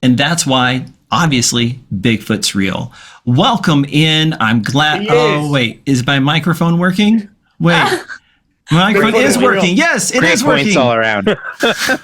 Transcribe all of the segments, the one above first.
And that's why, obviously, Bigfoot's real. Welcome in. I'm glad. Oh, wait. Is my microphone working? Wait. My microphone is working. Yes, it is working. Points all around.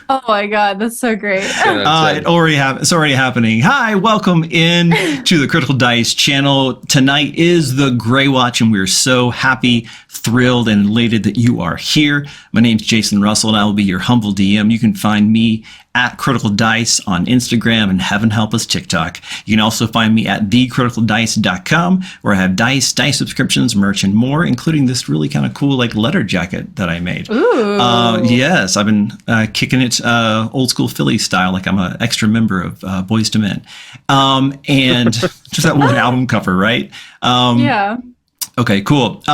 Oh my God, that's so great. It's already happening. Hi, welcome in to the Critical Dice channel. Tonight is the Grey Watch, and we're so happy, thrilled, and elated that you are here. My name's Jason Russell, and I will be your humble DM. You can find me at Critical Dice on Instagram and heaven help us TikTok. You can also find me at thecriticaldice.com, where I have dice subscriptions, merch, and more, including this really kind of cool letter jacket that I made. Ooh. Yes, I've been kicking it old school Philly style, like I'm an extra member of Boyz II Men. And just that one album cover, right? Yeah. Okay, cool.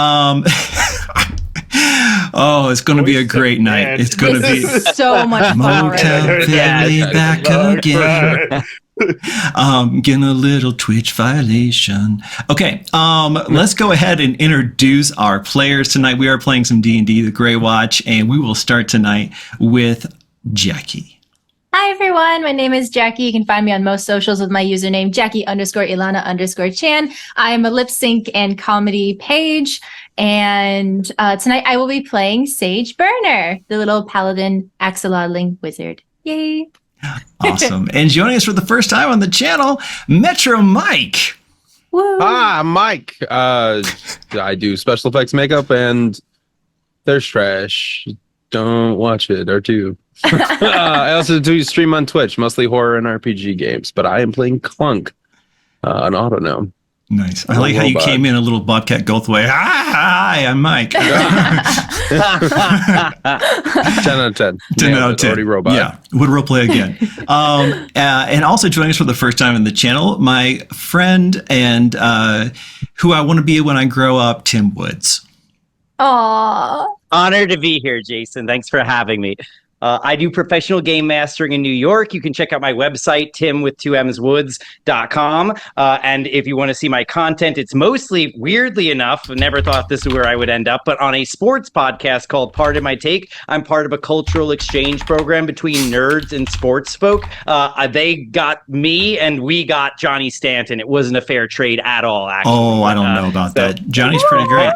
Oh, it's going to be a great night. It's going to be so much fun. Motown Family back again. Getting a little Twitch violation. Okay, let's go ahead and introduce our players tonight. We are playing some D&D, The Grey Watch, and we will start tonight with Jackie. Hi, everyone. My name is Jackie. You can find me on most socials with my username, Jackie_Ilana_Chan. I am a lip sync and comedy page. And tonight I will be playing Sage Burner, the little paladin axolotling wizard. Yay. Awesome. And joining us for the first time on the channel, Metro Mike. Woo. Mike. I do special effects makeup, and there's trash. Don't watch it, or do. I also do stream on Twitch, mostly horror and RPG games, but I am playing Clunk, an Autognome. Nice. I like how you came in a little Bobcat Goldthwait. Hi, I'm Mike. 10 out of 10. 10 out of 10. Already robot. Yeah, would roleplay again. And also joining us for the first time in the channel, my friend and who I want to be when I grow up, Tim Woods. Aww. Honored to be here, Jason. Thanks for having me. I do professional game mastering in New York. You can check out my website, timwith2mswoods.com. And if you want to see my content, it's mostly, weirdly enough, never thought this is where I would end up, but on a sports podcast called Pardon My Take. I'm part of a cultural exchange program between nerds and sports folk. They got me and we got Johnny Stanton. It wasn't a fair trade at all, actually. Oh, I don't know about that. Johnny's pretty great.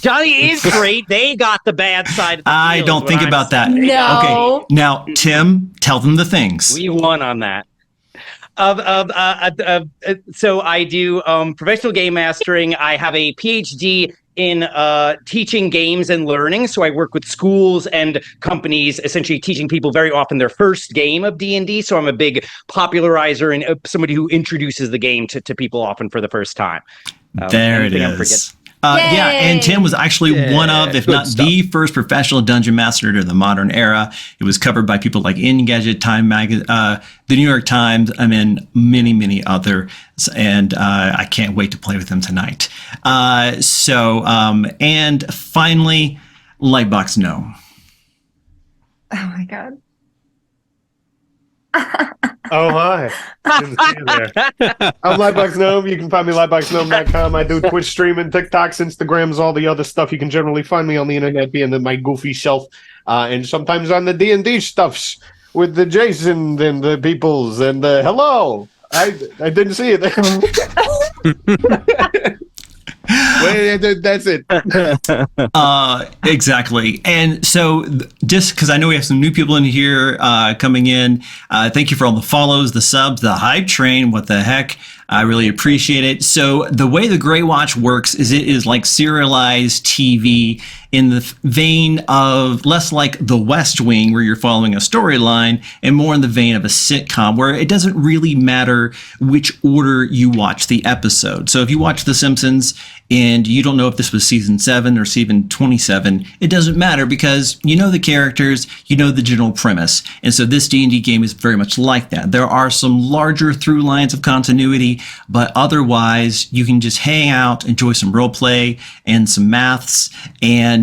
Johnny is great. They got the bad side of the I deal, don't think about that. No. Okay, now, Tim, tell them the things. We won on that. So I do professional game mastering. I have a PhD in teaching games and learning. So I work with schools and companies, essentially teaching people very often their first game of D&D. So I'm a big popularizer and somebody who introduces the game to people often for the first time. There it is. Yeah, and Tim was actually one of, if not the first professional dungeon master of the modern era. It was covered by people like Engadget, Time Magazine, the New York Times, and then many, many others. And I can't wait to play with him tonight. And finally, Lightbox Gnome. Oh my God. Oh, hi. Didn't see you there. I'm Lightbox Gnome. You can find me at lightboxgnome.com. I do Twitch streaming, TikToks, Instagrams, all the other stuff. You can generally find me on the internet being my goofy self. And sometimes on the D&D stuffs with the Jason and the peoples and the hello. I didn't see it there. Wait, that's it. Exactly. And so just because I know we have some new people in here coming in, thank you for all the follows, the subs, the hype train. What the heck? I really appreciate it. So the way the Grey Watch works is it is like serialized TV in the vein of less like The West Wing, where you're following a storyline, and more in the vein of a sitcom, where it doesn't really matter which order you watch the episode. So if you watch The Simpsons and you don't know if this was season 7 or season 27, it doesn't matter because you know the characters, you know the general premise. And so this D&D game is very much like that. There are some larger through lines of continuity, but otherwise you can just hang out, enjoy some role play and some maths, and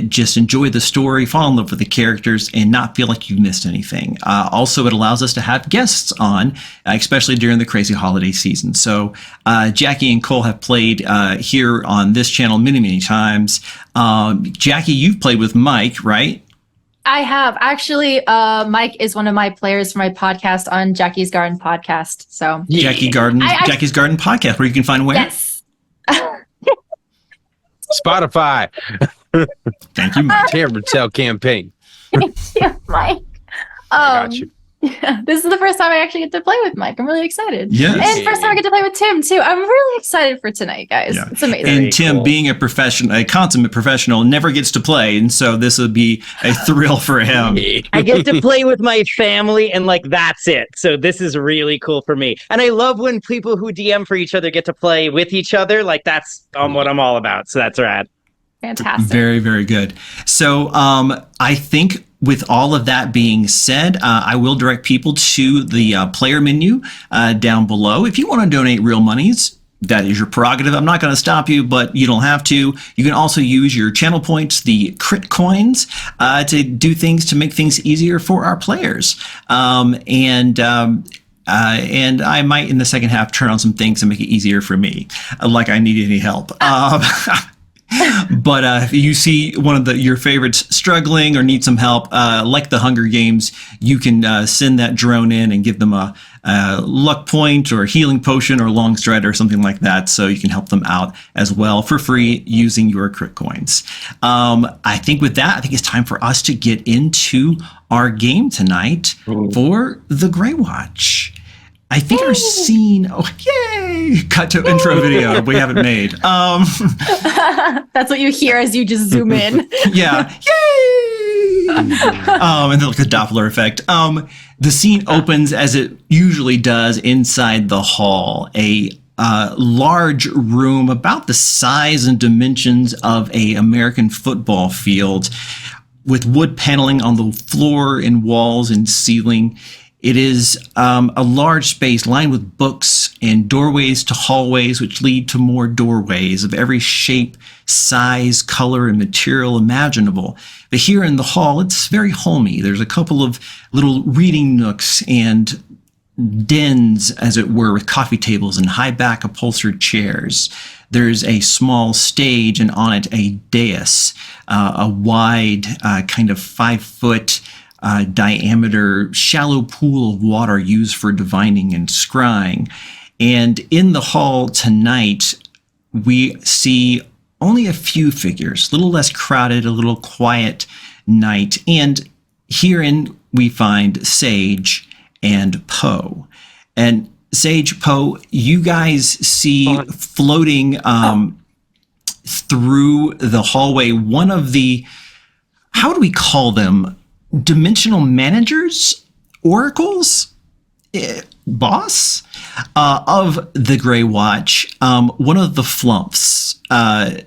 just enjoy the story, fall in love with the characters, and not feel like you missed anything. Also, it allows us to have guests on, especially during the crazy holiday season. So Jackie and Cole have played here on this channel many, many times. Jackie, you've played with Mike, right? I have actually. Mike is one of my players for my podcast on Jackie's Garden podcast. So Jackie's I- Garden podcast, where you can find where? yes. Spotify. Thank you, Mike. Tamara Tell campaign. Yeah, Mike. I got you. Yeah, this is the first time I actually get to play with Mike. I'm really excited. Yes. And first time I get to play with Tim too. I'm really excited for tonight, guys. Yeah. It's amazing. And Very Tim, cool. being a consummate professional, never gets to play, and so this would be a thrill for him. I get to play with my family, and like that's it. So this is really cool for me. And I love when people who DM for each other get to play with each other. Like that's what I'm all about. So that's rad. Fantastic. Very, very good. So I think with all of that being said, I will direct people to the player menu down below. If you want to donate real monies, that is your prerogative. I'm not going to stop you, but you don't have to. You can also use your channel points, the crit coins, to do things to make things easier for our players. And I might in the second half turn on some things to make it easier for me, like I need any help. But if you see one of your favorites struggling or need some help, like the Hunger Games, you can send that drone in and give them a luck point or a healing potion or long stride or something like that, so you can help them out as well for free using your crit coins. I think with that, I think it's time for us to get into our game tonight for the Grey Watch. I think our scene. Oh, yay! Cut to intro video we haven't made. That's what you hear as you just zoom in. Yeah, yay! And then like the Doppler effect. The scene opens as it usually does inside the hall. A large room about the size and dimensions of a American football field, with wood paneling on the floor and walls and ceiling. It is a large space lined with books and doorways to hallways, which lead to more doorways of every shape, size, color, and material imaginable. But here in the hall, it's very homey. There's a couple of little reading nooks and dens, as it were, with coffee tables and high-back upholstered chairs. There's a small stage, and on it a dais, a wide kind of 5-foot diameter shallow pool of water used for divining and scrying. And in the hall tonight, we see only a few figures, a little less crowded, a little quiet night. And herein we find Sage and Poe. And Sage, Poe, you guys see floating through the hallway one of the, how do we call them? Dimensional managers, oracles, boss of the Grey Watch. One of the flumps.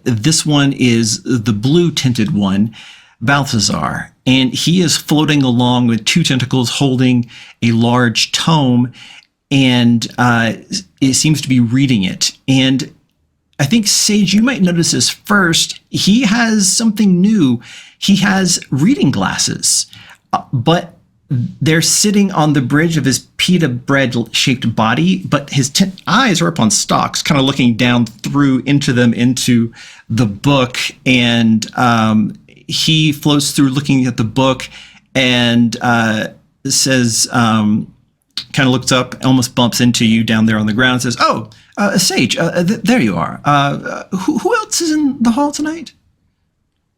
This one is the blue tinted one, Balthazar, and he is floating along with two tentacles holding a large tome, and it seems to be reading it. And I think, Sage, you might notice this first. He has something new. He has reading glasses, but they're sitting on the bridge of his pita bread-shaped body, but his eyes are up on stalks, kind of looking down through into the book, and he floats through looking at the book and says, kind of looks up, almost bumps into you down there on the ground, says, "Oh, Sage, there you are. Who else is in the hall tonight?"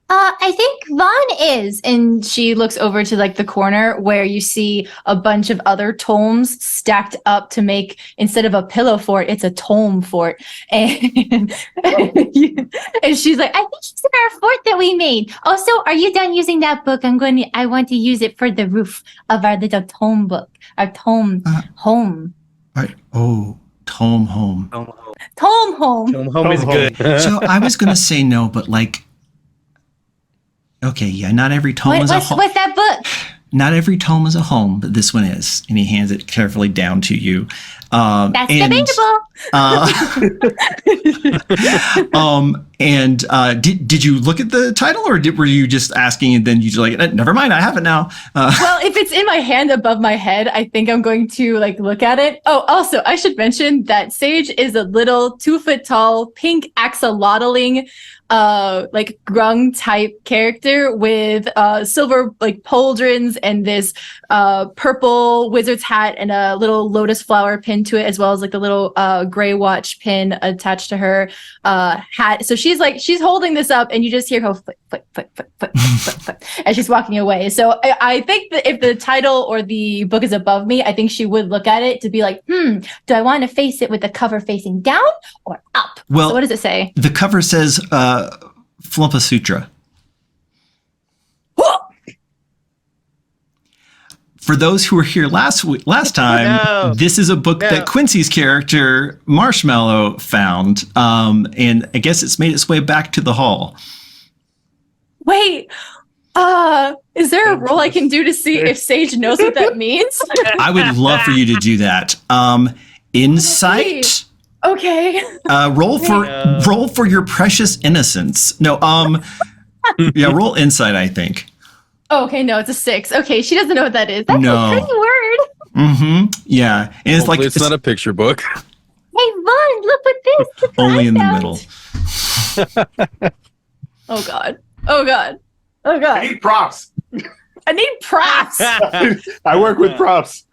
I think Vaughn is. And she looks over to like the corner where you see a bunch of other tomes stacked up to make, instead of a pillow fort, it's a tome fort. And, and she's like, I think she's in our fort that we made. Also, are you done using that book? I want to use it for the roof of our little tome book, our tome home. Tome home. Tome home. Home is good. So I was going to say no, but like, okay, yeah, not every tome is a home. What's that book? Not every tome is a home, but this one is. And he hands it carefully down to you. That's and, debatable. Did you look at the title, or were you just asking and then you just like, never mind, I have it now? Well, if it's in my hand above my head, I think I'm going to like look at it. Oh, also, I should mention that Sage is a little 2 foot tall, pink axolotling, like grung type character with silver like pauldrons and this purple wizard's hat and a little lotus flower pin to it, as well as like a little gray watch pin attached to her hat. So she's holding this up, and you just hear her foot, as she's walking away. So I think that if the title or the book is above me, I think she would look at it to be like, do I want to face it with the cover facing down or up? Well, so what does it say? The cover says Flumpa Sutra. For those who were here last time, this is a book that Quincy's character Marshmallow found, and I guess it's made its way back to the hall. Wait, is there a roll I can do to see if Sage knows what that means? I would love for you to do that. Insight. Okay. Roll for your precious innocence. No, yeah, roll insight, I think. Oh, okay, no, it's a 6. Okay, she doesn't know what that is. That's No. a pretty word. Mm-hmm. Yeah, and it's Hopefully like it's not a picture book. Hey, Vaughn, look what this. Look what only I in the found. middle. Oh God. Oh God. Oh I God. need props. I need props. I work with props.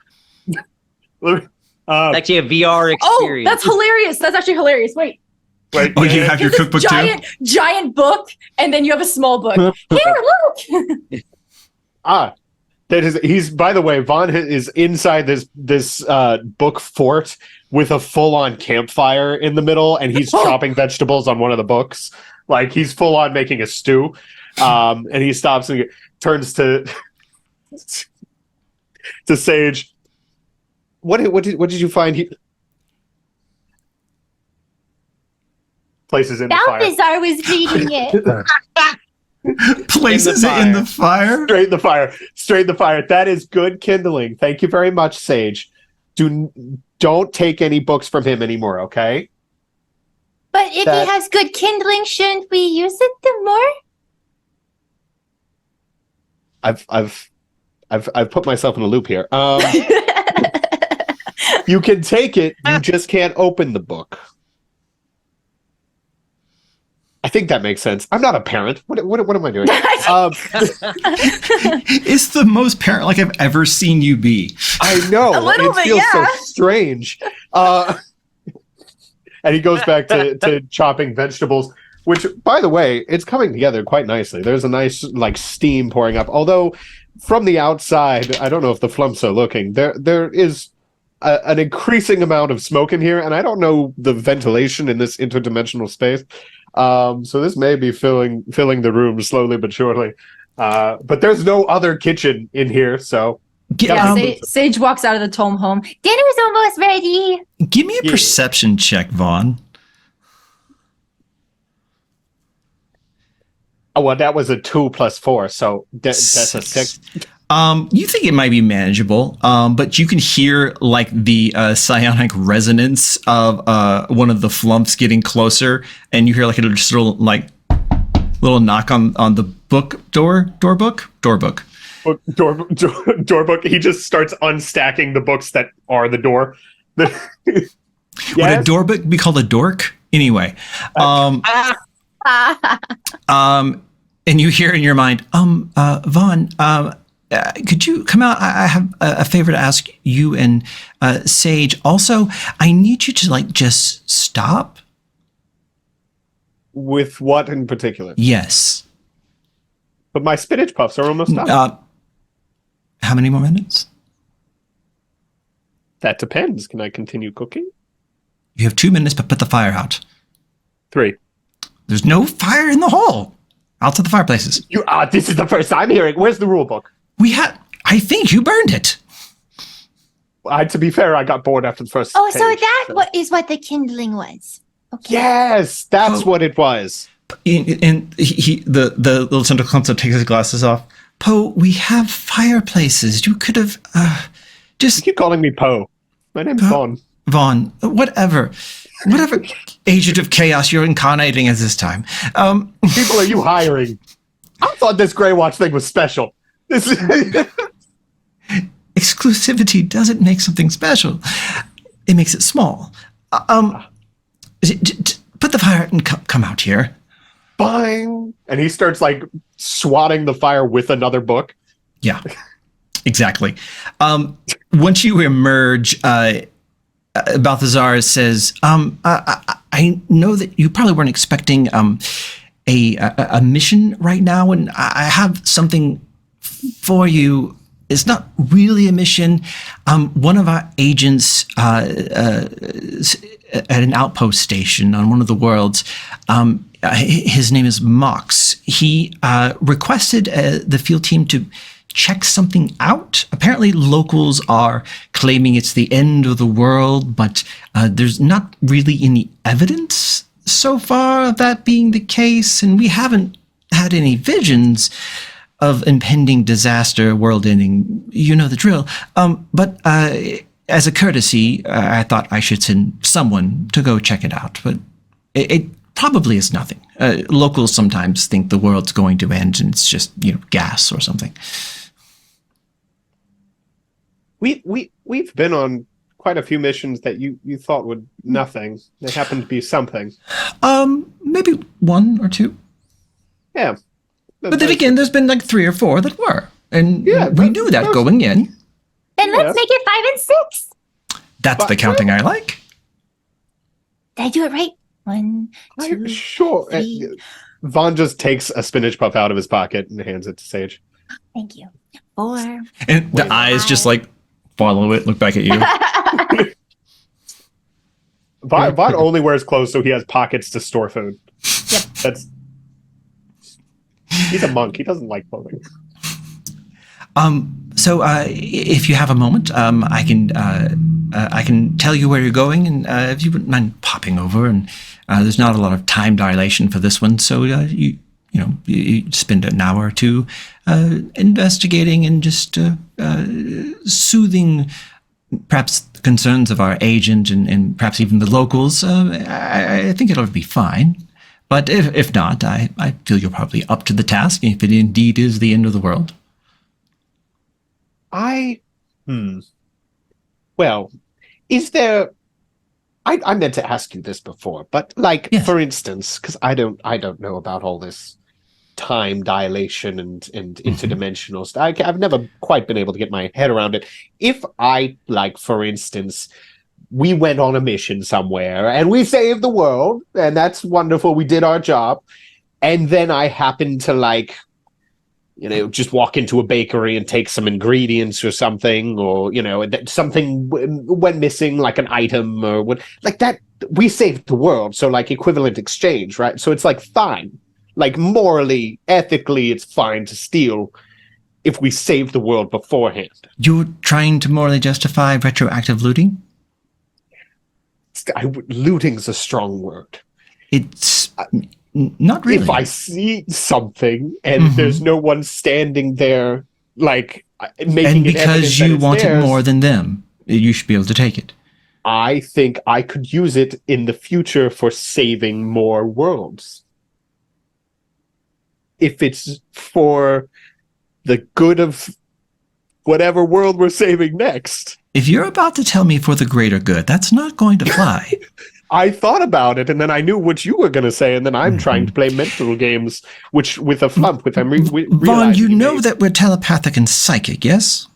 It's actually a VR Oh, experience. that's hilarious. That's actually hilarious. Wait. Wait, Oh, you have your This cookbook giant book, and then you have a small book. Here, look. he's by the way, Vaughn is inside this book fort with a full-on campfire in the middle, and he's chopping vegetables on one of the books. Like he's full on making a stew. And he stops and turns to Sage. What did you find here? Places in the fire. Balthazar was reading it. Places it in the fire. Straight in the fire. Straight in the fire. That is good kindling. Thank you very much, Sage. Don't take any books from him anymore, okay? But if he has good kindling, shouldn't we use it the more? I've put myself in a loop here. You can take it, you just can't open the book. I think that makes sense. I'm not a parent. What am I doing? It's the most parent-like I've ever seen you be. I know. A little It bit, feels so yeah. strange. And he goes back to chopping vegetables, which, by the way, it's coming together quite nicely. There's a nice like steam pouring up. Although from the outside, I don't know if the flumps are looking. There is an increasing amount of smoke in here, and I don't know the ventilation in this interdimensional space. So this may be filling the room slowly but surely. But there's no other kitchen in here, so. Sage walks out of the tome home. Dinner's almost ready. Give me a perception check, Vaughn. Oh, well, that was a 2 + 4, so that's a 6. You think it might be manageable, but you can hear like the psionic resonance of one of the flumps getting closer, and you hear like a just little little knock on the door book. Door book. He just starts unstacking the books that are the door. Would a door book be called a dork? Anyway, and you hear in your mind, Vaughn, could you come out? I have a favor to ask you and Sage. Also, I need you to just stop. With what in particular? Yes. But my spinach puffs are almost done. How many more minutes? That depends. Can I continue cooking? You have 2 minutes, but put the fire out. 3. There's no fire in the hall. Outside the fireplaces. This is the first I'm hearing. Where's the rule book? I think you burned it. To be fair, I got bored after the first. Oh, page, so that is what the kindling was. Okay. Yes, that's what it was. And the little central clumps takes his glasses off. Poe, we have fireplaces. You could have You keep calling me Poe. My name's Vaughn. Vaughn, whatever agent of chaos you're incarnating as this time. People are you hiring? I thought this Grey Watch thing was special. This Exclusivity doesn't make something special. It makes it small. Put the fire and come out here. fine. And he starts like swatting the fire with another book. Yeah, exactly. Once you emerge, Balthazar says, I know that you probably weren't expecting a mission right now, and I have something for you. It's not really a mission. One of our agents at an outpost station on one of the worlds, his name is Mox. He requested the field team to check something out. Apparently locals are claiming it's the end of the world, but there's not really any evidence so far of that being the case, and we haven't had any visions of impending disaster, world ending. You know the drill. But as a courtesy, I thought I should send someone to go check it out, but it probably is nothing. Locals sometimes think the world's going to end and it's just, gas or something. We've been on quite a few missions that you thought would nothing. They happened to be something. Maybe one or two. Yeah. But then again, there's been like 3 or 4 that were. And Yeah, we knew that going in. Then let's make it 5 and 6. That's the counting I like. Did I do it right? 1, 2, Sure. 3. Vaughn just takes a spinach puff out of his pocket and hands it to Sage. Thank you. 4. And the eyes just like follow it, look back at you. Vaughn only wears clothes so he has pockets to store food. Yep. He's a monk. He doesn't like clothing. So if you have a moment, I can tell you where you're going, and if you wouldn't mind popping over. And there's not a lot of time dilation for this one, so you spend an hour or two investigating and just soothing perhaps the concerns of our agent and perhaps even the locals. I think it'll be fine. But if not, I feel you're probably up to the task if it indeed is the end of the world. Well, is there... I meant to ask you this before, but Yes. for instance, because I don't know about all this time dilation and interdimensional stuff. I've never quite been able to get my head around it. If for instance, we went on a mission somewhere and we saved the world, and that's wonderful. We did our job. And then I happened to just walk into a bakery and take some ingredients or something, or, something went missing, like an item or what, like that. We saved the world. So equivalent exchange, right? So it's fine. Morally, ethically, it's fine to steal if we save the world beforehand. You're trying to morally justify retroactive looting? Looting's a strong word. It's not really. If I see something and there's no one standing there, making and it evident because that you it's want it theirs, more than them, you should be able to take it. I think I could use it in the future for saving more worlds. If it's for the good of whatever world we're saving next. If you're about to tell me for the greater good, that's not going to fly. I thought about it, and then I knew what you were going to say, and then I'm trying to play mental games, which with a flump, with Vaughn, you know that we're telepathic and psychic, yes?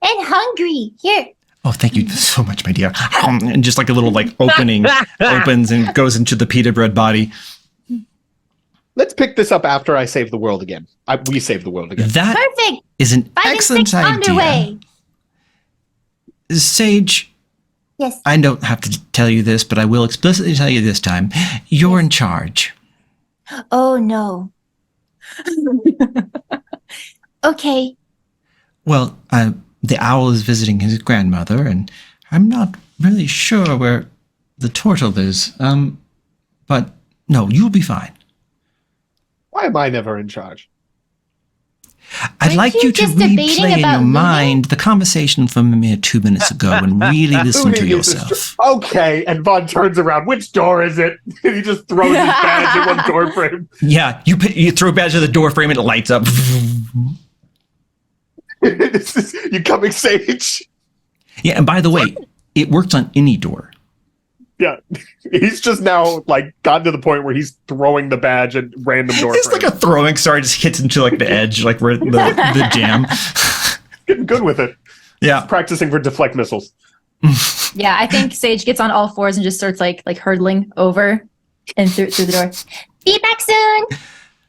And hungry. Here. Oh, thank you so much, my dear. And just like a little opening opens and goes into the pita bread body. Let's pick this up after I save the world again. We save the world again. That Perfect. is an 5 and excellent 6 idea. underway. Sage, Yes. I don't have to tell you this, but I will explicitly tell you this time. You're in charge. Oh, no. Okay. Well, the owl is visiting his grandmother, and I'm not really sure where the turtle is. But no, you'll be fine. Why am I never in charge? I'd Weren't like you you to just debating replay in about your moving? mind the conversation from a mere 2 minutes ago and really listen to Who uses yourself. Okay, and Vaughn turns around. Which door is it? he just throws his badge at one door frame. Yeah, you throw a badge at the door frame and it lights up. You coming, Sage? Yeah, and by the way, it works on any door. Yeah, he's just now like gotten to the point where he's throwing the badge at random door It's frames. like a throwing star, just hits into like the edge, like where the jam. Getting good with it. Yeah. Practicing for deflect missiles. Yeah, I think Sage gets on all fours and just starts like hurdling over and through the door. Be back soon.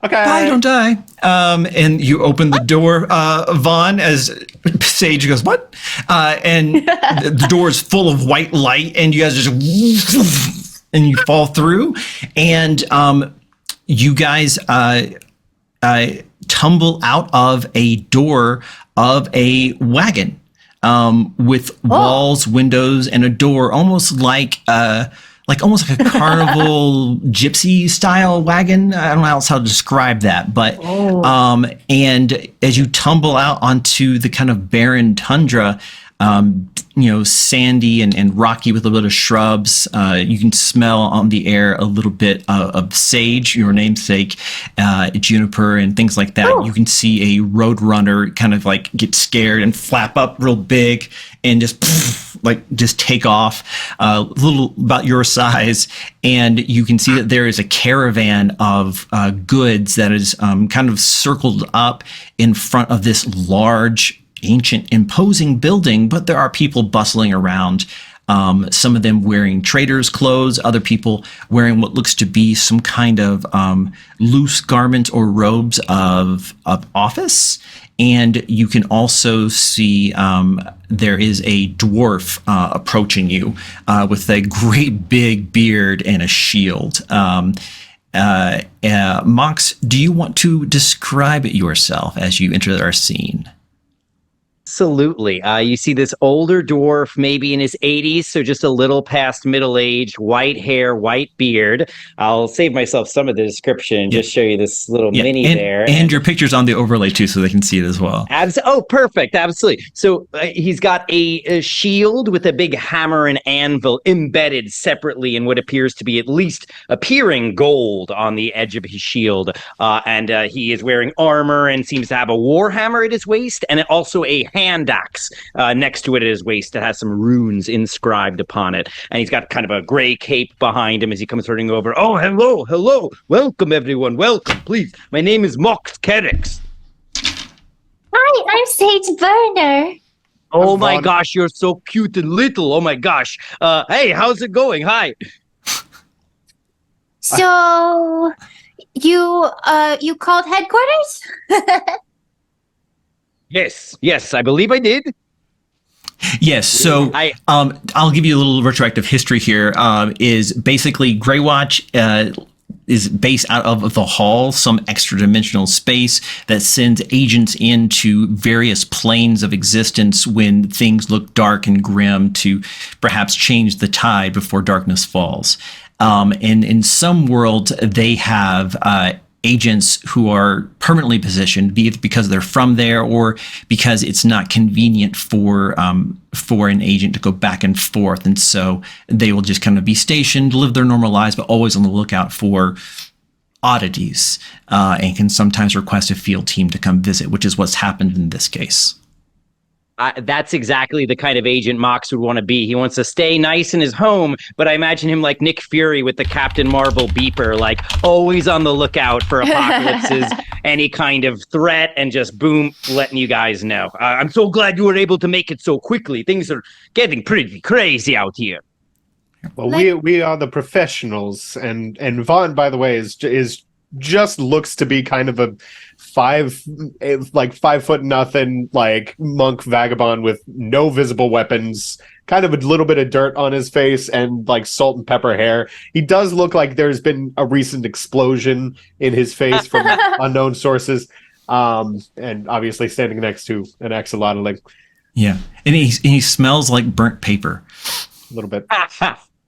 Okay. Bye, don't die. And you open the door, Vaughn, as Sage goes, what? And the door is full of white light, and you guys just, and you fall through. And you guys tumble out of a door of a wagon with walls, windows, and a door, almost like a carnival gypsy style wagon. I don't know how to describe that, but and as you tumble out onto the kind of barren tundra, sandy and rocky with a little bit of shrubs, you can smell on the air a little bit of sage, your namesake, juniper, and things like that. You can see a road runner kind of like get scared and flap up real big and just take off, a little about your size. And you can see that there is a caravan of goods that is kind of circled up in front of this large, ancient, imposing building, but there are people bustling around. Some of them wearing traders' clothes, other people wearing what looks to be some kind of loose garment or robes of office. And you can also see there is a dwarf approaching you with a great big beard and a shield. Mox, do you want to describe yourself as you enter our scene? Absolutely. You see this older dwarf, maybe in his 80s, so just a little past middle age, white hair, white beard. I'll save myself some of the description and just show you this little mini there. And your picture's on the overlay too, so they can see it as well. Oh, perfect. Absolutely. So he's got a shield with a big hammer and anvil embedded separately in what appears to be at least appearing gold on the edge of his shield. And he is wearing armor and seems to have a war hammer at his waist, and also a hand axe next to it at his waist that has some runes inscribed upon it. And he's got kind of a gray cape behind him as he comes running over. Oh, hello. Welcome, everyone. Welcome, please. My name is Mox Kerrix. Hi, I'm Sage Burner. Oh my gosh, you're so cute and little. Oh my gosh. Hey, how's it going? Hi. So you called headquarters? Yes, I believe I did. Yes, so I'll give you a little retroactive history here. Is basically Grey Watch is based out of the Hall, some extra dimensional space that sends agents into various planes of existence when things look dark and grim to perhaps change the tide before darkness falls. And in some worlds, they have agents who are permanently positioned, be it because they're from there or because it's not convenient for an agent to go back and forth. And so they will just kind of be stationed, live their normal lives, but always on the lookout for oddities, and can sometimes request a field team to come visit, which is what's happened in this case. That's exactly the kind of agent Mox would want to be. He wants to stay nice in his home, but I imagine him like Nick Fury with the Captain Marvel beeper, like always on the lookout for apocalypses, any kind of threat, and just boom, letting you guys know. I'm so glad you were able to make it so quickly. Things are getting pretty crazy out here. Well, we are the professionals, and Vaughn, by the way, is just looks to be kind of a 5 foot nothing, like monk vagabond with no visible weapons, kind of a little bit of dirt on his face and like salt and pepper hair. He does look like there's been a recent explosion in his face from unknown sources. And obviously standing next to an axolotl. Yeah. And he smells like burnt paper. A little bit.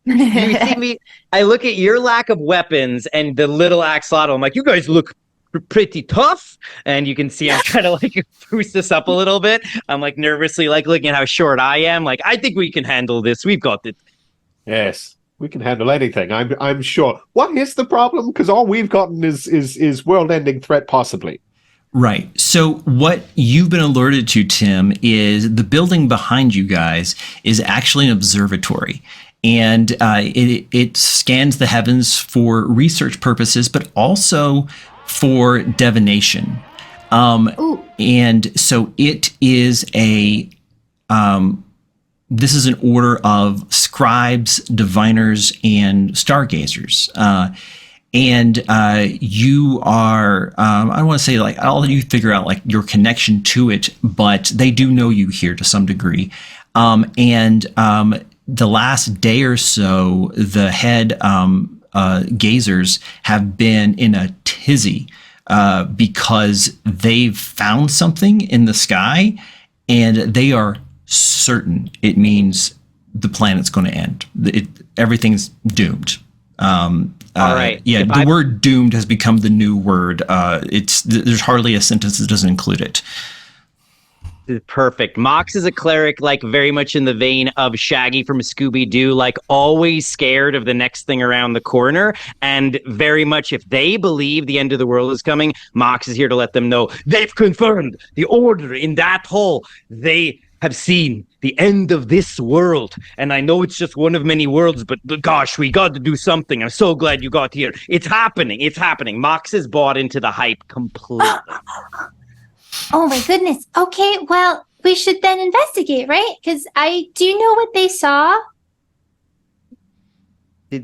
You see me? I look at your lack of weapons and the little axolotl. I'm like, you guys look pretty tough. And you can see I'm trying to like boost this up a little bit. I'm like nervously like looking at how short I am. Like, I think we can handle this. We've got it. Yes, we can handle anything. I'm sure. What is the problem? Because all we've gotten is world-ending threat, possibly. Right. So what you've been alerted to, Tim, is the building behind you guys is actually an observatory. And it scans the heavens for research purposes, but also for divination. And so it is this is an order of scribes, diviners, and stargazers. And you are, I don't want to say like, I'll let you figure out like your connection to it, but they do know you here to some degree. The last day or so, the head gazers have been in a tizzy because they've found something in the sky, and they are certain it means the planet's going to end. Everything's doomed. All right. Yeah, the word "doomed" has become the new word. There's hardly a sentence that doesn't include it. Perfect. Mox is a cleric, like very much in the vein of Shaggy from Scooby-Doo, like always scared of the next thing around the corner. And very much if they believe the end of the world is coming, Mox is here to let them know they've confirmed the order in that hall. They have seen the end of this world. And I know it's just one of many worlds, but gosh, we got to do something. I'm so glad you got here. It's happening. It's happening. Mox is bought into the hype completely. Oh my goodness. Okay, well, we should then investigate, right? Because do you know what they saw? I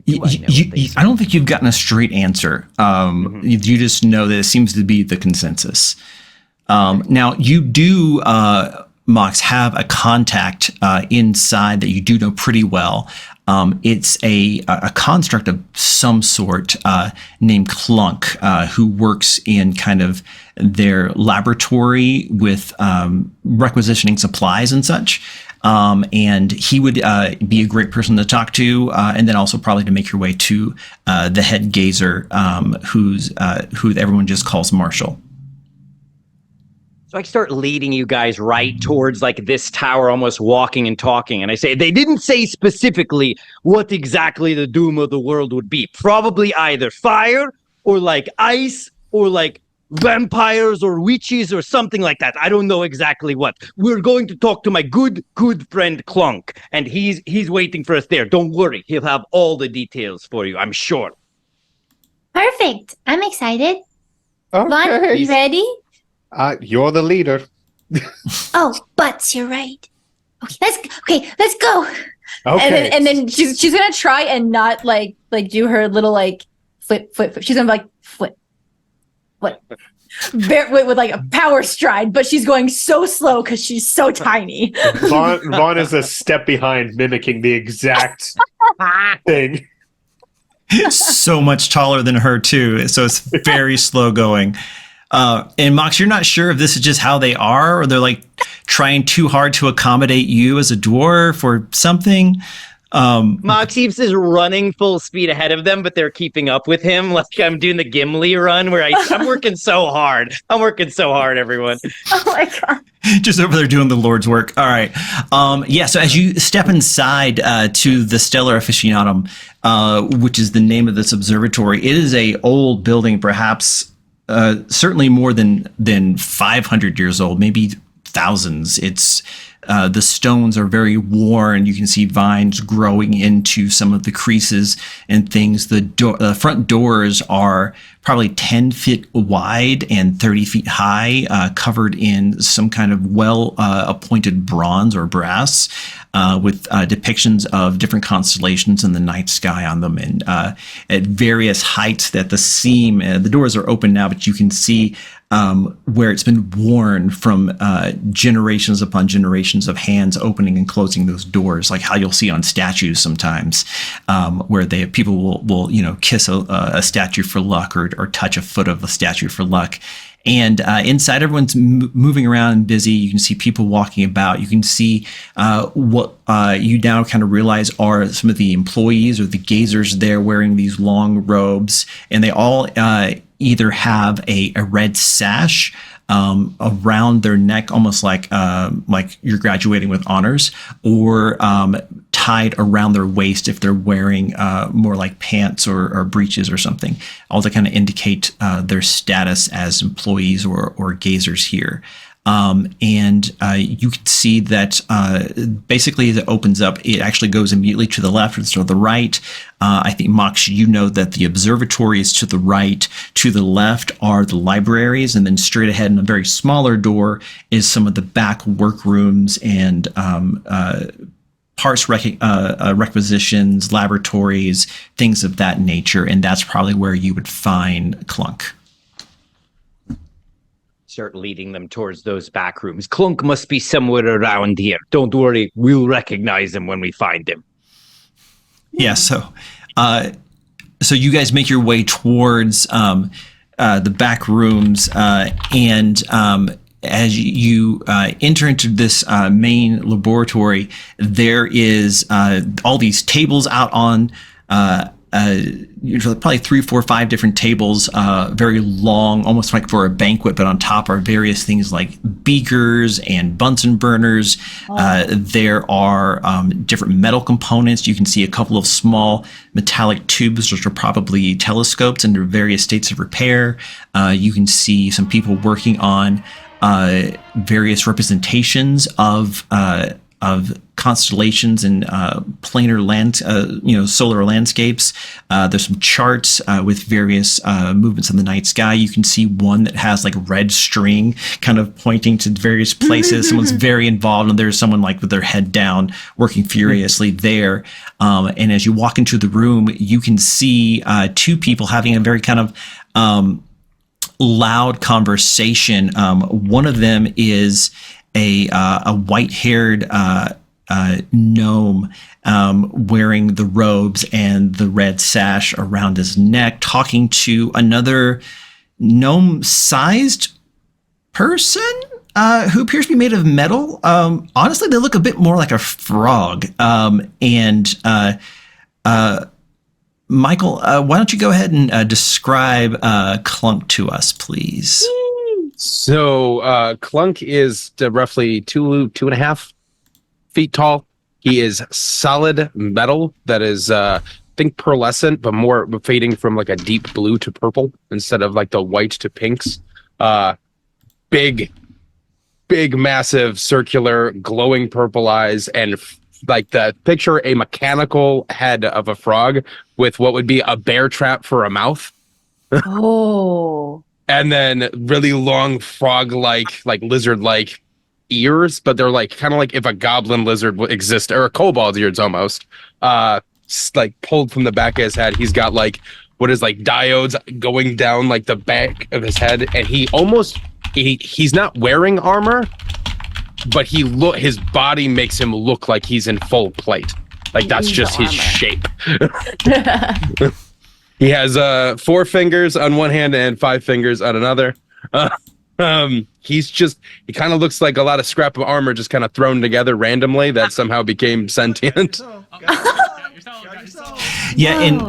don't think you've gotten a straight answer. You just know that it seems to be the consensus. Now, you do, Mox, have a contact inside that you do know pretty well. It's a construct of some sort named Clunk, who works in kind of their laboratory with requisitioning supplies and such. And he would be a great person to talk to, and then also probably to make your way to the head gazer, who everyone just calls Marshall. So I start leading you guys right towards like this tower, almost walking and talking. And I say, they didn't say specifically what exactly the doom of the world would be. Probably either fire or like ice or like vampires or witches or something like that. I don't know exactly what. We're going to talk to my good friend Clunk, and he's waiting for us there. Don't worry. He'll have all the details for you, I'm sure. Perfect. I'm excited. Okay. Vaughn, you ready? You're the leader. Oh, butts, you're right. Let's go. Okay. And then she's gonna try and not like do her little like flip. She's gonna be like flip. With like a power stride, but she's going so slow because she's so tiny. Vaughn is a step behind, mimicking the exact thing. So much taller than her too, so it's very slow going. And Mox, you're not sure if this is just how they are, or they're like trying too hard to accommodate you as a dwarf or something. Moxieves is running full speed ahead of them, but they're keeping up with him. Like I'm doing the Gimli run where I'm working so hard. Everyone. Oh my God. Just over there doing the Lord's work. All right. So as you step inside to the Stellar Officinatum, which is the name of this observatory, it is a old building, perhaps certainly more than 500 years old, maybe thousands. It's the stones are very worn. You can see vines growing into some of the creases and things. The front doors are probably 10 feet wide and 30 feet high, covered in some kind of appointed bronze or brass, with depictions of different constellations in the night sky on them, and at various heights. That the seam, the doors are open now, but you can see where it's been worn from generations upon generations of hands opening and closing those doors, like how you'll see on statues sometimes, where people will kiss a statue for luck, or touch a foot of a statue for luck. And inside, everyone's moving around and busy. You can see people walking about. You can see what you now kind of realize are some of the employees or the gazers there wearing these long robes. And they all either have a red sash around their neck, almost like you're graduating with honors, or tied around their waist if they're wearing more like pants or breeches or something, all to kind of indicate their status as employees or gazers here. And you can see that basically as it opens up, it actually goes immediately to the left instead of the right. I think, Mox, you know that the observatory is to the right. To the left are the libraries, and then straight ahead in a very smaller door is some of the back workrooms and parts requisitions, laboratories, things of that nature. And that's probably where you would find Clunk. Start leading them towards those back rooms. Clunk must be somewhere around here. Don't worry, we'll recognize him when we find him. Yeah, so you guys make your way towards the back rooms, and as you enter into this main laboratory, there is all these tables out on probably 3, 4, 5 different tables, very long, almost like for a banquet, but on top are various things like beakers and Bunsen burners. There are different metal components. You can see a couple of small metallic tubes, which are probably telescopes in their various states of repair. You can see some people working on various representations of constellations and planar solar landscapes. There's some charts with various movements in the night sky. You can see one that has like red string kind of pointing to various places. Someone's very involved, and there's someone like with their head down working furiously there. And as you walk into the room, you can see 2 people having a very kind of loud conversation. One of them is a white-haired gnome wearing the robes and the red sash around his neck, talking to another gnome-sized person who appears to be made of metal. Honestly, they look a bit more like a frog. Michael, why don't you go ahead and describe Clunk to us, please? So Clunk is roughly 2.5 feet tall. He is solid metal that is, I think, pearlescent, but more fading from like a deep blue to purple instead of like the white to pinks. Big, massive, circular, glowing purple eyes, and like the picture a mechanical head of a frog with what would be a bear trap for a mouth. Oh. And then really long frog-like, like lizard-like ears, but they're like kind of like if a goblin lizard would exist, or a kobold lizard almost. Like pulled from the back of his head. He's got like what is like diodes going down like the back of his head, and he's not wearing armor, but his body makes him look like he's in full plate. Like that's just his shape. He has 4 fingers on one hand and 5 fingers on another. He kind of looks like a lot of scrap of armor just kind of thrown together randomly that somehow became sentient. Yeah, and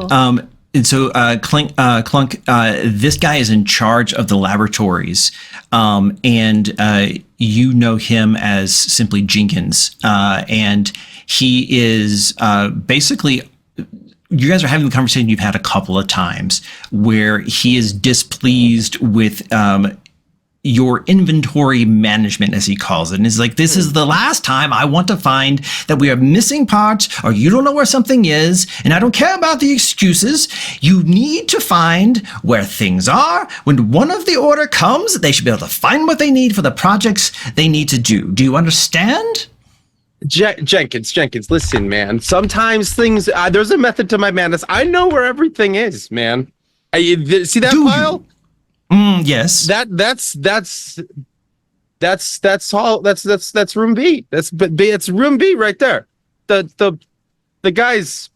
so Clunk, this guy is in charge of the laboratories, and you know him as simply Jenkins, and he is basically. You guys are having the conversation you've had a couple of times where he is displeased with your inventory management, as he calls it. And it's like, this is the last time I want to find that we are missing parts or you don't know where something is. And I don't care about the excuses. You need to find where things are. When one of the order comes, they should be able to find what they need for the projects they need to do. Do you understand? Jenkins, listen, man. Sometimes things, there's a method to my madness. I know where everything is, man. See that pile? Yes. That's all. That's room B. It's room B right there. The guys.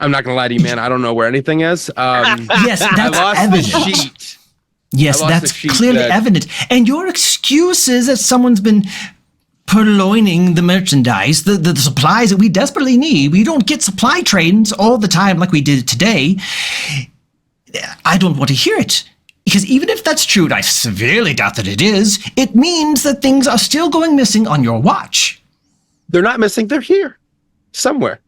I'm not gonna lie to you, man. I don't know where anything is. Yes, that's I lost evident. the sheet. Yes, that's clearly evident. And your excuse is that someone's been purloining the merchandise, the supplies that we desperately need. We don't get supply trains all the time like we did today. I don't want to hear it. Because even if that's true, and I severely doubt that it is, it means that things are still going missing on your watch. They're not missing. They're here somewhere.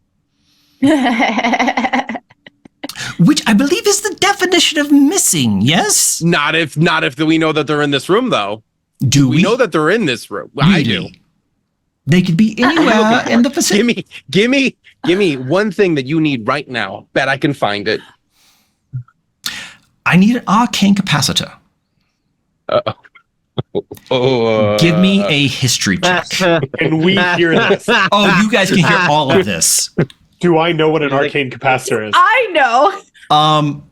Which I believe is the definition of missing, yes? Not if we know that they're in this room, though. Do we? We know that they're in this room. Well, I do. They could be anywhere in the Pacific. Give me one thing that you need right now. Bet I can find it. I need an arcane capacitor. Give me a history check. And we hear this. Oh, you guys can hear all of this. Do I know what an arcane capacitor is? I know.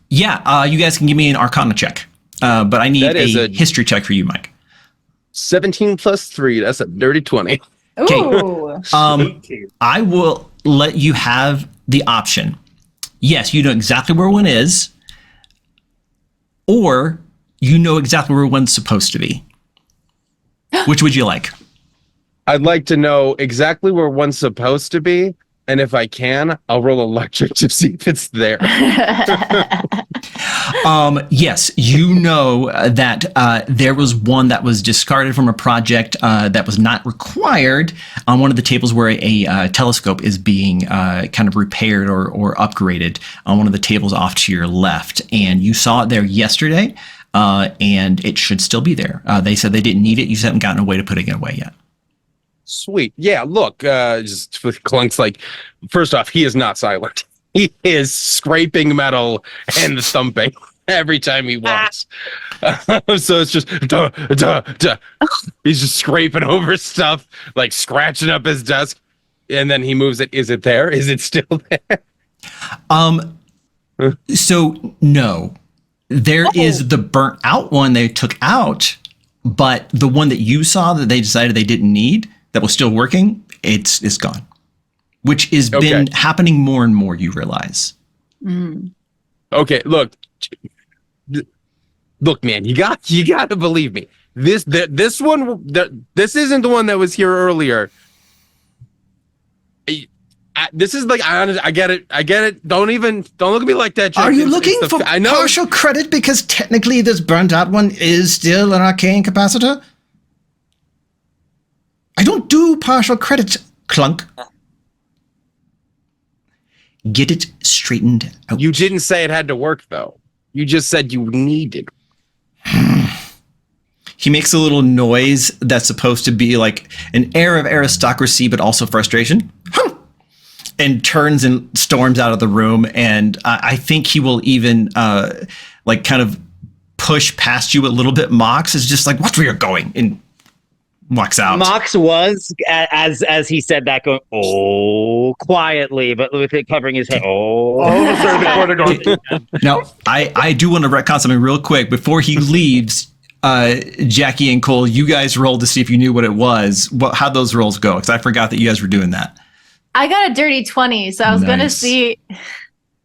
Yeah, you guys can give me an arcana check. But I need That is a a- history check for you, Mike. 17 plus 3. That's a dirty 20. Ooh. 18. I will let you have the option. Yes, you know exactly where one is, or you know exactly where one's supposed to be. Which would you like? I'd like to know exactly where one's supposed to be. And if I can, I'll roll electric to see if it's there. Yes, you know that there was one that was discarded from a project that was not required on one of the tables where a telescope is being kind of repaired or upgraded on one of the tables off to your left. And you saw it there yesterday, and it should still be there. They said they didn't need it. You just haven't gotten a way to put it away yet. Sweet. Yeah, look, just with Clunk's like, first off, he is not silent. He is scraping metal and thumping every time he walks. So it's just, duh, duh, duh. He's just scraping over stuff, like scratching up his desk. And then he moves it. Is it there? Is it still there? So no, there is the burnt out one they took out, but the one that you saw that they decided they didn't need that was still working, it's gone, which has been happening more and more. You realize? Okay, look, man, you got to believe me. This one, this isn't the one that was here earlier. This is like, I get it. Don't look at me like that, Jack. Are you looking for I know. partial credit because technically this burnt out one is still an arcane capacitor? I don't do partial credit, Clunk. Get it straightened out. You didn't say it had to work, though. You just said you needed. He makes a little noise that's supposed to be like an air of aristocracy, but also frustration. And turns and storms out of the room. And I think he will even like kind of push past you a little bit. Mox is just like, watch where you're going, and walks out. Mox was, as he said that, going, oh, quietly, but with it covering his head. Oh. All of a sudden, the corner going, Now, I do want to retcon something real quick. Before he leaves, Jackie and Cole, you guys rolled to see if you knew what it was. How'd those rolls go? Because I forgot that you guys were doing that. I got a dirty 20, so I was gonna Nice. see.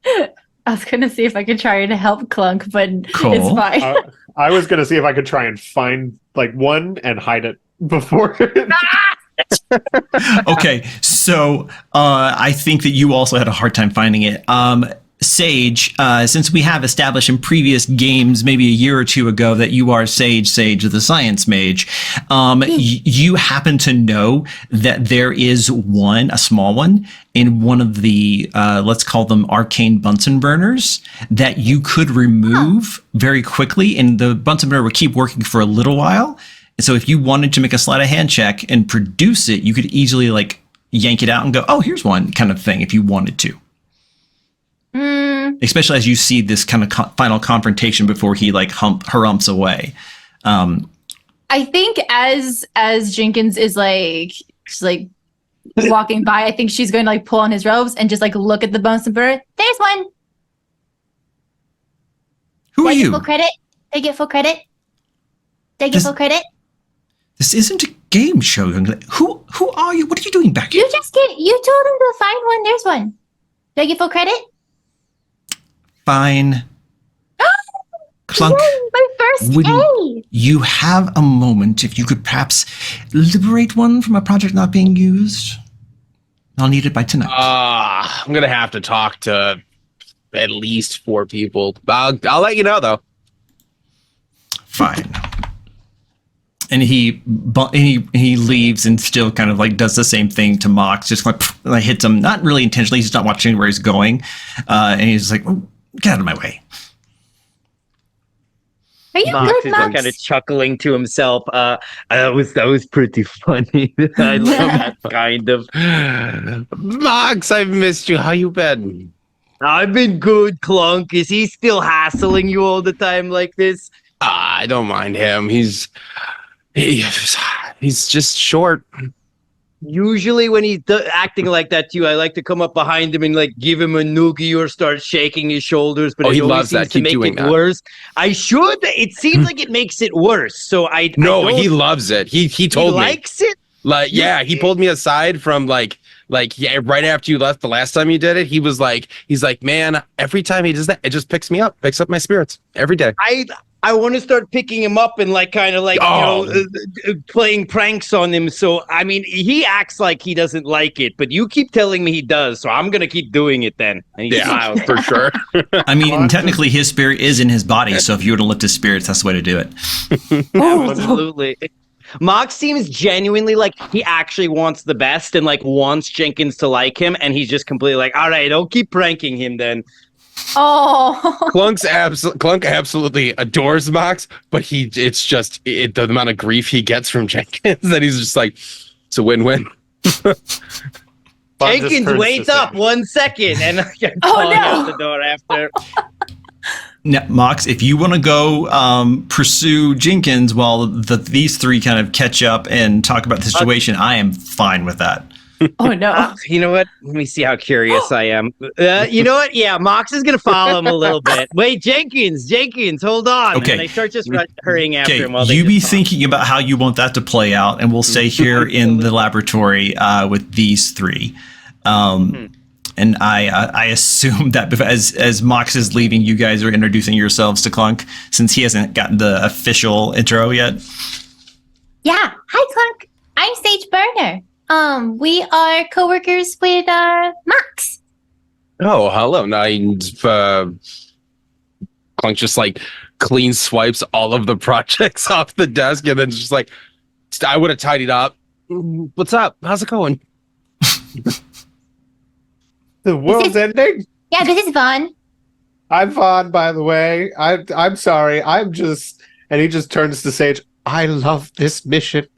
I was gonna see if I could try to help Clunk, but Cool. it's fine. I was going to see if I could try and find like one and hide it before. Okay, so I think that you also had a hard time finding it. Sage, since we have established in previous games, maybe a year or two ago, that you are Sage the Science Mage, you happen to know that there is one, a small one, in one of the, let's call them arcane Bunsen burners, that you could remove very quickly, and the Bunsen burner would keep working for a little while. And so if you wanted to make a sleight of hand check and produce it, you could easily like yank it out and go, oh, here's one kind of thing if you wanted to. Especially as you see this kind of final confrontation before he like harumps away. I think as Jenkins is like just like walking by, I think she's going to like pull on his robes and just like look at the Bunsen burner. There's one. Who are They get you? full credit. They get full credit. They get This- full credit. This isn't a game show. Who are you? What are you doing back here? You told him to find one. There's one. They get full credit. Fine. Clunk, Yay, my first wouldn't- A. you have a moment if you could perhaps liberate one from a project not being used? I'll need it by tonight. I'm gonna have to talk to at least 4 people. I'll let you know though. Fine. And he leaves and still kind of like does the same thing to Mox, just like hits him, not really intentionally. He's not watching where he's going, and he's like, oh, "Get out of my way." Are you Mox good, is Mox? kind of chuckling to himself. That was pretty funny. I love that kind of. Mox, I've missed you. How you been? I've been good, Clunk. Is he still hassling you all the time like this? I don't mind him. He's just short. Usually when he's acting like that to you, I like to come up behind him and like give him a noogie or start shaking his shoulders. But Oh, it he always loves seems that. to Keep make doing it that. worse. I should. It seems like it makes it worse. So I No, I he don't- loves it. He he told me. likes it. Like, yeah, he pulled me aside from like yeah, right after you left the last time you did it. He's like, man, every time he does that, it just picks up my spirits every day. I want to start picking him up and like kind of like playing pranks on him. So I mean, he acts like he doesn't like it, but you keep telling me he does. So I'm gonna keep doing it then. And he smiles. for sure. I mean, technically, his spirit is in his body, so if you were to lift his spirits, that's the way to do it. Absolutely. Mox seems genuinely like he actually wants the best and like wants Jenkins to like him, and he's just completely like, all right, don't keep pranking him then. Oh, Clunk absolutely adores Mox, but it's just the amount of grief he gets from Jenkins that he's just like, it's a win-win. Jenkins, wait up 1 second, and I get calling out the door after. Now, Mox, if you want to go pursue Jenkins while these 3 kind of catch up and talk about the situation, I am fine with that. oh no! You know what? Let me see how curious I am. You know what? Yeah, Mox is gonna follow him a little bit. Wait, Jenkins, hold on. Okay. And they start just hurrying after Okay, him while they you just be talk. thinking about how you want that to play out, and we'll stay here in the laboratory with these 3. And I assume that as Mox is leaving, you guys are introducing yourselves to Clunk, since he hasn't gotten the official intro yet. Yeah. Hi, Clunk. I'm Sage Burner. We are coworkers with Mox. Oh, hello. Clunk just like clean swipes all of the projects off the desk and then just like, I would have tidied up. What's up? How's it going? The world's ending. Yeah, this is Vaughn. I'm Vaughn, by the way. I'm sorry. I'm just, and he just turns to Sage. I love this mission.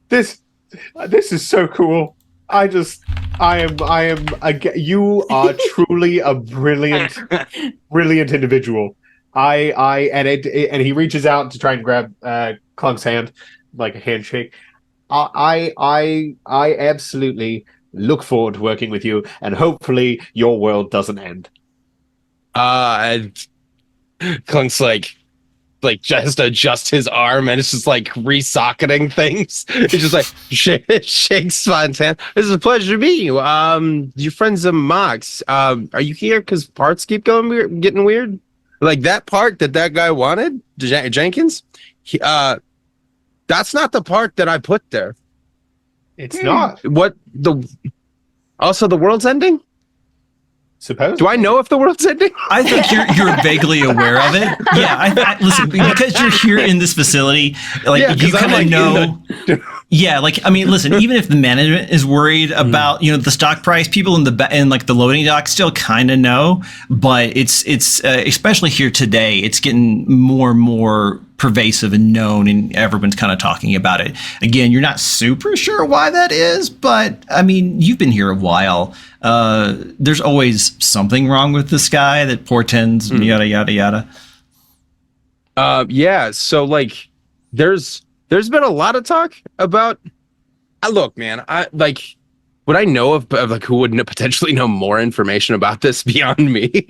This is so cool. You are truly a brilliant individual. And he reaches out to try and grab Clunk's hand, like a handshake. I absolutely look forward to working with you, and hopefully your world doesn't end. And Clunk's like just adjust his arm and it's just like resocketing things. It's just like shakes Vaughn's hand. This is a pleasure to meet you. Your friends of Mox. Are you here because parts keep getting weird? Like that part that guy wanted, Jenkins. That's not the part that I put there. It's not. Also the world's ending? Suppose. Do I know if the world's ending? I think you're vaguely aware of it. Yeah, listen, because you're here in this facility, like Yeah, you 'cause I'm, kind of like, know. Yeah, like I mean, listen, even if the management is worried about the stock price, people in the loading dock still kind of know. But it's especially here today, it's getting more and more pervasive and known, and everyone's kind of talking about it. Again, you're not super sure why that is, but I mean, you've been here a while. There's always something wrong with this guy that portends yada yada yada. Yeah. So like, there's been a lot of talk about. Look, man. Would I know of like who would potentially know more information about this beyond me?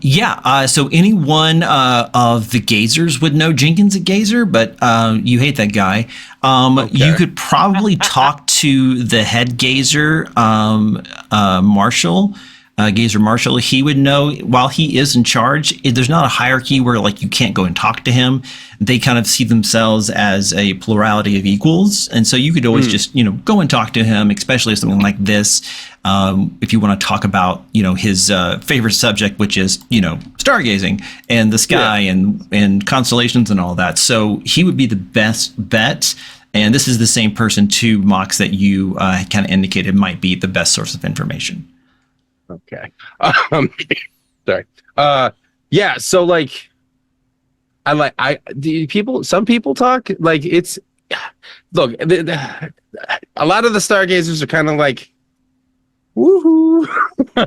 Yeah. So any one of the Gazers would know Jenkins at Gazer, but you hate that guy. You could probably talk to the head Gazer, Marshall. Gazer Marshall, he would know. While he is in charge, there's not a hierarchy where like you can't go and talk to him. They kind of see themselves as a plurality of equals, and so you could always just go and talk to him, especially something like this. If you want to talk about his favorite subject, which is stargazing and the sky and constellations and all that. So he would be the best bet. And this is the same person too, Mox, that you kind of indicated might be the best source of information. Okay. Sorry. Yeah. So like, some people talk like it's, look, a lot of the stargazers are kind of like, woohoo,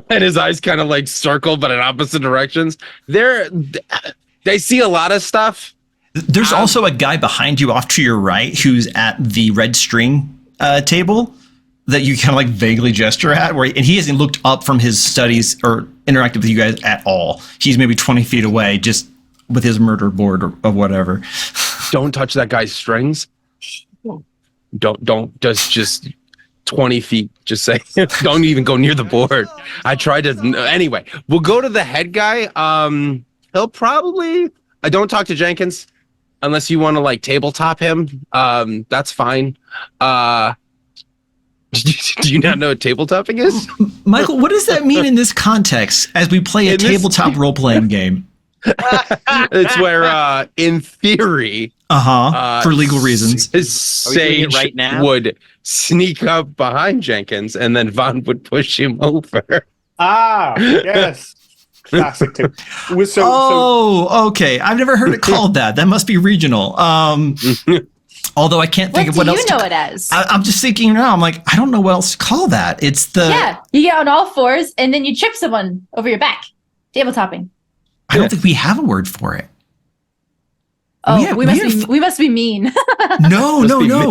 and his eyes kind of like circle, but in opposite directions. They see a lot of stuff. There's also a guy behind you off to your right who's at the red string table that you kind of like vaguely gesture at, and he hasn't looked up from his studies or interacted with you guys at all. He's maybe 20 feet away, just with his murder board or whatever. Don't touch that guy's strings. Don't just 20 feet. Just say, don't even go near the board. I tried to. Anyway, we'll go to the head guy. He'll probably. I don't talk to Jenkins unless you want to like tabletop him. That's fine. Do you not know what tabletopping is? Michael, what does that mean in this context as we play a tabletop role-playing game? It's where, in theory, for legal reasons, Sage right now? would sneak up behind Jenkins and then Vaughn would push him over. Yes. Classic too. Okay. I've never heard it called that. That must be regional. Although I can't think of what else. What do you know it as? I'm just thinking now. I'm like, I don't know what else to call that. It's the you get on all fours and then you trip someone over your back. Tabletopping. I don't think we have a word for it. Oh, we must be mean. No.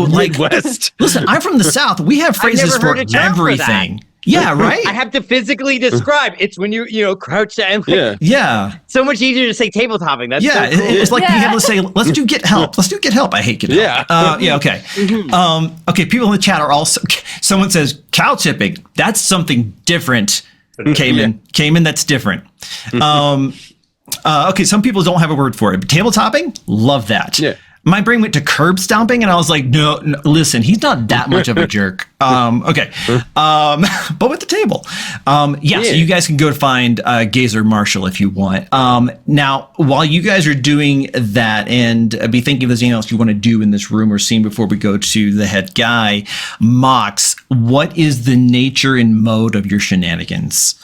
Like, Midwest. listen, I'm from the South. We have phrases for everything. Yeah, right? I have to physically describe. It's when you crouch down. Yeah. So much easier to say tabletopping. That's so cool. It's like being able to say, let's do get help. Let's do get help. I hate get help. Okay. Okay, people in the chat are also, someone says cow tipping. That's something different, Cayman, that's different. Okay, some people don't have a word for it. But tabletopping, love that. Yeah. My brain went to curb stomping, and I was like, no, listen, he's not that much of a jerk. Okay. But with the table. So you guys can go find Gazer Marshall if you want. Now, while you guys are doing that and be thinking if there's anything else you want to do in this room or scene before we go to the head guy, Mox, what is the nature and mode of your shenanigans?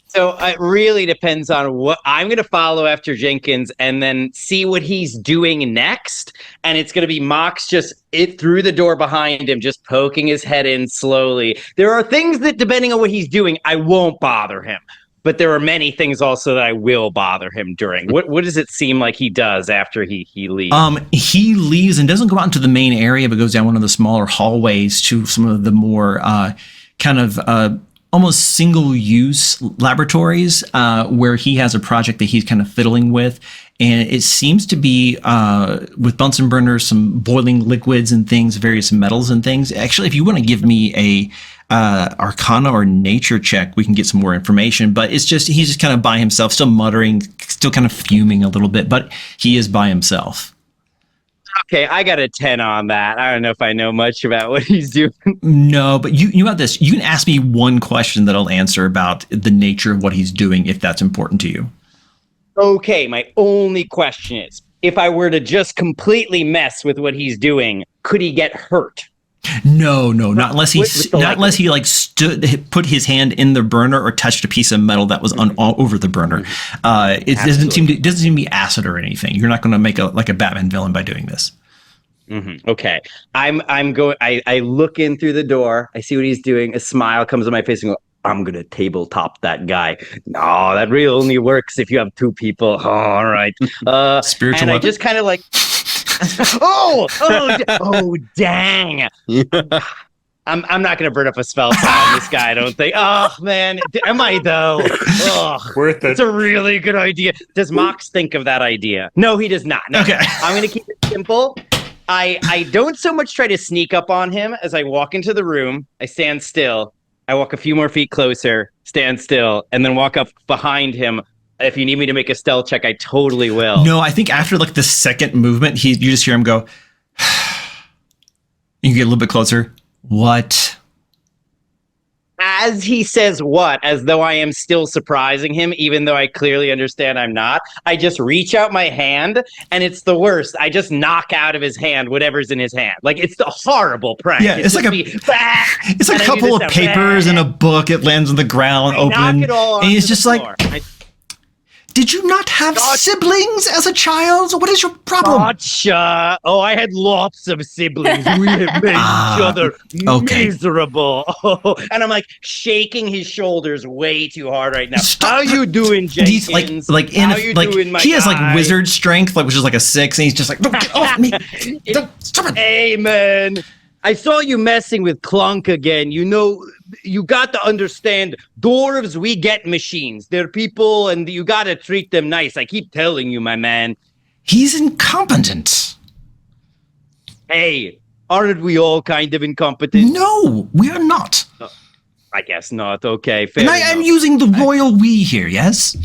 So it really depends on what I'm going to follow after Jenkins and then see what he's doing next. And it's going to be Mox just through the door behind him, just poking his head in slowly. There are things that, depending on what he's doing, I won't bother him. But there are many things also that I will bother him during. What does it seem like he does after he leaves? He leaves and doesn't go out into the main area, but goes down one of the smaller hallways to some of the more almost single-use laboratories where he has a project that he's kind of fiddling with. And it seems to be, with Bunsen burners, some boiling liquids and things, various metals and things. Actually, if you want to give me a Arcana or Nature check, we can get some more information. But it's just, he's just kind of by himself, still muttering, still kind of fuming a little bit, but he is by himself. Okay, I got a 10 on that. I don't know if I know much about what he's doing. No, but you got this. You can ask me one question that I'll answer about the nature of what he's doing, if that's important to you. Okay, my only question is, if I were to just completely mess with what he's doing, could he get hurt? No, not unless he put his hand in the burner or touched a piece of metal that was over the burner. It doesn't seem to be acid or anything. You're not going to make a Batman villain by doing this. Mm-hmm. Okay, I'm going. I look in through the door. I see what he's doing. A smile comes on my face and go, I'm going to tabletop that guy. No, that really only works if you have two people. Oh, all right. Spiritual and weapon? I just kind of like, oh, dang. I'm not going to burn up a spell on this guy, I don't think. Oh, man. Am I, though? Worth it. It's a really good idea. Does Mox think of that idea? No, he does not. No. Okay. I'm going to keep it simple. I don't so much try to sneak up on him as I walk into the room. I stand still. I walk a few more feet closer. stand still, and then walk up behind him. If you need me to make a stealth check, I totally will. No, I think after like the second movement, you just hear him go. You get a little bit closer. What? As he says what, as though I am still surprising him, even though I clearly understand I'm not, I just reach out my hand, and it's the worst. I just knock out of his hand whatever's in his hand. Like, it's a horrible prank. Yeah, it's like it's a couple of papers and a book. It lands on the ground, open, and he's just like, did you not have siblings as a child? What is your problem? Gotcha. Oh, I had lots of siblings. We have made each other miserable. Oh, and I'm like shaking his shoulders way too hard right now. How you doing, Jenkins? He's like in he has like wizard strength, like which is like a 6, and he's just like, don't get off me. Stop it. Hey, man. I saw you messing with Clunk again. You know, you got to understand, dwarves, we get machines. They're people, and you got to treat them nice. I keep telling you, my man. He's incompetent. Hey, aren't we all kind of incompetent? No, we are not. I guess not. Okay, fair And I am using the royal we here, yes?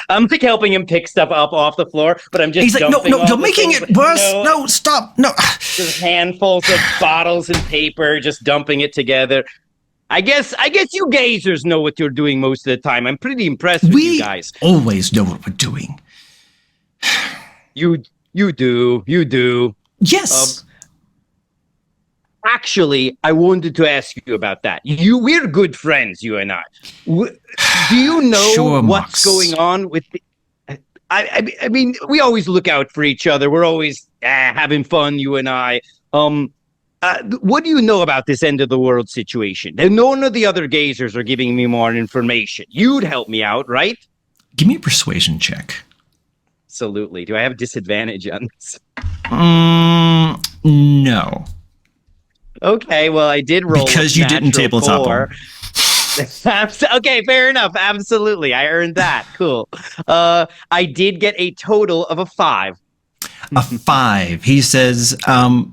I'm like helping him pick stuff up off the floor, but I'm just He's like, no, you're making it worse. No, stop. No. Just handfuls of bottles and paper, just dumping it together. I guess you gazers know what you're doing most of the time. I'm pretty impressed with you guys. We always know what we're doing. You do. Yes. Actually, I wanted to ask you about that. We're good friends, you and I. Do you know what's going on with the... I mean, we always look out for each other. We're always having fun, you and I. What do you know about this end of the world situation? None of the other gazers are giving me more information. You'd help me out, right? Give me a persuasion check. Absolutely. Do I have a disadvantage on this? No. Okay, well, I did roll because you didn't tabletop them. Okay, fair enough. Absolutely, I earned that. Cool. I did get a total of a 5. A 5. He says, well,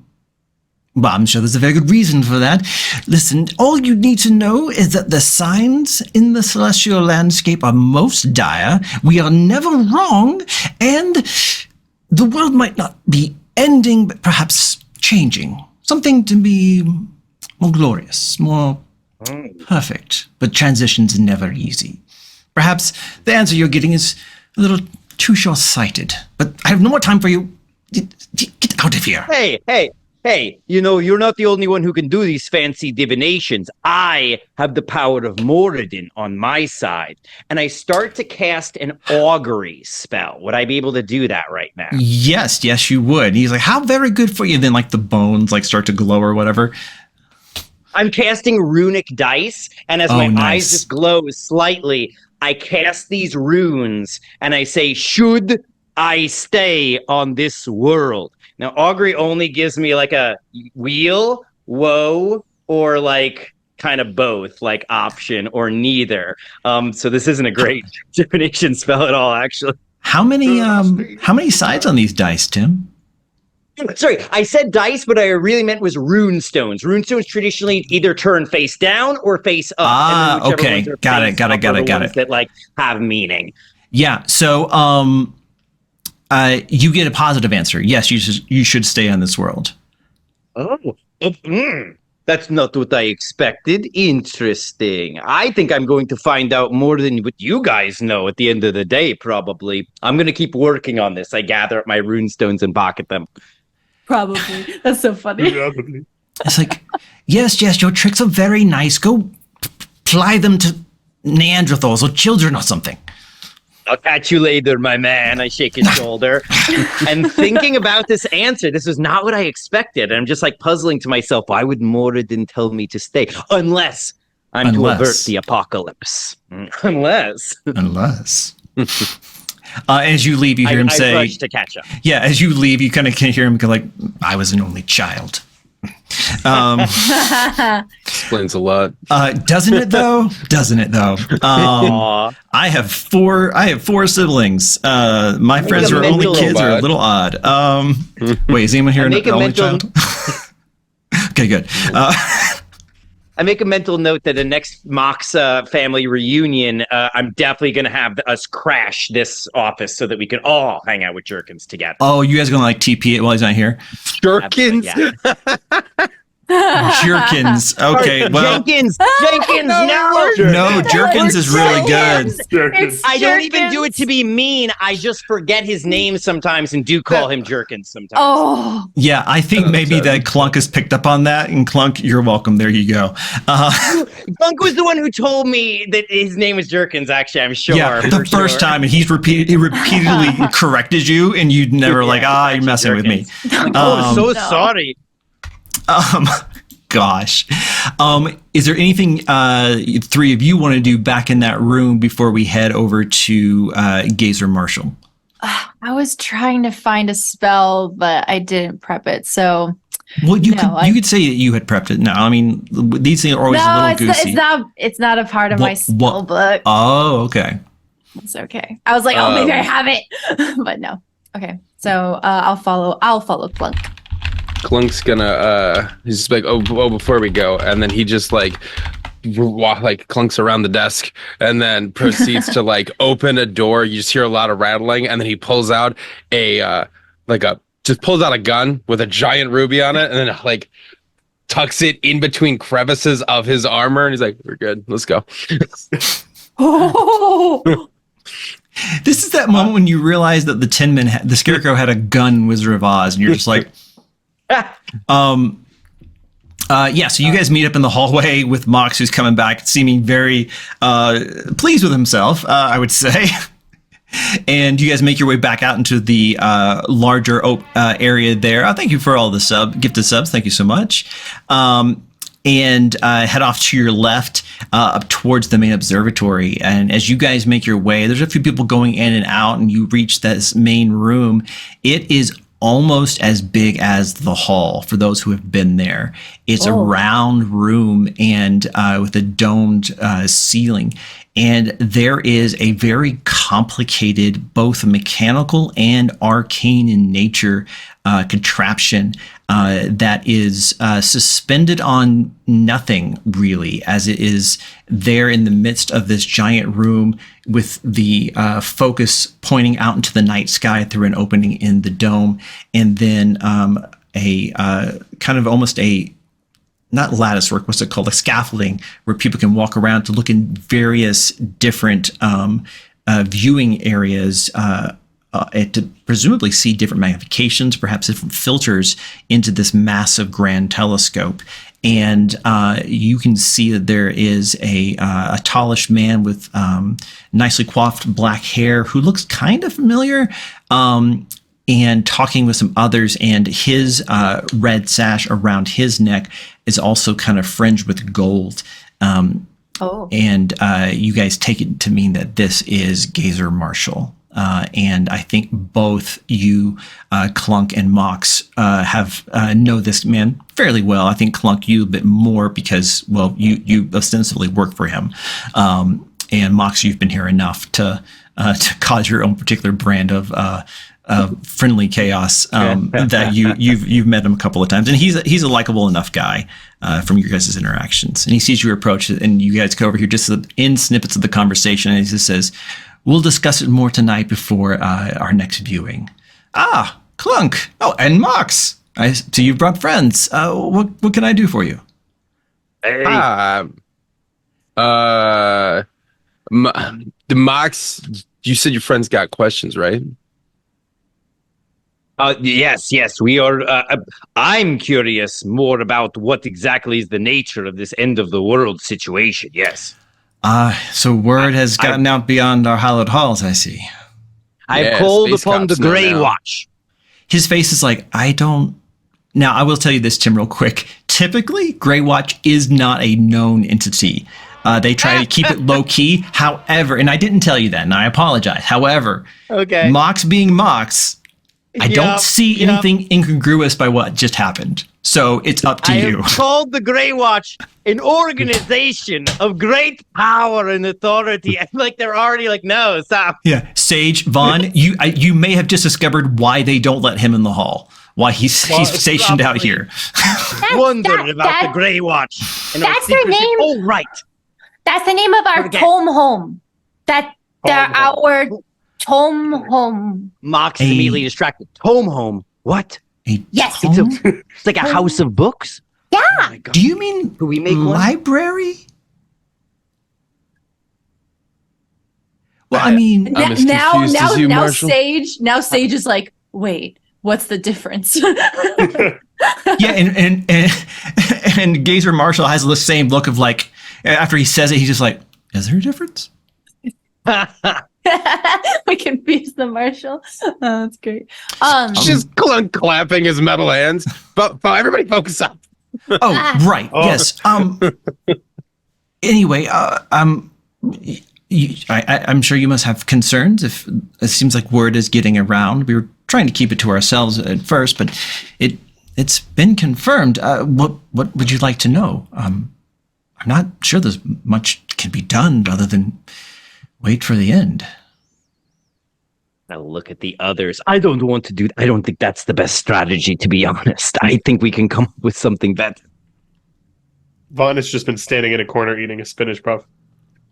I'm sure there's a very good reason for that. Listen, all you need to know is that the signs in the celestial landscape are most dire. We are never wrong, and the world might not be ending, but perhaps changing. Something to be more glorious, more perfect. But transitions are never easy. Perhaps the answer you're getting is a little too short-sighted. But I have no more time for you. Get out of here. Hey, you know, you're not the only one who can do these fancy divinations. I have the power of Moradin on my side. And I start to cast an augury spell. Would I be able to do that right now? Yes, you would. And he's like, how very good for you. And then like the bones like start to glow or whatever. I'm casting runic dice. And as my eyes just glow slightly, I cast these runes and I say, should I stay on this world? Now, augury only gives me like a wheel, woe, or like kind of both, like option or neither. So this isn't a great divination spell at all, actually. How many sides on these dice, Tim? Sorry, I said dice, but I really meant was rune stones. Rune stones traditionally either turn face down or face up. Okay. Got it. That like have meaning. Yeah. So, you get a positive answer. Yes, you should stay on this world. Oh, that's not what I expected. Interesting. I think I'm going to find out more than what you guys know at the end of the day, probably. I'm going to keep working on this. I gather up my rune stones and pocket them. Probably. That's so funny. It's like, yes, your tricks are very nice. Go apply them to Neanderthals or children or something. I'll catch you later, my man. I shake his shoulder. And thinking about this answer, this is not what I expected. I'm just like puzzling to myself, why would Moradin tell me to stay? Unless I'm to avert the apocalypse. Unless. As you leave, you hear him say... I rushed to catch up. Yeah, as you leave, you kind of can hear him go like, I was an only child. Explains a lot. Doesn't it though? I have four siblings. My friends who are only kids are a little odd. Wait, is anyone here an only child? Okay, good. I make a mental note that the next Mox family reunion, I'm definitely going to have us crash this office so that we can all hang out with Jerkins together. Oh, you guys gonna like TP it while he's not here? Jerkins. Yeah. Jerkins. Okay, well, Jenkins, no. no, Jerkins is really good. Jerkins. I don't even do it to be mean. I just forget his name sometimes and do call him Jerkins sometimes. Oh, Yeah, I think maybe that Clunk has picked up on that, and Clunk, you're welcome. There you go. Funk was the one who told me that his name was Jerkins, actually, I'm sure. Yeah, the for first sure. time, and he repeatedly corrected you, and you'd never like, you're messing with me. Oh, so No. sorry. Gosh. Is there anything three of you want to do back in that room before we head over to Gazer Marshall? I was trying to find a spell, but I didn't prep it. So Well, you No, you could say that you had prepped it. No, I mean these things are always a little goosey. it's not a part of my spell book. Oh, okay. It's okay. I was like, oh, maybe I have it, but no. Okay, so I'll follow Clunk. Clunk's gonna he's just like, oh, before we go, and then he just like clunks around the desk and then proceeds to like open a door. You just hear a lot of rattling, and then he pulls out just pulls out a gun with a giant ruby on it, and then like tucks it in between crevices of his armor, and he's like, we're good, let's go. Oh, This is that moment when you realize that the Scarecrow had a gun in Wizard of Oz, and you're just like, yeah. So you guys meet up in the hallway with Mox, who's coming back, seeming very pleased with himself, I would say. And you guys make your way back out into the larger area there. Thank you for all the gifted subs. Thank you so much. And head off to your left up towards the main observatory. And as you guys make your way, there's a few people going in and out, and you reach this main room. It is almost as big as the hall for those who have been there. It's a round room and with a domed ceiling. And there is a very complicated, both mechanical and arcane in nature contraption that is suspended on nothing really, as it is there in the midst of this giant room with the focus pointing out into the night sky through an opening in the dome, and then a kind of almost a not lattice work, what's it called? A scaffolding where people can walk around to look in various different viewing areas to presumably see different magnifications, perhaps different filters into this massive grand telescope. And you can see that there is a tallish man with nicely coiffed black hair who looks kind of familiar. And talking with some others, and his red sash around his neck is also kind of fringed with gold. And you guys take it to mean that this is Gazer Marshall. And I think both you, Clunk and Mox, have know this man fairly well. I think Clunk you a bit more because, well, you ostensibly work for him. And Mox, you've been here enough to cause your own particular brand of friendly chaos that you've met him a couple of times, and he's a likable enough guy from your guys' interactions. And he sees you approach, and you guys go over here just in snippets of the conversation, and he just says, "We'll discuss it more tonight before our next viewing." Ah, Clunk. Oh, and Mox. So you've brought friends. What can I do for you? Mox, you said your friends got questions, right? Yes, we are. I'm curious more about what exactly is the nature of this end of the world situation. Yes. So word has gotten out beyond our hallowed halls, I see. I've called upon the Grey Watch. His face is like, I don't. Now, I will tell you this, Tim, real quick. Typically, Grey Watch is not a known entity. They try to keep it low key. However, and I didn't tell you that, and I apologize. However, Mox being Mox, I don't see anything incongruous by what just happened. So it's up to you. I have called the Grey Watch an organization of great power and authority. And like they're already like, no, stop. Yeah, Sage, Vaughn, you may have just discovered why they don't let him in the hall. why he's stationed out here. Wondered about the Grey Watch. And our That's their secrecy. name? Oh, right. That's the name of our Forget. home. They're our home. Mox is Hey. immediately distracted. Home. What? Yes, It's home? It's like a house of books. Yeah. Oh my God. Do you mean Could we make one? library? Well, I mean, I'm as now confused as you, now Marshall. Sage is like, wait, what's the difference? yeah, and Gazer Marshall has the same look of like after he says it, he's just like, is there a difference? We confused the Marshall. Oh, that's great. Just clapping his metal hands. But everybody focus up. Oh, right. Oh. Yes. Anyway, I'm sure you must have concerns. If it seems like word is getting around, we were trying to keep it to ourselves at first, but it's been confirmed. What would you like to know? I'm not sure there's much can be done other than wait for the end. Now look at the others. I don't want to do. I don't think that's the best strategy, to be honest. I think we can come up with something better. Vaughn has just been standing in a corner eating a spinach puff.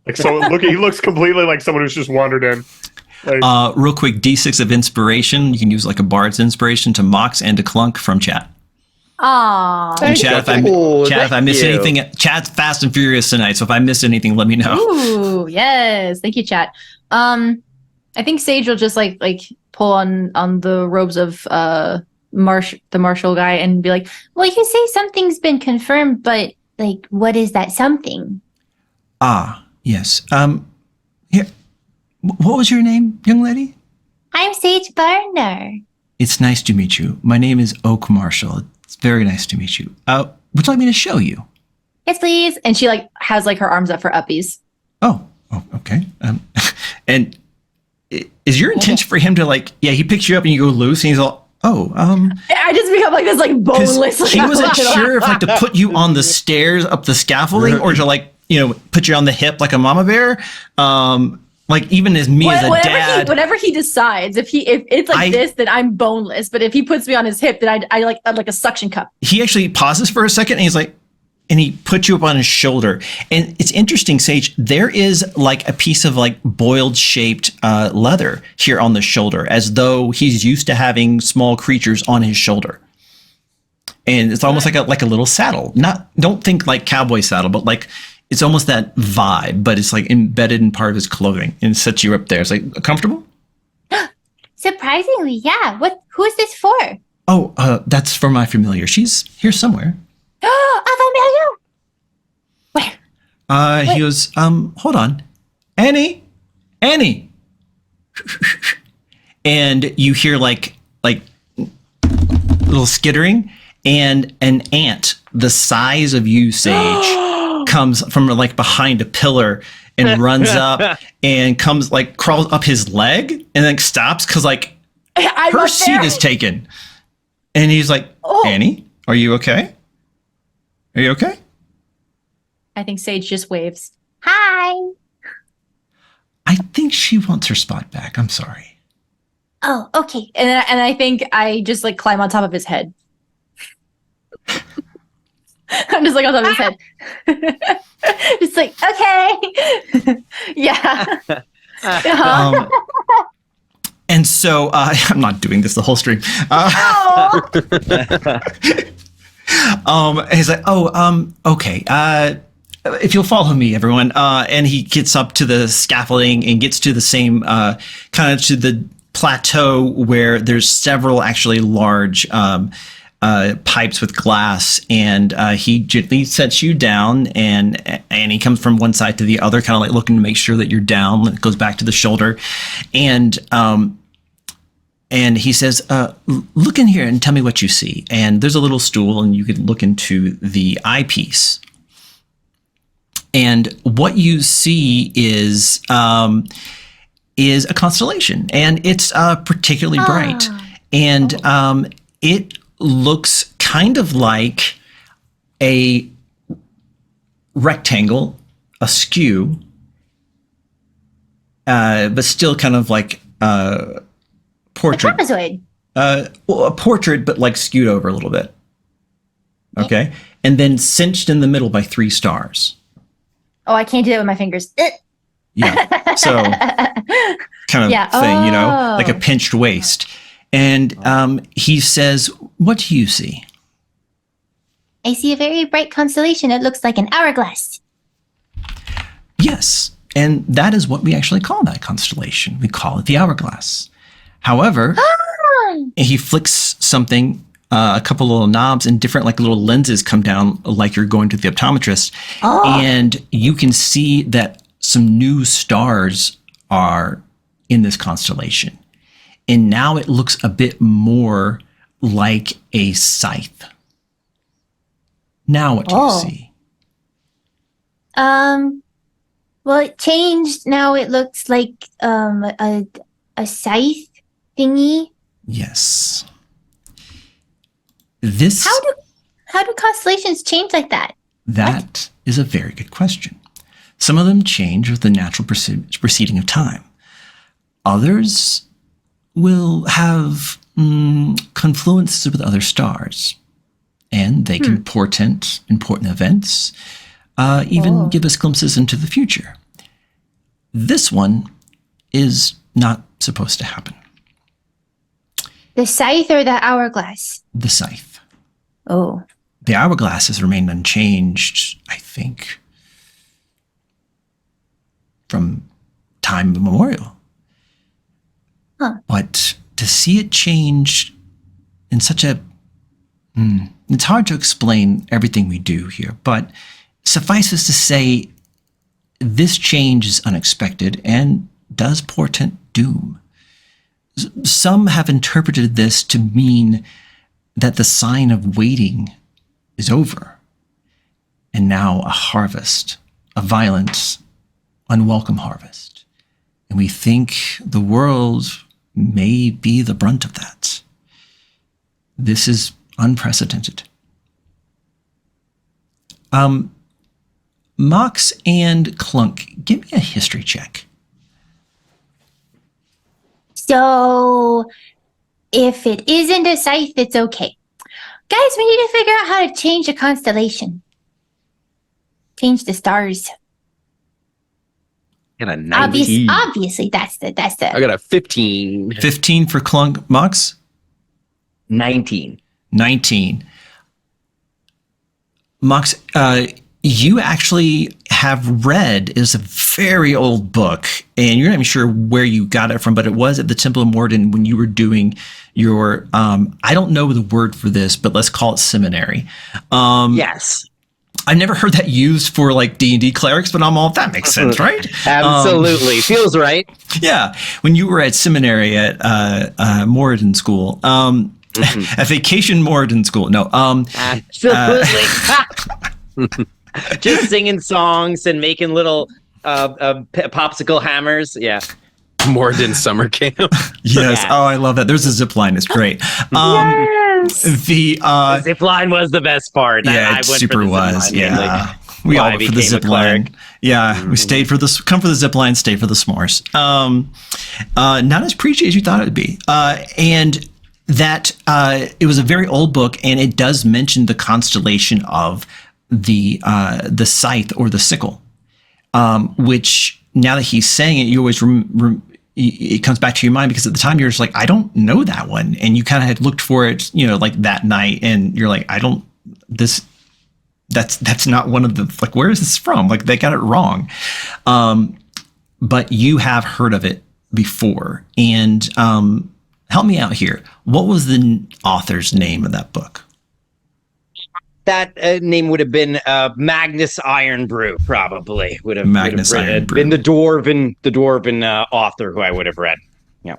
Like so, he looks completely like someone who's just wandered in. Like, Real quick, D6 of inspiration. You can use like a bard's inspiration to Mox and to Clunk from chat. Aw. And chat, if I miss anything, chat's fast and furious tonight. So if I miss anything, let me know. Ooh, yes. Thank you, chat. I think Sage will just like pull on the robes of the Marshall guy and be like, well, you say something's been confirmed, but like, what is that something? Ah, yes. Here, what was your name, young lady? I'm Sage Barner. It's nice to meet you. My name is Oak Marshall. It's very nice to meet you. Would you like me to show you? Yes, please. And she like has like her arms up for uppies. Oh, okay. And is your intention for him to like, he picks you up and you go loose and he's all, I just become like this like 'cause boneless. he wasn't sure if like to put you on the stairs up the scaffolding or to like, put you on the hip like a mama bear. Like even as me as a dad. Whatever he decides, if it's like this, then I'm boneless. But if he puts me on his hip, then I like a suction cup. He actually pauses for a second and he's like, and he puts you up on his shoulder. And it's interesting, Sage, there is like a piece of like boiled shaped leather here on the shoulder, as though he's used to having small creatures on his shoulder. And it's almost like a little saddle. Don't think like cowboy saddle, but like it's almost that vibe, but it's like embedded in part of his clothing and sets you up there. It's like comfortable? Surprisingly, yeah. Who is this for? Oh, that's for my familiar. She's here somewhere. Oh, a familiar. Where? He goes, hold on. Annie. And you hear like little skittering, and an ant the size of you, Sage, comes from like behind a pillar and runs up and crawls up his leg and then stops because like I'm her up seat there. is taken. And he's like, Annie, are you okay? Are you okay? I think Sage just waves. Hi. I think she wants her spot back. I'm sorry. Oh, okay. And I think I just like climb on top of his head. I'm just like on top of his head. Just like, okay. Yeah. Uh-huh. And so I'm not doing this the whole stream. He's like, okay. If you'll follow me, everyone. And he gets up to the scaffolding and gets to the same kind of to the plateau where there's several actually large pipes with glass, and he gently sets you down, and he comes from one side to the other, kind of like looking to make sure that you're down. It goes back to the shoulder, and he says, look in here and tell me what you see. And there's a little stool, and you can look into the eyepiece. And what you see is a constellation, and it's particularly bright. And it looks kind of like a rectangle askew, but still kind of like portrait. Trapezoid. Well, a portrait, but like skewed over a little bit. Okay. And then cinched in the middle by 3 stars. Oh, I can't do that with my fingers. Yeah. So kind of Yeah. thing, you know, like a Oh. pinched waist. And he says, what do you see? I see a very bright constellation. It looks like an hourglass. Yes. And that is what we actually call that constellation. We call it the hourglass. However, he flicks something, a couple little knobs, and different like little lenses come down like you're going to the optometrist. Oh. And you can see that some new stars are in this constellation. And now it looks a bit more like a scythe. Now what do you Oh. see? Well, it changed. Now it looks like a scythe thingy. Yes. This How do constellations change like that? that is a very good question. Some of them change with the natural proceeding of time. Others will have confluences with other stars, and they can portend important events, even give us glimpses into the future. This one is not supposed to happen. The scythe or the hourglass? The scythe. Oh. The hourglass has remained unchanged, I think, from time immemorial. Huh. But to see it change in such a... it's hard to explain everything we do here, but suffices to say this change is unexpected and does portend doom. Some have interpreted this to mean that the sign of waiting is over, and now a harvest, a violent, unwelcome harvest. And we think the world may be the brunt of that. This is unprecedented. Mox and Clunk, give me a history check. So if it isn't a scythe, it's okay. Guys, we need to figure out how to change a constellation. Change the stars. Got a 90. Obviously, that's I the got a 15. 15 for Clunk. Mox? 19. 19. Mox, you actually have read is a very old book, and you're not even sure where you got it from, but it was at the Temple of Morden when you were doing your I don't know the word for this, but let's call it seminary. Yes. I've never heard that used for like D&D clerics, but I'm all, that makes sense, right? Absolutely. Feels right. Yeah. When you were at seminary at Moradin School, at Vacation Moradin School. No. Absolutely. Just singing songs and making little popsicle hammers. Yeah. Morden summer camp. Yes. Yeah. Oh, I love that. There's a zip line. It's great. The Zip line was the best part. yeah, I it went super for the zip was. line, mainly. Yeah. We Why all I went for the became a zip line. cleric. Yeah, we stayed for the come for the zip line, stay for the s'mores. Not as preachy as you thought it would be. And that it was a very old book, and it does mention the constellation of the scythe or the sickle, which now that he's saying it, you always it comes back to your mind, because at the time you're just like, I don't know that one, and you kind of had looked for it, you know, like that night, and you're like, that's not one of the, like, where is this from? Like, they got it wrong. But you have heard of it before, and help me out here. What was the author's name of that book? That name would have been Magnus Ironbrew, probably Magnus Ironbrew. been the dwarven author who I would have read. Yeah.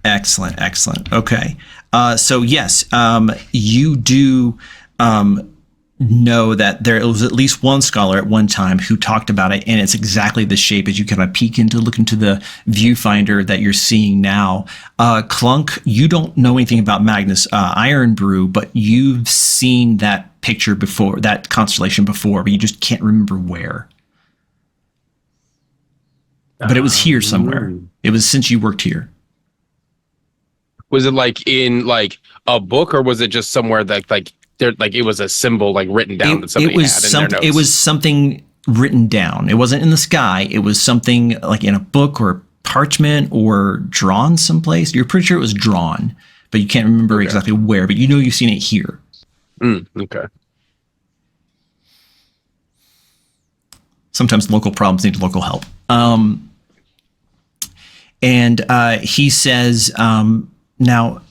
Excellent. Okay. So yes, you do know that there was at least one scholar at one time who talked about it, and it's exactly the shape as you kind of look into the viewfinder that you're seeing now. Clunk, you don't know anything about Magnus Ironbrew, but you've seen that picture before, that constellation before, but you just can't remember where. But it was here somewhere. It was since you worked here. Was it like in like a book, or was it just somewhere that like there like it was a symbol like written down that somebody had in their notes? It was something written down. It wasn't in the sky. It was something like in a book or parchment or drawn someplace. You're pretty sure it was drawn, but you can't remember exactly where. But you know you've seen it here. Okay. Sometimes local problems need local help. And he says, now,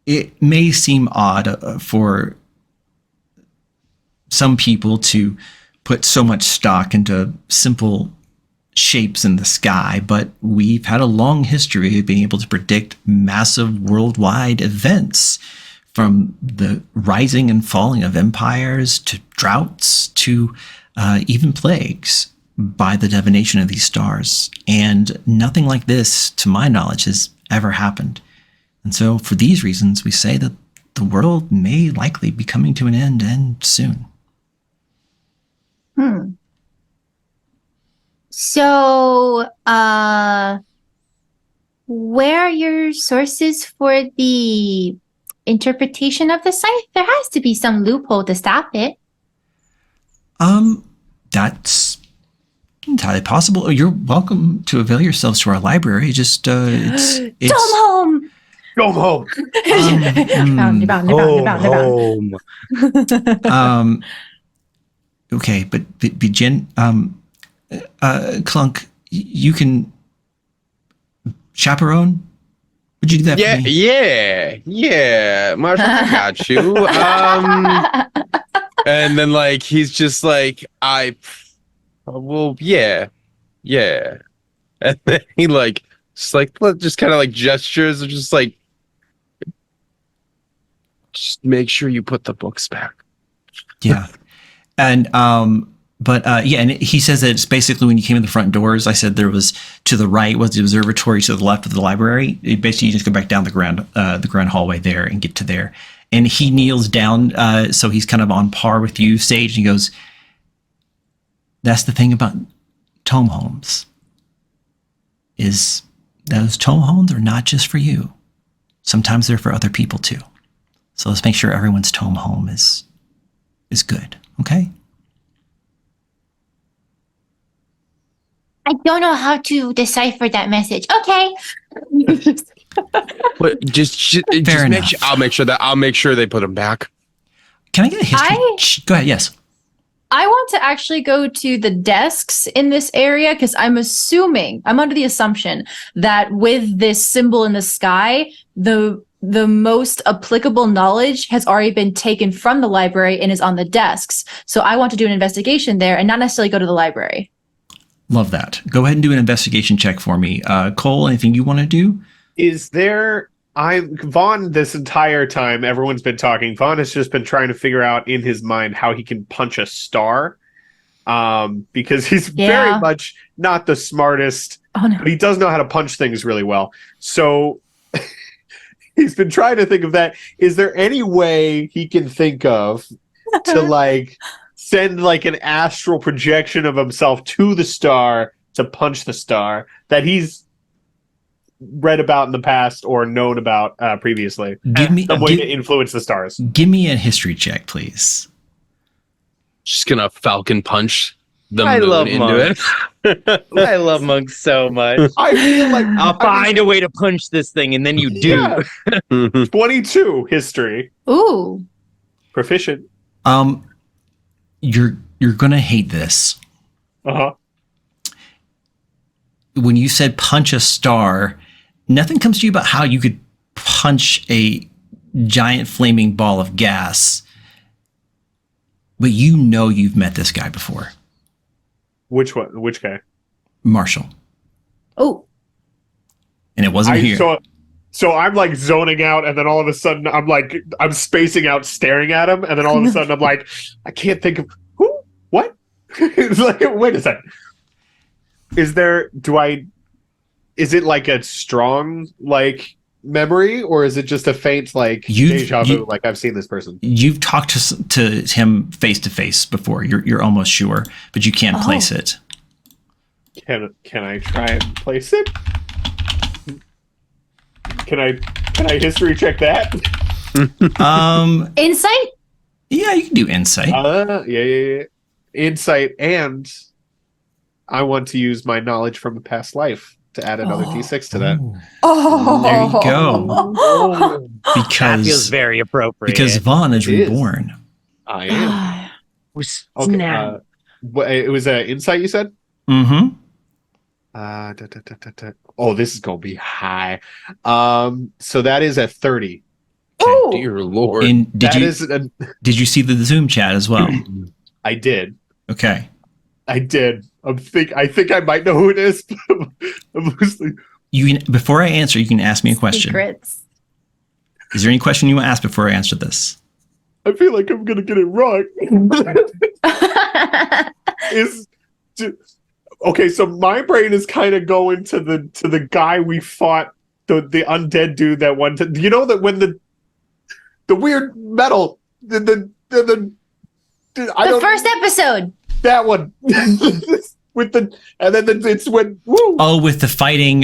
it may seem odd for some people to put so much stock into simple shapes in the sky, but we've had a long history of being able to predict massive worldwide events, from the rising and falling of empires to droughts to even plagues, by the divination of these stars. And nothing like this, to my knowledge, has ever happened. And so for these reasons, we say that the world may likely be coming to an end, and soon. So, where are your sources for the interpretation of the site? There has to be some loophole to stop it. That's entirely possible. Oh, you're welcome to avail yourselves to our library. Just it's Dome home. Go home. Home. Okay, but Jen, Clunk, you can chaperone. Would you do that for me? Yeah. Marshall, I got you. And then like he's just like, yeah. And then he like just kind of like gestures, just like, just make sure you put the books back. Yeah. And and he says that it's basically when you came in the front doors, I said there was to the right was the observatory, to the left of the library. Basically, you just go back down the grand hallway there and get to there. And he kneels down, so he's kind of on par with you, Sage. And he goes, "That's the thing about tome homes. Is those tome homes are not just for you. Sometimes they're for other people too. So let's make sure everyone's tome home is good. Okay." I don't know how to decipher that message. Okay. But just Fair make enough. sure, I'll make sure they put them back. Can I get a history? Go ahead. Yes. I want to actually go to the desks in this area because I'm under the assumption that with this symbol in the sky, the most applicable knowledge has already been taken from the library and is on the desks. So I want to do an investigation there and not necessarily go to the library. Love that. Go ahead and do an investigation check for me. Cole, anything you want to do? Is there... Vaughn, this entire time, everyone's been talking. Vaughn has just been trying to figure out in his mind how he can punch a star. Because he's very much not the smartest, but he does know how to punch things really well. So he's been trying to think of that. Is there any way he can think of to like send like an astral projection of himself to the star to punch the star that he's read about in the past or known about previously? Some way to influence the stars. Give me a history check, please. Just gonna falcon punch the I moon love into monks. it. I love monks so much. I feel like I'll find a way to punch this thing, and then you do. Yeah. 22 history. Ooh. Proficient. You're gonna hate this. Uh-huh. When you said punch a star, nothing comes to you about how you could punch a giant flaming ball of gas. But you know you've met this guy before. Which one? Which guy? Marshall. Oh. And it wasn't here. So I'm like zoning out, and then all of a sudden I'm spacing out, staring at him, and then all of a sudden I'm like, I can't think of who? What? It's like, wait a second. Is it like a strong like memory, or is it just a faint like deja vu? Like I've seen this person. You've talked to him face to face before. You're almost sure, but you can't place it. Can I try and place it? Can I history check that? Insight? Yeah, you can do insight. Yeah. Insight, and I want to use my knowledge from a past life to add another D6 to that. Oh, There you go. That feels Because very appropriate. Vaughn is It is. reborn. I am. Okay. Snap. It was insight, you said? Mm-hmm. Oh, this is gonna be high. So that is at 30. Oh, Dear Lord. And did That you see the Zoom chat as well? I did. Okay. I did. I think I might know who it is. I'm loosely. You can, before I answer, you can ask me a question. secrets. Is there any question you want to ask before I answer this? I feel like I'm gonna get it wrong. Okay, so my brain is kind of going to the guy we fought, the undead dude that one time. You know that when the weird metal the The first episode. that one with and then it's when woo, Oh, with the fighting,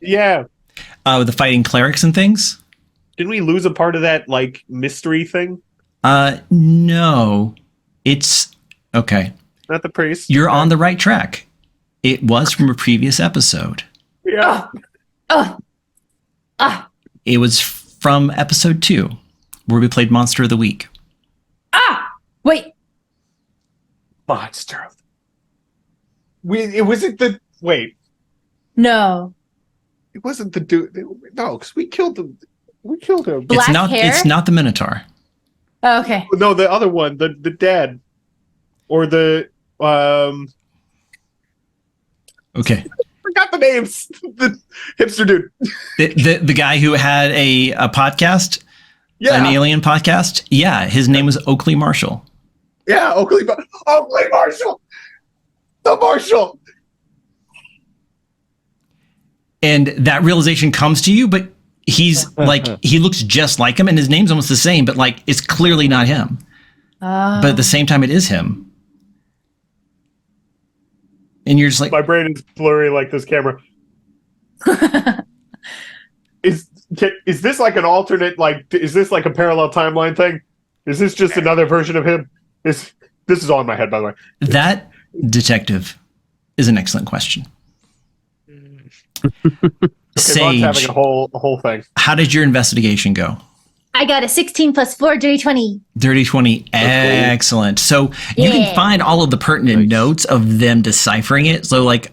yeah. with the fighting clerics and things. Didn't we lose a part of that like mystery thing? No, it's okay. Not the priest. You're on the right track. It was from a previous episode. Yeah. Oh, It was from episode 2, where we played Monster of the Week. wait. Monster. It wasn't the wait. No. It wasn't the dude. No, because we killed him. We killed him. Black hair? It's not the Minotaur. Oh, okay. No, the other one, the dad, or the Okay. forgot the names. The hipster dude. The guy who had a podcast, Yeah, an alien podcast. Yeah, his name was Oakley Marshall. yeah. Oakley Marshall. The Marshall. And that realization comes to you, but he's like, he looks just like him and his name's almost the same, but like, it's clearly not him. But at the same time, it is him. And you're just like, My brain is blurry like this camera. Is this like an alternate? Like, is this like a parallel timeline thing? Is this just another version of him? This is all in my head, by the way. that detective is an excellent question. Okay, Ron's having Sage, a whole thing. how did your investigation go? I got a 16 plus 4, dirty 20. Dirty 20. Excellent. So you can Yeah. find all of the pertinent notes of them deciphering it. So like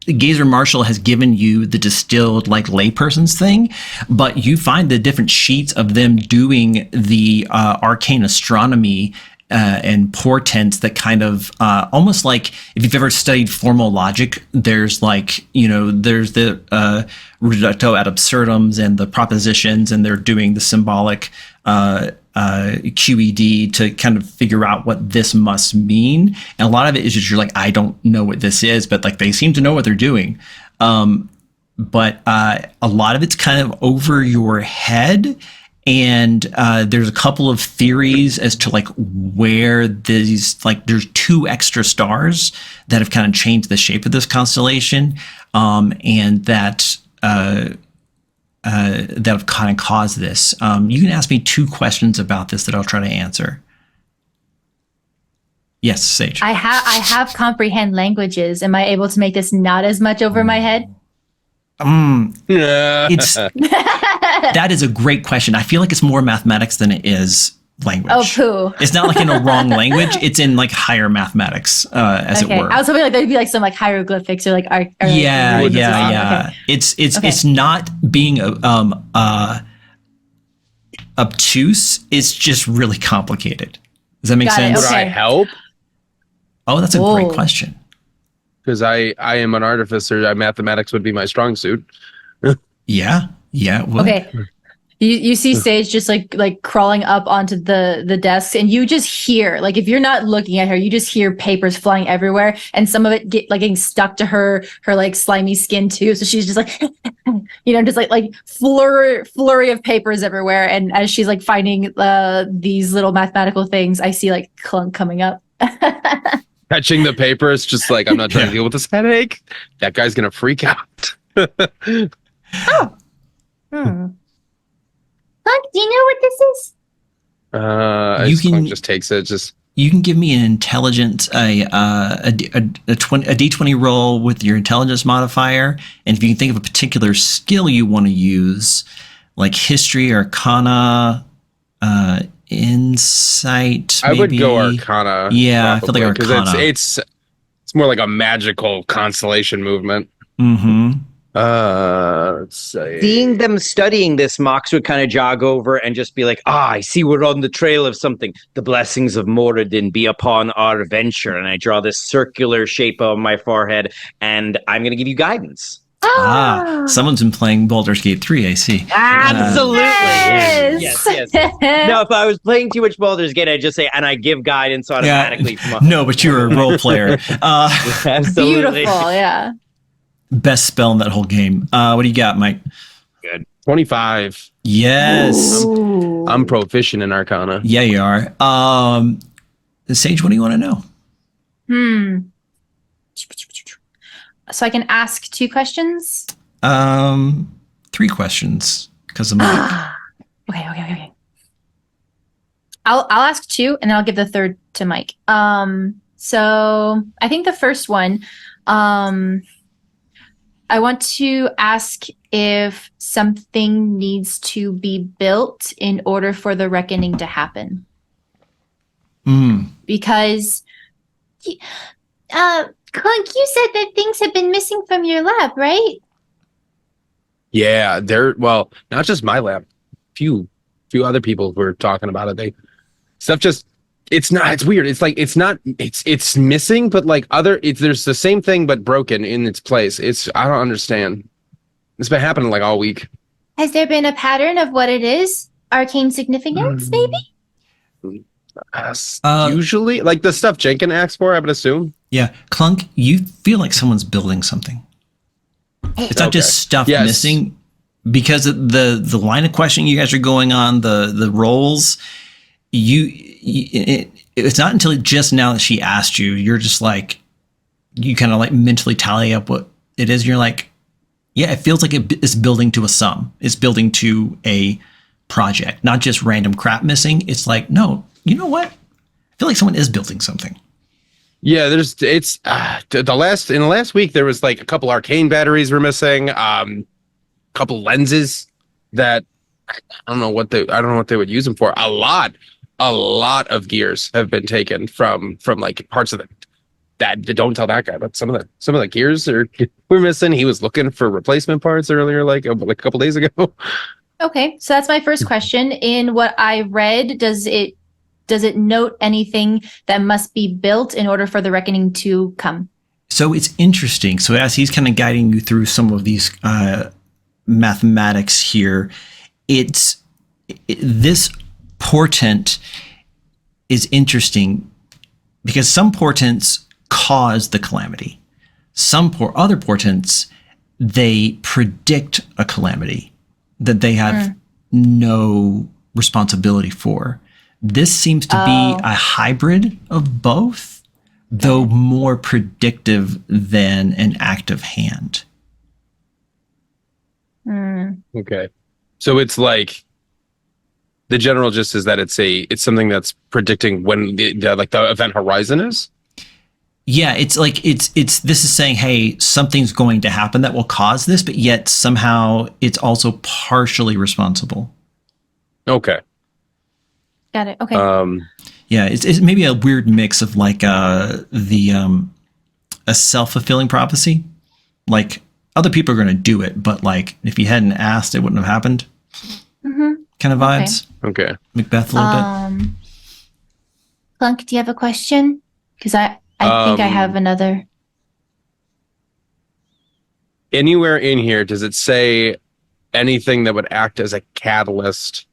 Gazer Marshall has given you the distilled like layperson's thing, but you find the different sheets of them doing the arcane astronomy and portents that kind of almost like if you've ever studied formal logic, there's like, there's the reductio ad absurdums and the propositions, and they're doing the symbolic QED to kind of figure out what this must mean. And a lot of it is just you're like, I don't know what this is, but like they seem to know what they're doing. But a lot of it's kind of over your head. And there's a couple of theories as to like where these, like there's 2 extra stars that have kind of changed the shape of this constellation, and that have kind of caused this. You can ask me 2 questions about this that I'll try to answer. Yes, Sage. I have comprehend languages. Am I able to make this not as much over my head? It's that is a great question. I feel like it's more mathematics than it is language. Oh, poo. It's not like in a wrong language. It's in like higher mathematics, as it were. I was hoping like there'd be like some like hieroglyphics or like art. Or, like, Yeah. Okay. It's not being obtuse. It's just really complicated. Does that make Got it, sense? Would okay. I help? Oh, that's a Whoa. great question. Because I am an artificer. Mathematics would be my strong suit. Yeah. Well, Okay. You see Sage just like crawling up onto the desk, and you just hear, like, if you're not looking at her, you just hear papers flying everywhere, and some of it getting stuck to her like slimy skin too. So she's just like, just like flurry of papers everywhere. And as she's like finding these little mathematical things, I see like Clunk coming up. Catching the papers, just like, I'm not trying to deal with this headache. That guy's going to freak out. Hmm. Clunk, do you know what this is? You can- can just takes it. Just You can give me an intelligence, a D20 roll with your intelligence modifier. And if you can think of a particular skill you want to use, like history, arcana, insight, I would maybe. go Arcana. Yeah, I feel like because Arcana. it's more like a magical constellation movement. Mm-hmm. Let's say Seeing them studying this, Mox would kind of jog over and just be like, I see we're on the trail of something. The blessings of Moradin be upon our venture. And I draw this circular shape on my forehead, and I'm going to give you guidance. Someone's been playing Baldur's Gate 3, I see. Absolutely. Yes. Yes. No, if I was playing too much Baldur's Gate, I'd just say, and I give guidance automatically. No, but you're a role player. Absolutely. Beautiful, yeah. Best spell in that whole game. What do you got, Mike? 25. Yes. Ooh. I'm proficient in Arcana. Yeah, you are. Sage, what do you want to know? So I can ask 2 questions? 3 questions because of Mike. Okay. I'll ask 2 and then I'll give the third to Mike. So I think the first one, I want to ask if something needs to be built in order for the reckoning to happen. Because Clunk, you said that things have been missing from your lab, right? Yeah, well, not just my lab. Few other people were talking about it. It's weird. It's like it's missing, but like there's the same thing but broken in its place. I don't understand. It's been happening like all week. Has there been a pattern of what it is? Arcane significance, maybe? Usually, like the stuff Jenkins asks for, I would assume. Yeah, Clunk, you feel like someone's building something. It's not just stuff missing, because of the line of questioning you guys are going on, the roles. It's not until just now that she asked you, you're just like, you kind of like mentally tally up what it is. You're like, yeah, it feels like it's building to a sum. It's building to a project, not just random crap missing. It's like, no, you know what? I feel like someone is building something. Yeah, in the last week there was like a couple arcane batteries were missing, couple lenses that I don't know what they would use them for. A lot of gears have been taken from like parts of that don't tell that guy, but some of the gears were missing. He was looking for replacement parts earlier, like a couple days ago. Okay, so that's my first question. In what I read, does it note anything that must be built in order for the reckoning to come? So it's interesting. So as he's kind of guiding you through some of these mathematics here, this portent is interesting because some portents cause the calamity. Some other portents, they predict a calamity that they have no responsibility for. This seems to be a hybrid of both, though more predictive than an active hand. Okay. So it's like the general gist is that it's something that's predicting when the event horizon is. Yeah, it's like this is saying, hey, something's going to happen that will cause this, but yet somehow it's also partially responsible. Okay. Got it. Okay. Yeah, it's maybe a weird mix of like a self-fulfilling prophecy. Like other people are going to do it, but like if you hadn't asked, it wouldn't have happened. Kind of vibes. Okay. Macbeth a little bit. Clunk, do you have a question? Because I think I have another. Anywhere in here, does it say anything that would act as a catalyst?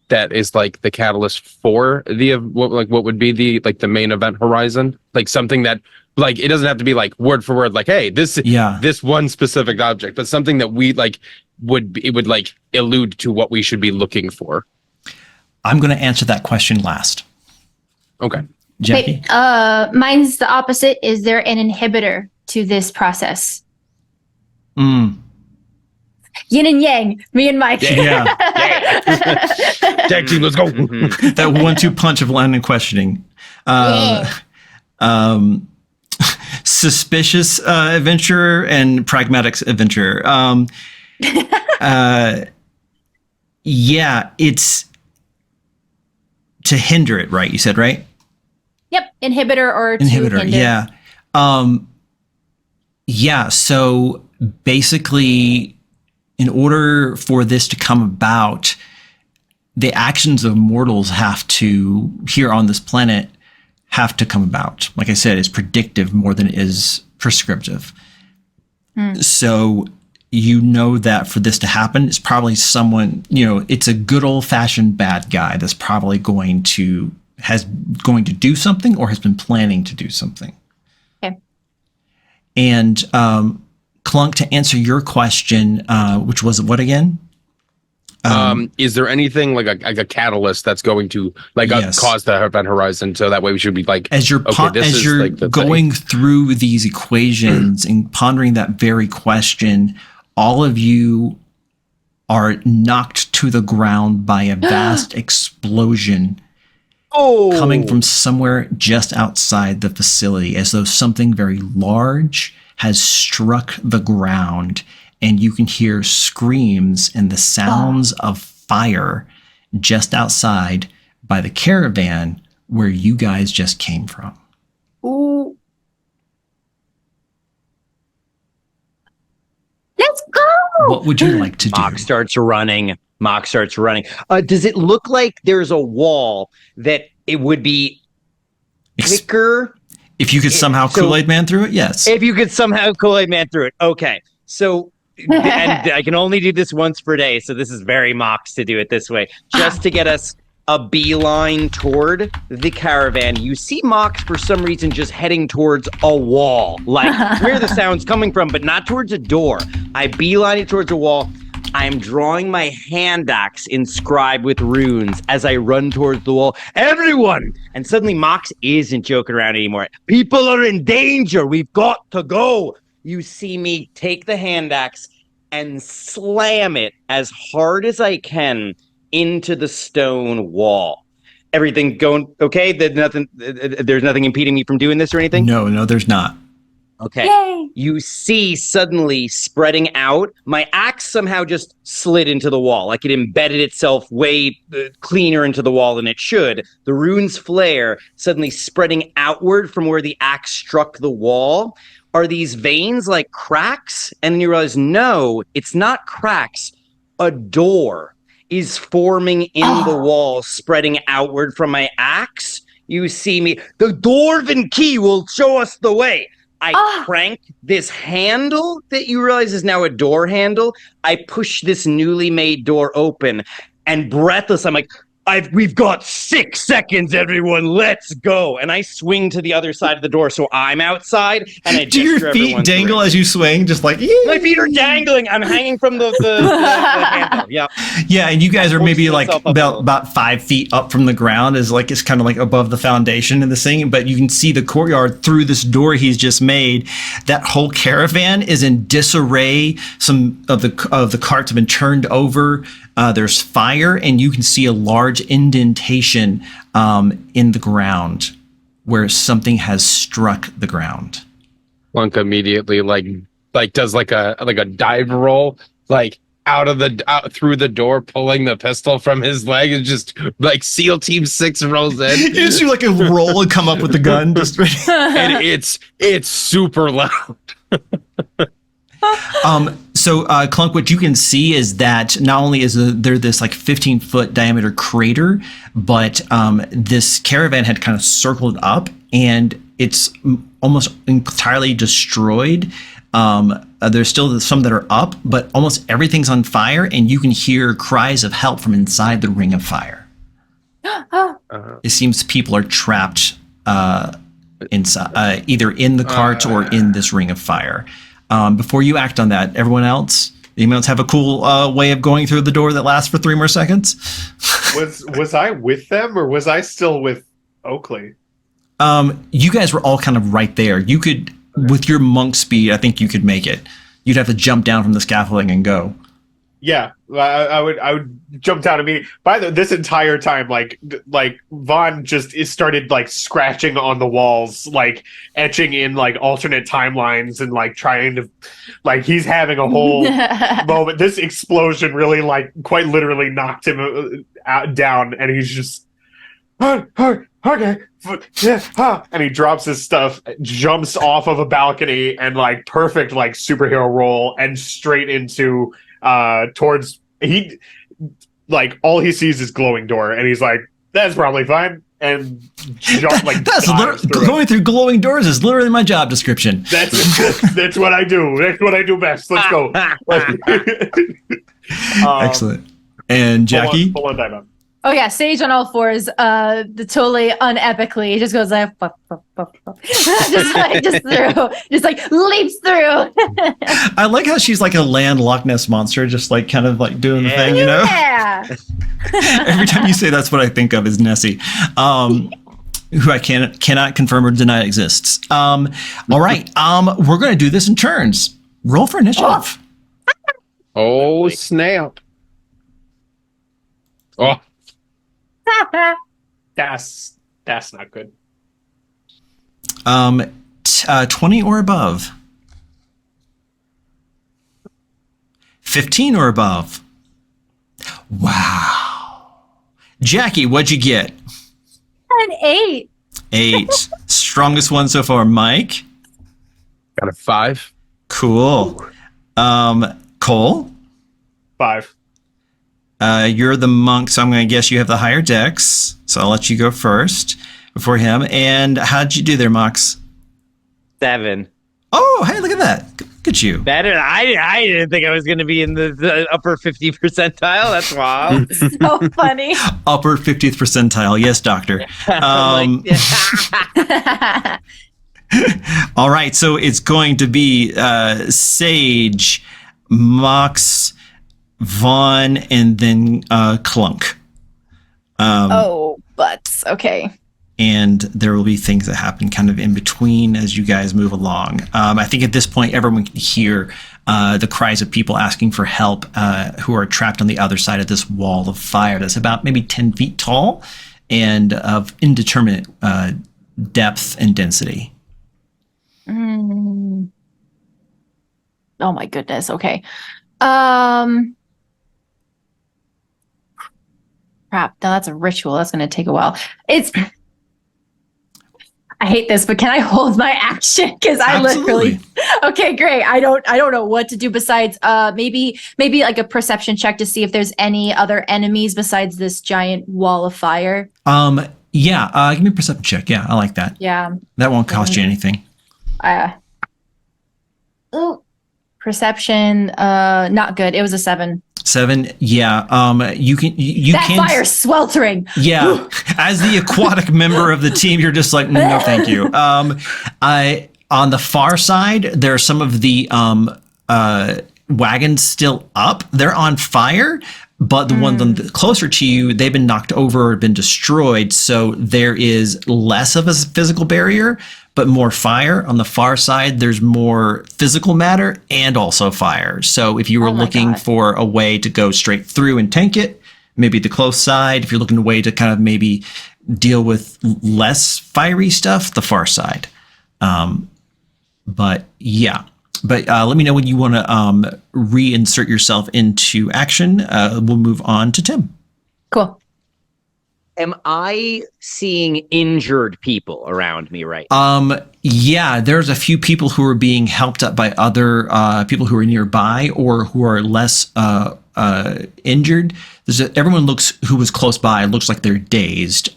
That is like the catalyst for what would be the main event horizon, like something that like it doesn't have to be like word for word like, hey, this one specific object, but something that we like would like allude to what we should be looking for. I'm going to answer that question last. Okay. Jackie? Okay, mine's the opposite. Is there an inhibitor to this process? Yin and yang, me and Mike. Yeah. Tag team, let's go. That 1-2 punch of line and questioning. Suspicious adventurer and pragmatic adventurer. Yeah, it's to hinder it, right? You said, right? Yep, inhibitor or to Inhibitor, hinder. yeah. Yeah, so basically, in order for this to come about, the actions of mortals have to, here on this planet, have to come about. Like I said, it's predictive more than it is prescriptive. So you know that for this to happen, it's probably someone, it's a good old fashioned bad guy that's probably going to do something or has been planning to do something. Okay. And Clunk, to answer your question, which was what again? Is there anything like a catalyst that's going to Yes. cause the event horizon? So that way we should be like, As you're going through these equations and pondering that very question, all of you are knocked to the ground by a vast explosion coming from somewhere just outside the facility, as though something very large has struck the ground, and you can hear screams and the sounds of fire just outside by the caravan where you guys just came from. Ooh. Let's go. What would you like to do? Mock starts running. Does it look like there's a wall that it would be quicker If you could somehow so- Kool-Aid Man through it, yes. if you could somehow Kool-Aid Man through it? Okay. So, and I can only do this once per day, so this is very Mox to do it this way. Just to get us a beeline toward the caravan. You see Mox for some reason just heading towards a wall, like where the sound's coming from, but not towards a door. I beeline it towards a wall. I'm drawing my hand axe inscribed with runes as I run towards the wall. Everyone! And suddenly Mox isn't joking around anymore. People are in danger. We've got to go. You see me take the hand axe and slam it as hard as I can into the stone wall. Everything going okay? There's nothing impeding me from doing this or anything? No, there's not. Okay. Yay. You see suddenly spreading out, my axe somehow just slid into the wall. Like it embedded itself way cleaner into the wall than it should. The runes flare, suddenly spreading outward from where the axe struck the wall. Are these veins like cracks? And then you realize, no, it's not cracks. A door is forming in the wall, spreading outward from my axe. You see me. The dwarven key will show us the way. I crank this handle that you realize is now a door handle. I push this newly made door open, and breathless, I'm like, we've got 6 seconds, everyone. Let's go. And I swing to the other side of the door, so I'm outside, and I Do your feet dangle as you swing, just like, my feet are dangling. I'm hanging from the handle. Yeah. Yeah, and you guys are maybe like myself up a little. about 5 feet up from the ground, is like it's kind of like above the foundation of the thing, but you can see the courtyard through this door he's just made. That whole caravan is in disarray. Some of the carts have been turned over. There's fire, and you can see a large indentation in the ground where something has struck the ground. Clunk immediately like does like a dive roll, like out through the door, pulling the pistol from his leg, and just like SEAL Team 6 rolls in. You just do like a roll and come up with the gun. Just And it's super loud. So Clunk, what you can see is that not only is there this like 15-foot diameter crater, but this caravan had kind of circled up, and it's almost entirely destroyed. There's still some that are up, but almost everything's on fire, and you can hear cries of help from inside the ring of fire. It seems people are trapped inside, either in the carts or in this ring of fire. Before you act on that, anyone else have a cool way of going through the door that lasts for 3 more seconds? Was I with them, or was I still with Oakley? You guys were all kind of right there. You could, with your monk speed, I think you could make it. You'd have to jump down from the scaffolding and go. Yeah, I would jump down immediately. This entire time, like Vaughn just is started like scratching on the walls, like etching in like alternate timelines and like trying to, like he's having a whole moment. This explosion really like quite literally knocked him down, and he's just okay, yeah, and he drops his stuff, jumps off of a balcony, and like perfect like superhero roll, and straight into towards he like all he sees is glowing door, and he's like, that's probably fine, and jump like going through glowing doors is literally my job description. That's what I do. That's what I do best. Let's go. Excellent. And Jackie? Hold on, time out. Oh yeah, Sage on all fours, the totally unepically. He just goes like, just like leaps through. I like how she's like a land Loch Ness monster, just like kind of like doing the thing, you know? Yeah. Every time you say that's what I think of is Nessie, who I cannot confirm or deny exists. All right, we're going to do this in turns. Roll for initiative. Oh, snap. Oh. That's not good. 20 or above. 15 or above. Wow. Jackie, what'd you get? An 8. 8. Strongest one so far. Mike? Got a 5. Cool. Cole? 5. You're the monk, so I'm going to guess you have the higher dex. So I'll let you go first before him. And how'd you do there, Mox? 7. Oh, hey, look at that. Look at you. Better. I didn't think I was going to be in the upper 50 percentile. That's wild. So funny. Upper 50th percentile. Yes, doctor. All right. So it's going to be Sage, Mox, Vaughn, and then Clunk. Butts. Okay. And there will be things that happen kind of in between as you guys move along. I think at this point, everyone can hear the cries of people asking for help who are trapped on the other side of this wall of fire that's about maybe 10 feet tall and of indeterminate depth and density. Oh my goodness. Okay. Crap. No, that's a ritual. That's going to take a while. I hate this, but can I hold my action? Because I literally. Okay, great. I don't know what to do besides maybe like a perception check to see if there's any other enemies besides this giant wall of fire. Yeah. Give me a perception check. Yeah, I like that. Yeah. That won't cost you anything. Perception. Not good. It was a 7. 7. Yeah. You that can. Fire's sweltering. Yeah. As the aquatic member of the team, you're just like, no, thank you. On the far side, there are some of the wagons still up. They're on fire, but the ones closer to you, they've been knocked over or been destroyed. So there is less of a physical barrier, but more fire. On the far side, there's more physical matter and also fire. So if you were looking for a way to go straight through and tank it, maybe the close side. If you're looking a way to kind of maybe deal with less fiery stuff, the far side. But yeah. But let me know when you want to reinsert yourself into action. We'll move on to Tim. Cool. Am I seeing injured people around me right Yeah, there's a few people who are being helped up by other people who are nearby or who are less injured. Everyone who was close by looks like they're dazed.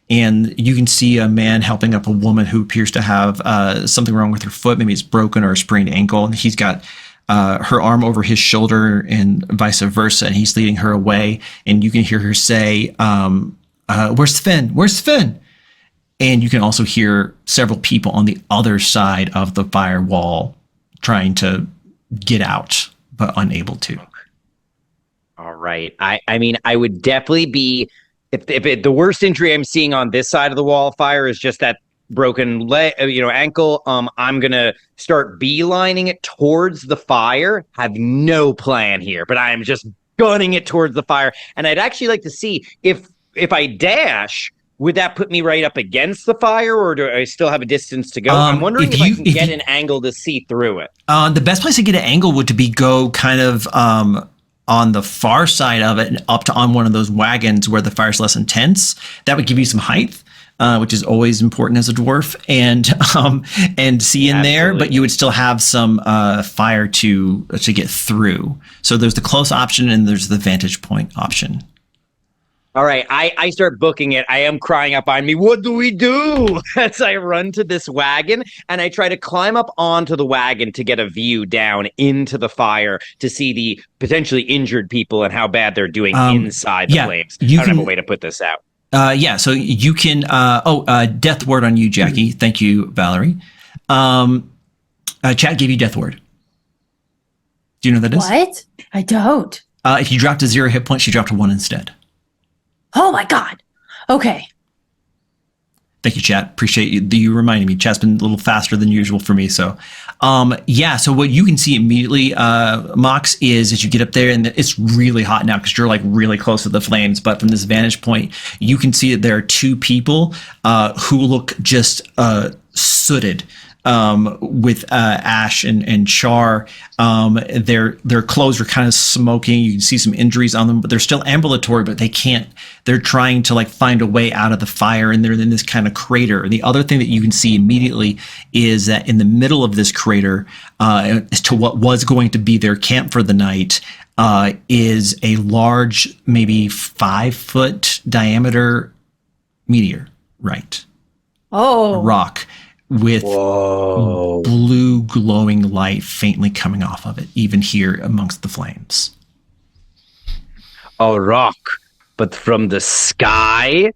And you can see a man helping up a woman who appears to have something wrong with her foot. Maybe it's broken or a sprained ankle. And he's got her arm over his shoulder and vice versa. And he's leading her away. And you can hear her say, where's Sven? Where's Sven? And you can also hear several people on the other side of the firewall trying to get out, but unable to. All right. I mean, I would definitely be... If the worst injury I'm seeing on this side of the wall of fire is just that broken leg, ankle. I'm gonna start beelining it towards the fire. Have no plan here, but I am just gunning it towards the fire. And I'd actually like to see if I dash, would that put me right up against the fire, or do I still have a distance to go? I'm wondering if I can get an angle to see through it. The best place to get an angle would to be go kind of on the far side of it and up to on one of those wagons where the fire's less intense. That would give you some height, which is always important as a dwarf, and see in there. But you would still have some fire to get through. So there's the close option and there's the vantage point option. All right, I start booking it. I am crying out behind me, what do we do? As I run to this wagon, and I try to climb up onto the wagon to get a view down into the fire to see the potentially injured people and how bad they're doing inside the flames. I don't have a way to put this out. So you can, death word on you, Jackie. Thank you, Valerie. Chat gave you death word. Do you know what that is? What? I don't. If you dropped to 0 hit points, you dropped to 1 instead. Oh my God. Okay. Thank you, chat. Appreciate you reminding me. Chat's been a little faster than usual for me. So, so what you can see immediately, Mox, is as you get up there, and it's really hot now because you're like really close to the flames. But from this vantage point, you can see that there are 2 people who look just sooted. With ash and char. Their clothes are kind of smoking. You can see some injuries on them, but they're still ambulatory, but they can't. They're trying to like find a way out of the fire, and they're in this kind of crater. And the other thing that you can see immediately is that in the middle of this crater, as to what was going to be their camp for the night, is a large, maybe 5-foot diameter meteorite. Oh. Rock. With blue glowing light faintly coming off of it, even here amongst the flames. A rock, but from the sky?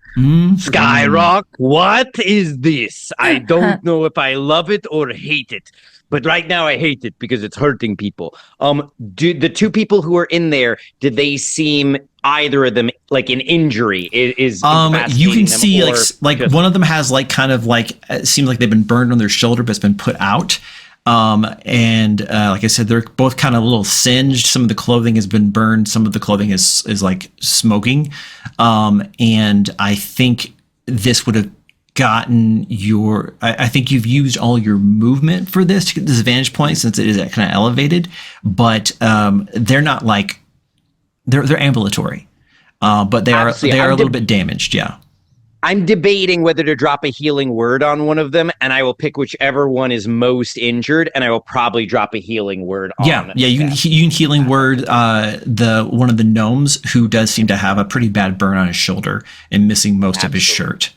Sky rock? What is this? I don't know if I love it or hate it. But right now I hate it because it's hurting people. Do the 2 people who are in there, did they seem either of them like an injury is you can see like one of them has like kind of like it seems like they've been burned on their shoulder but it's been put out, and like I said, they're both kind of a little singed. Some of the clothing has been burned, some of the clothing is like smoking, and I think this would have gotten your I think you've used all your movement for this to get this vantage point since it is kind of elevated, but they're not like they're ambulatory, but they are a little bit damaged. Yeah, I'm debating whether to drop a healing word on one of them, and I will pick whichever one is most injured, and I will probably drop a healing word on. Yeah. You can healing word the one of the gnomes who does seem to have a pretty bad burn on his shoulder and missing most of his shirt.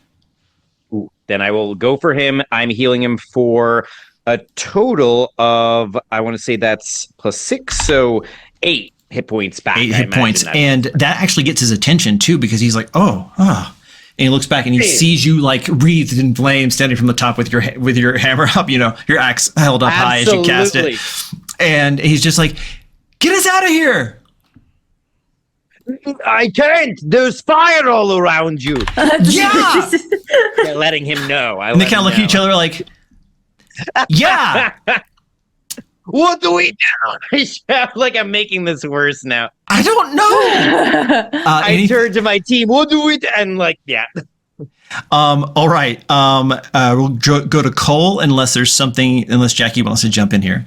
Ooh, then I will go for him. I'm healing him for a total of, I want to say that's +6, so 8 hit points back. 8 hit points, and that actually gets his attention too because he's like, and he looks back and he sees you like wreathed in flames, standing from the top with your hammer up, your axe held up high as you cast it, and he's just like, "Get us out of here!" I can't. There's fire all around you. Yeah, letting him know. And they kind of look at each other like, "Yeah." What do we do? I sound like I'm making this worse now. I don't know. I turn to my team. What do we do? And like, yeah. All right. We'll go to Cole unless Jackie wants to jump in here.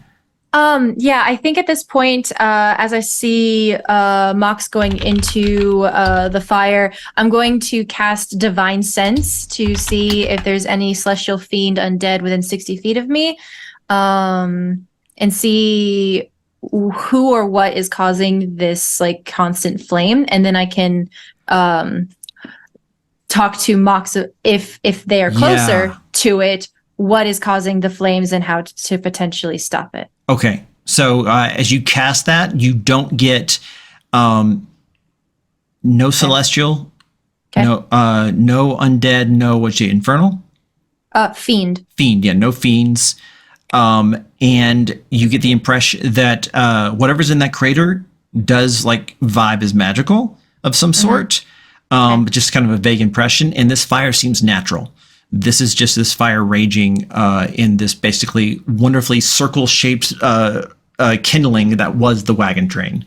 Yeah, I think at this point, as I see Mox going into the fire, I'm going to cast Divine Sense to see if there's any celestial fiend undead within 60 feet of me. And see who or what is causing this like constant flame, and then I can talk to Mox if they are closer to it, what is causing the flames and how to potentially stop it. Okay, so as you cast that, you don't get no celestial, no undead, no infernal, fiend, yeah, no fiends. And you get the impression that whatever's in that crater does like vibe as magical of some sort, but just kind of a vague impression. And this fire seems natural. this is just this fire raging in this basically wonderfully circle-shaped kindling that was the wagon train.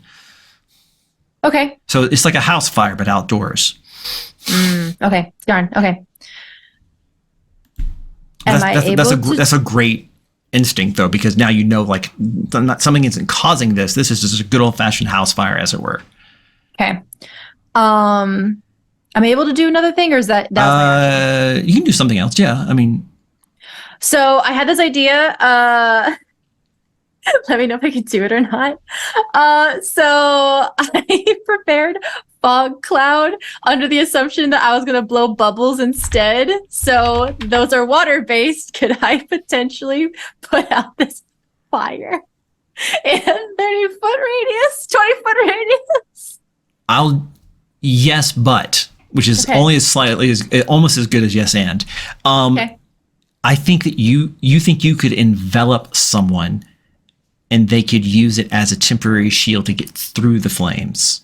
Okay. So it's like a house fire, but outdoors. Okay. Darn. Okay. Am I able to? That's a great instinct, though, because now you know, like, something isn't causing this. This is just a good old-fashioned house fire, as it were. Okay. Am I able to do another thing, or is that? You can do something else. Yeah. I mean, So I had this idea. Let me know if I can do it or not. So I prepared fog cloud under the assumption that I was going to blow bubbles instead. So those are water based. Could I potentially put out this fire in 30-foot radius, 20-foot radius? yes, but, which is Okay. only almost as good as yes and. Okay. I think that you think you could envelop someone and they could use it as a temporary shield to get through the flames.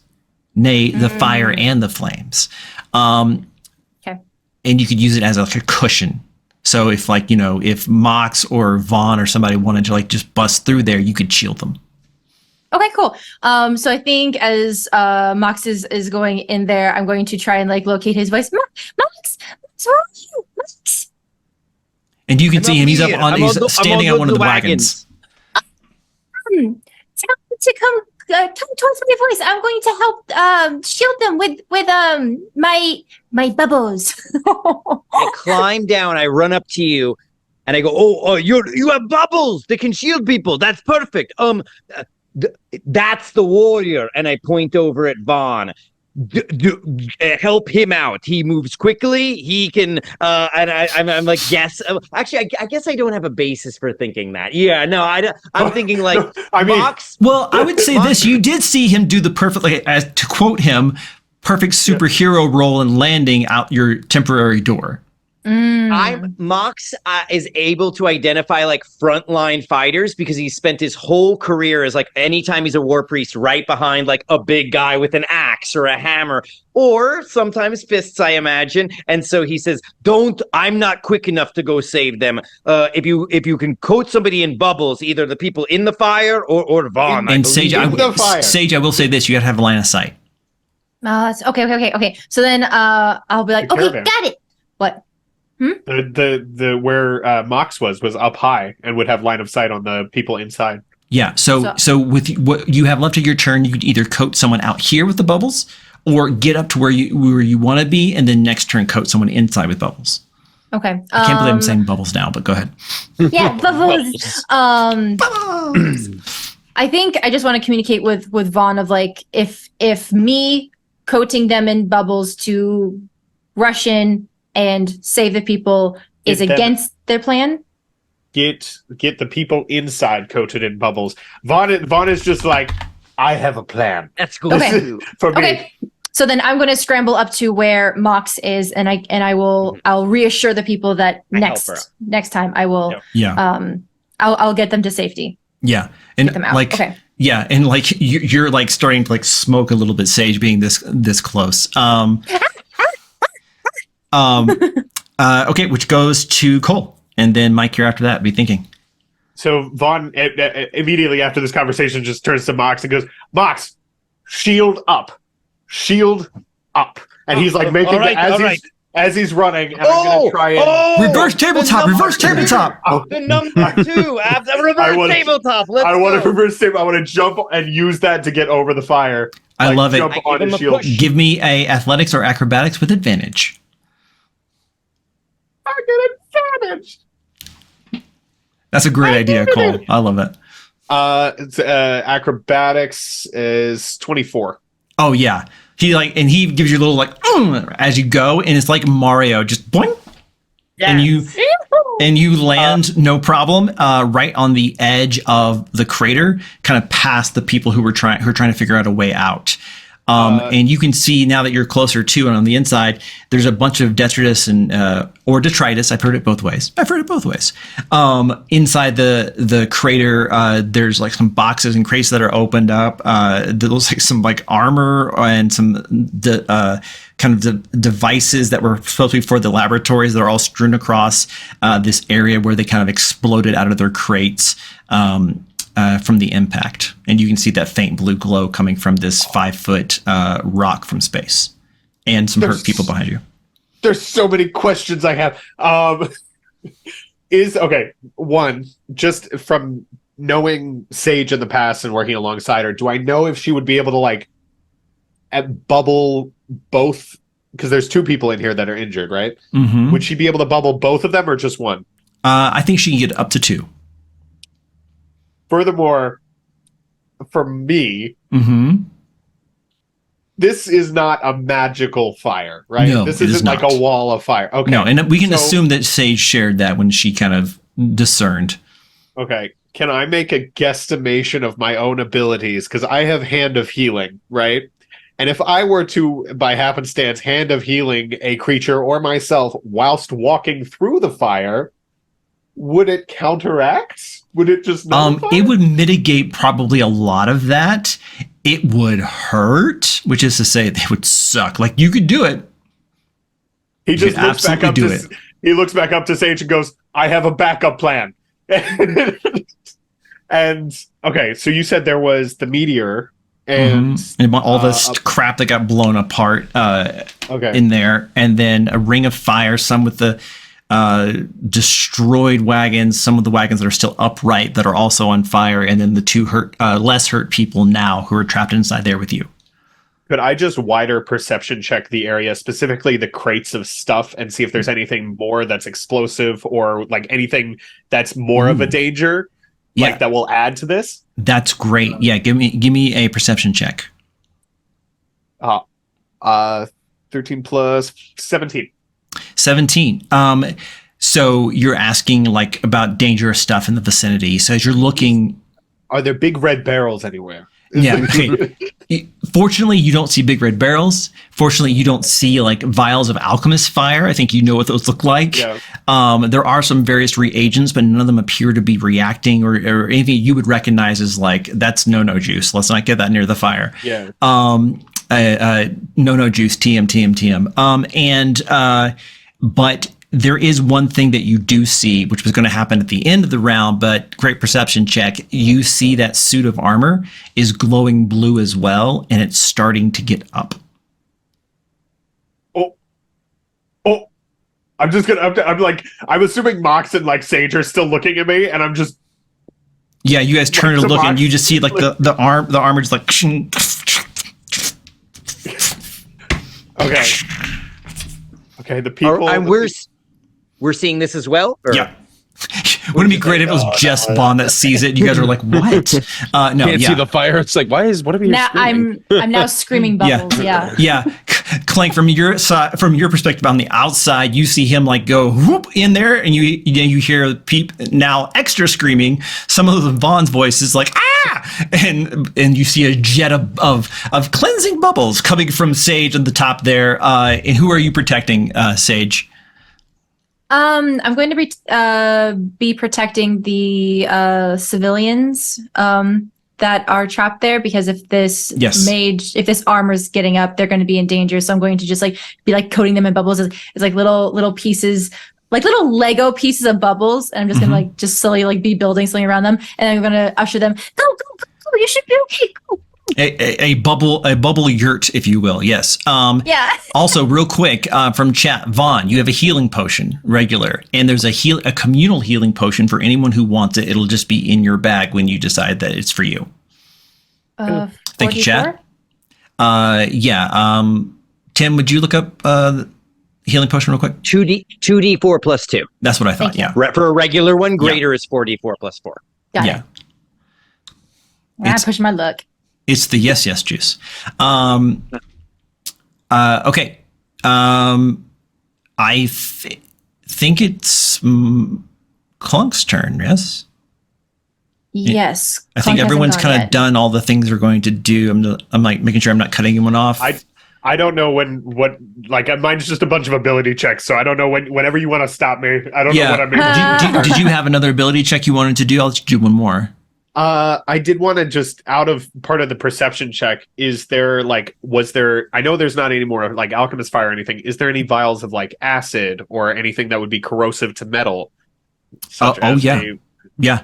Nay, the fire and the flames. Okay. And you could use it as like a cushion. So if if Mox or Vaughn or somebody wanted to like just bust through there, you could shield them. Okay, cool. So I think as Mox is going in there, I'm going to try and like locate his voice. Mox, what's wrong with you? Mox. And you can see him. He's up here. on. He's standing on one of the wagons. Tell him to come towards my voice. I'm going to help shield them with my bubbles. I climb down. I run up to you, and I go, "Oh, you have bubbles that can shield people. That's perfect. That's the warrior." And I point over at Vaughn. Help him out. He moves quickly. He can. And I'm like, yes. Actually, I guess I don't have a basis for thinking that. Yeah, no, I'm thinking like, I mean, Mox. Well, I would say this: you did see him do the perfect, like, as to quote him, perfect superhero role in landing out your temporary door. Mox is able to identify like frontline fighters because he spent his whole career as like anytime he's a war priest right behind like a big guy with an axe or a hammer or sometimes fists, I imagine. And so he says, I'm not quick enough to go save them. If you can coat somebody in bubbles, either the people in the fire or Vaughn. And Sage, I fire. will say this: you got to have a line of sight. Okay. So then I'll be like, The okay, caravan. got it. What? The where Mox was up high and would have line of sight on the people inside. Yeah. So with what you have left of your turn, you could either coat someone out here with the bubbles, or get up to where you want to be, and then next turn coat someone inside with bubbles. Okay. I can't believe I'm saying bubbles now, but go ahead. Yeah, bubbles. I think I just want to communicate with Vaughn of like if me coating them in bubbles to rush in and save the people is Get them- against their plan. Get the people inside coated in bubbles. Vaughn is just like, I have a plan. That's cool. Okay. too. For me. Okay. So then I'm going to scramble up to where Mox is, and I'll reassure the people that I help her. next time I will Yep. Yeah. I'll get them to safety. Yeah. And Get them out. like, Okay. yeah. And like, you're like starting to like smoke a little bit, Sage, being this close. Okay. Which goes to Cole, and then Mike, you're after that. Be thinking. So Vaughn immediately after this conversation just turns to Mox and goes, Mox, shield up. Shield up. And he's like making all right. as he's running, and I'm gonna try and Reverse tabletop. Reverse tabletop. The number 2. Reverse tabletop. Let's I want to go. reverse table. I want to jump and use that to get over the fire. I love it. Jump I on give his him a shield. push. Give me a athletics or acrobatics with advantage. I get advantage. That's a great idea, Cole. I love it. Acrobatics is 24. Oh yeah. He gives you a little like as you go, and it's like Mario, just boing, Yes. and you land no problem, right on the edge of the crater, kind of past the people who are trying to figure out a way out. And you can see now that you're closer to and on the inside, there's a bunch of detritus and or detritus. I've heard it both ways. Inside the crater, there's like some boxes and crates that are opened up. There looks like some like armor and some kind of the devices that were supposed to be for the laboratories that are all strewn across this area where they kind of exploded out of their crates from the impact. And you can see that faint blue glow coming from this 5-foot rock from space, and some hurt people behind you. There's so many questions I have. One, just from knowing Sage in the past and working alongside her, do I know if she would be able to like bubble both? Because there's 2 people in here that are injured, right? Mm-hmm. Would she be able to bubble both of them or just one? I think she can get up to 2. Furthermore, for me, Mm-hmm. this is not a magical fire, right? No, this it is isn't like not. a wall of fire. Okay. No, and we can So- assume that Sage shared that when she kind of discerned. Okay. Can I make a guesstimation of my own abilities? Because I have Hand of Healing, right? And if I were to, by happenstance, Hand of Healing a creature or myself whilst walking through the fire, would it counteract? Would it just nullify? It would mitigate probably a lot of that. It would hurt, which is to say, they would suck. Like, you could do it. He you just could looks back absolutely up to he looks back up to Sage and goes, "I have a backup plan." And okay, so you said there was the meteor and And all this crap that got blown apart okay. in there, and then a ring of fire, some with the destroyed wagons, some of the wagons that are still upright that are also on fire, and then the 2 less hurt people now who are trapped inside there with you. Could I just wider perception check the area, specifically the crates of stuff, and see if there's anything more that's explosive or like anything that's more of a danger, Yeah. like that will add to this? That's great. Yeah, give me a perception check. 13 plus 17. 17. So you're asking like about dangerous stuff in the vicinity. So as you're looking, Are there big red barrels anywhere? yeah. Okay. Fortunately, you don't see big red barrels. Fortunately, you don't see like vials of alchemist fire. I think you know what those look like. Yeah. There are some various reagents, but none of them appear to be reacting or anything you would recognize as like, that's no juice. Let's not get that near the fire. Yeah. No juice, TM. But there is one thing that you do see, which was going to happen at the end of the round, but great perception check. You see that suit of armor is glowing blue as well, and it's starting to get up. Oh, I'm just gonna. I'm like. I'm assuming Mox and like Sage are still looking at me, and I'm just. Yeah, you guys turn Like to the look, and box- you just see like the armor just like. Okay. Okay. The people. We're seeing this as well. Or? Yeah. Wouldn't it be great if it was just Bond that sees it? And you guys are like, what? No, Can't yeah. see the fire. It's like, what are we Now screaming? I'm now screaming bubbles. Yeah. Yeah, Clank, from your side, from your perspective on the outside, you see him like go whoop in there, and you hear Peep now extra screaming. Some of Vaughn's voices like ah, and you see a jet of cleansing bubbles coming from Sage at the top there. And who are you protecting, Sage? I'm going to be protecting the civilians that are trapped there, because if this if this armor's getting up, they're going to be in danger. So I'm going to just like be like coating them in bubbles as like little pieces, like little Lego pieces of bubbles, and I'm just gonna like just slowly like be building something around them, and I'm gonna usher them. Go! You should be okay. Go. A bubble yurt, if you will. Yes. Yeah. Also, real quick, from chat, Vaughn, you have a healing potion regular, and there's a communal healing potion for anyone who wants it. It'll just be in your bag when you decide that it's for you. Thank you, chat. Yeah. Tim, would you look up healing potion real quick? 2d4 plus 2. That's what I thought. Thank Yeah. For a regular one, greater is 4d4 plus 4. Got Yeah. it. I'm pushing my luck. It's the yes juice. Okay. I think it's Clunk's turn. Yes. Yes. I think everyone's kind of done all the things they're going to do. I'm like making sure I'm not cutting anyone off. I don't know mine's just a bunch of ability checks, so I don't know whenever you want to stop me. I don't know what I'm able to do. Did you have another ability check you wanted to do? I'll let you do one more. I did want to just out of part of the perception check. Is there was there? I know there's not any more like alchemist fire or anything. Is there any vials of like acid or anything that would be corrosive to metal? Yeah.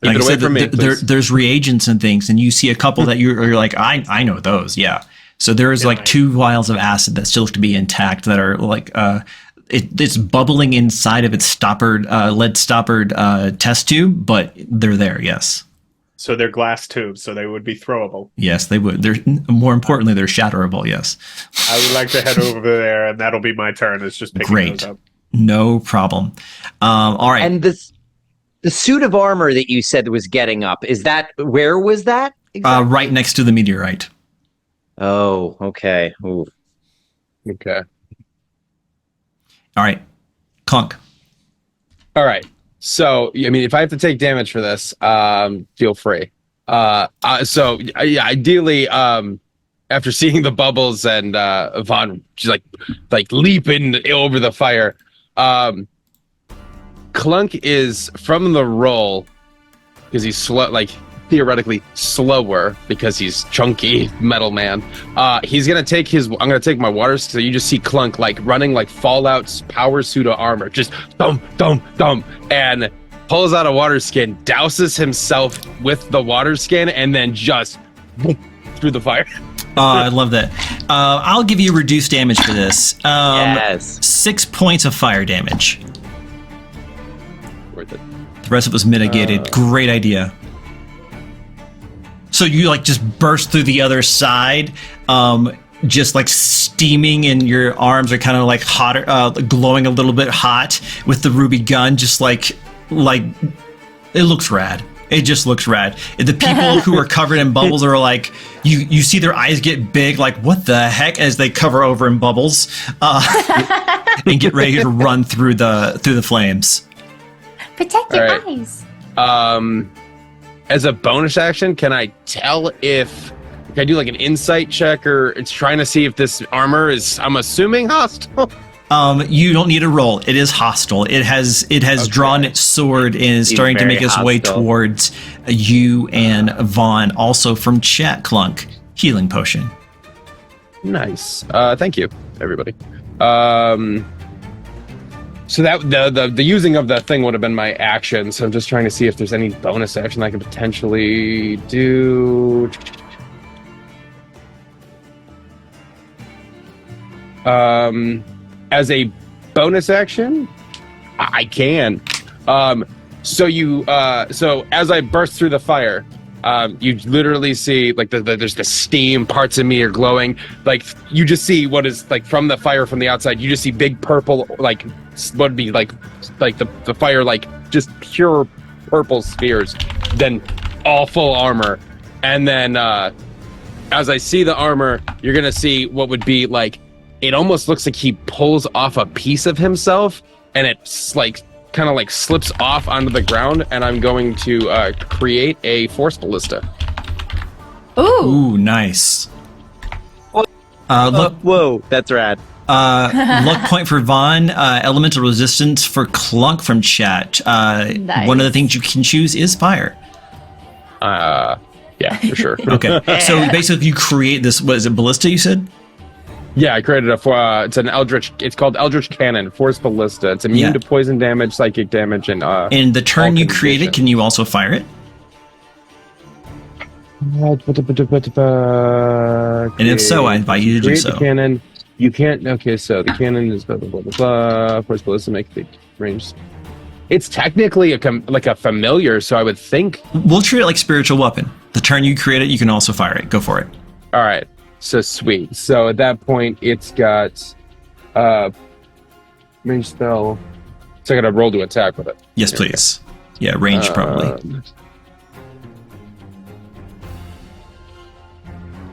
Keep Like it I away said, from me, please. there's reagents and things, and you see a couple that you're like, I know those. Yeah. So there is like 2 vials of acid that still have to be intact that are like it's bubbling inside of its stoppered lead stoppered test tube, but they're there. Yes. So they're glass tubes, so they would be throwable. Yes, they would. They're more importantly, they're shatterable. Yes. I would like to head over there, and that'll be my turn. It's just picking Great. those up. No problem. All right. And the suit of armor that you said was getting up, where was that? Exactly? Right next to the meteorite. Oh, okay. Ooh. Okay. All right. Clunk. All right. So, I mean, if I have to take damage for this, feel free. Ideally, after seeing the bubbles and Vaughn just like leaping over the fire, Clunk is from the roll because he's slow, like theoretically slower because he's chunky metal man. He's gonna take I'm gonna take my water. So you just see Clunk like running like Fallout's power suit of armor, just dump, and pulls out a water skin, douses himself with the water skin, and then just boom, through the fire. I love that. I'll give you reduced damage for this. Yes. 6 points of fire damage. Worth it. The rest of it was mitigated. Great idea. So you like just burst through the other side, just like steaming, and your arms are kind of like hotter, glowing a little bit hot with the ruby gun. Just like it looks rad. It just looks rad. The people who are covered in bubbles are like, you see their eyes get big, like what the heck, as they cover over in bubbles, and get ready to run through the flames. Protect your All right. eyes. As a bonus action, can I tell if can I do like an insight check, or it's trying to see if this armor is, I'm assuming, hostile? You don't need a roll. It is hostile. It has drawn its sword and is starting to very make its way hostile. towards you and Vaughn. Also from chat, Clunk, healing potion. Nice. Thank you, everybody. So that the using of the thing would have been my action. So I'm just trying to see if there's any bonus action I can potentially do. As a bonus action, I can. So as I burst through the fire, you literally see like there's the steam. Parts of me are glowing. Like you just see what is like from the fire from the outside. You just see big purple, like what would be like the fire, like just pure purple spheres. Then all full armor, and then as I see the armor, you're gonna see what would be like. It almost looks like he pulls off a piece of himself, and it's like kind of like slips off onto the ground, and I'm going to create a force ballista. Ooh. Ooh, nice. Look, Whoa, that's rad. luck point for Vaughn. Elemental resistance for Clunk from chat. Nice. One of the things you can choose is fire. Yeah, for sure. Okay, so basically you create this. What is it? Ballista? You said. Yeah, I created it's an Eldritch. It's called Eldritch Cannon, Force Ballista. It's immune Yeah. to poison damage, psychic damage, and In the turn all you created, conditions. can you also fire it? And if so, I invite you to do create so. The cannon. You can't. Okay, so the cannon is blah blah blah blah blah. Force Ballista make the range. It's technically like a familiar, so I would think. We'll treat it like spiritual weapon. The turn you create it, you can also fire it. Go for it. All right, so sweet. So at that point, it's got range spell. So I got to roll to attack with it. Yes, please. Yeah, range probably.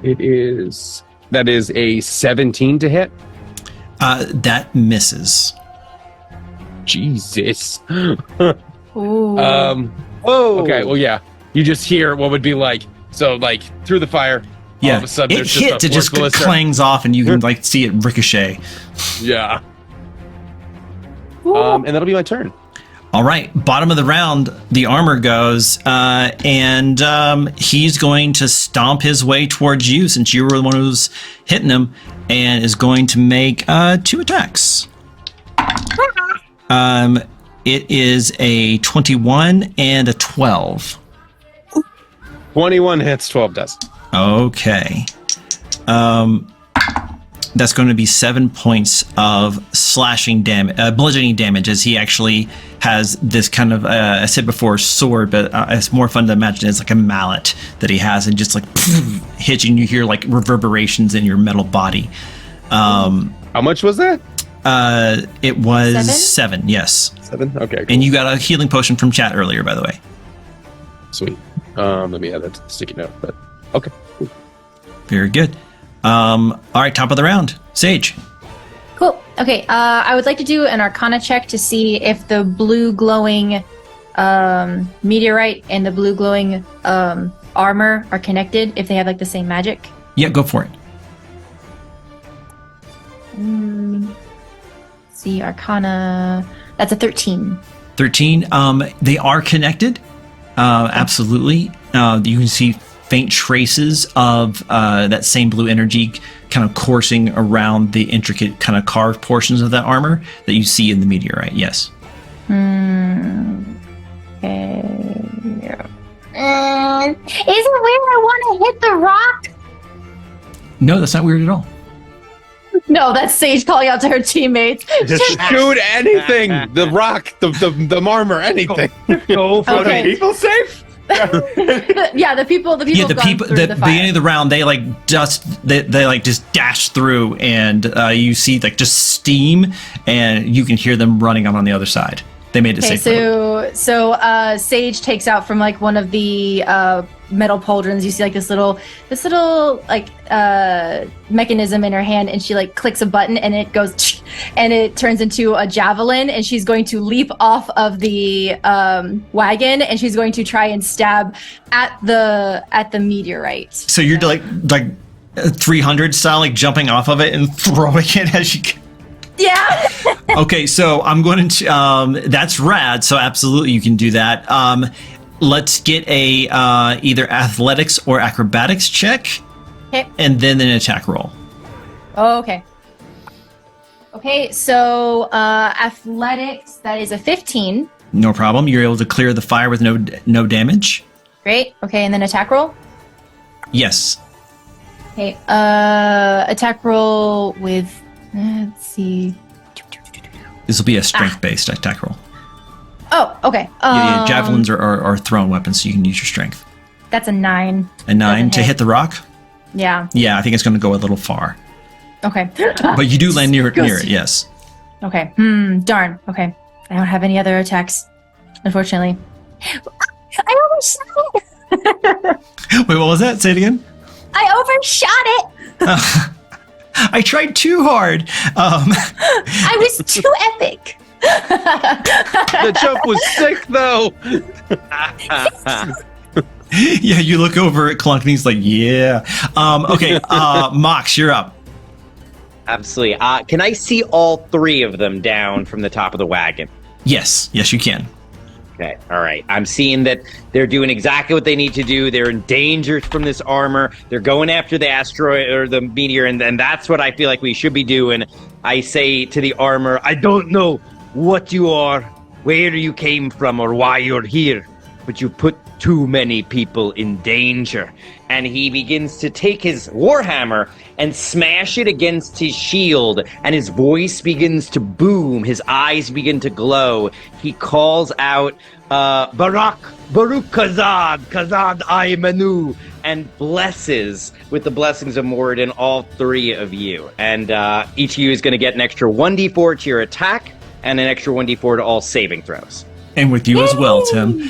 That is a 17 to hit. That misses. Jesus. Ooh. Oh, Okay, well, yeah. You just hear what would be like, so like through the fire. All Yeah, of a sudden, it there's hits. a It just force ballista. clangs off, and you can like see it ricochet. Yeah. Ooh. And that'll be my turn. All right, bottom of the round, the armor goes, and he's going to stomp his way towards you since you were the one who's hitting him, and is going to make 2 attacks. It is a 21 and a 12. 21 hits, 12 does. Okay. That's going to be 7 points of slashing damage, bludgeoning damage, as he actually has this kind of, I said before, sword, but it's more fun to imagine it's like a mallet that he has, and just like hits you, and you hear like reverberations in your metal body. How much was that? It was 7, yes. 7? Okay, cool. And you got a healing potion from chat earlier, by the way. Sweet. Let me add that to the sticky note, but okay. Cool. Very good. All right, top of the round, Sage. Cool. Okay. I would like to do an Arcana check to see if the blue glowing meteorite and the blue glowing armor are connected, if they have like the same magic. Yeah, go for it. See, Arcana. That's a 13. 13. They are connected. Absolutely. You can see faint traces of that same blue energy kind of coursing around the intricate kind of carved portions of that armor that you see in the meteorite. Yes. Okay. Is it weird I want to hit the rock? No, that's not weird at all. No, that's Sage calling out to her teammates. Just Shoot anything! The rock, the armor, anything. Go for Okay. it. people safe? Yeah, the people. Yeah, the have gone people. through The the fire. beginning of the round, they like they like just dash through, and you see like just steam, and you can hear them running on the other side. They made it Okay, safe. so Sage takes out from like one of the metal pauldrons. You see like this little like mechanism in her hand, and she like clicks a button, and it goes, and it turns into a javelin, and she's going to leap off of the wagon, and she's going to try and stab at the meteorite. So you're like 300 style, like jumping off of it and throwing it as you. Yeah. Okay, so I'm going to. That's rad. So absolutely, you can do that. Let's get a either athletics or acrobatics check, Okay. and then an attack roll. Oh, okay. Okay, so athletics, that is a 15. No problem. You're able to clear the fire with no damage. Great. Okay, and then attack roll. Yes. Okay, attack roll with, let's see. This will be a strength-based attack roll. Oh, okay. Yeah, javelins are thrown weapons, so you can use your strength. That's a 9. A 9 Doesn't to hit. hit the rock. Yeah. Yeah, I think it's going to go a little far, Okay. but you do land near it. Yes. Okay. Darn. Okay. I don't have any other attacks, unfortunately. I overshot it. Wait, what was that? Say it again. I overshot it. I tried too hard. I was too epic. The jump was sick, though. Yeah, you look over at Clunk and he's like, yeah. Okay, Mox, you're up. Absolutely. Can I see all 3 of them down from the top of the wagon? Yes, you can. Okay, all right. I'm seeing that they're doing exactly what they need to do. They're in danger from this armor. They're going after the asteroid or the meteor, and that's what I feel like we should be doing. I say to the armor, I don't know what you are, where you came from, or why you're here, but you put too many people in danger. And he begins to take his warhammer and smash it against his shield, and his voice begins to boom. His eyes begin to glow. He calls out, Baruch Kazad, Kazad I Manu, and blesses with the blessings of Moradin all 3 of you. And each of you is going to get an extra 1d4 to your attack, and an extra 1d4 to all saving throws. And with you as well, Tim.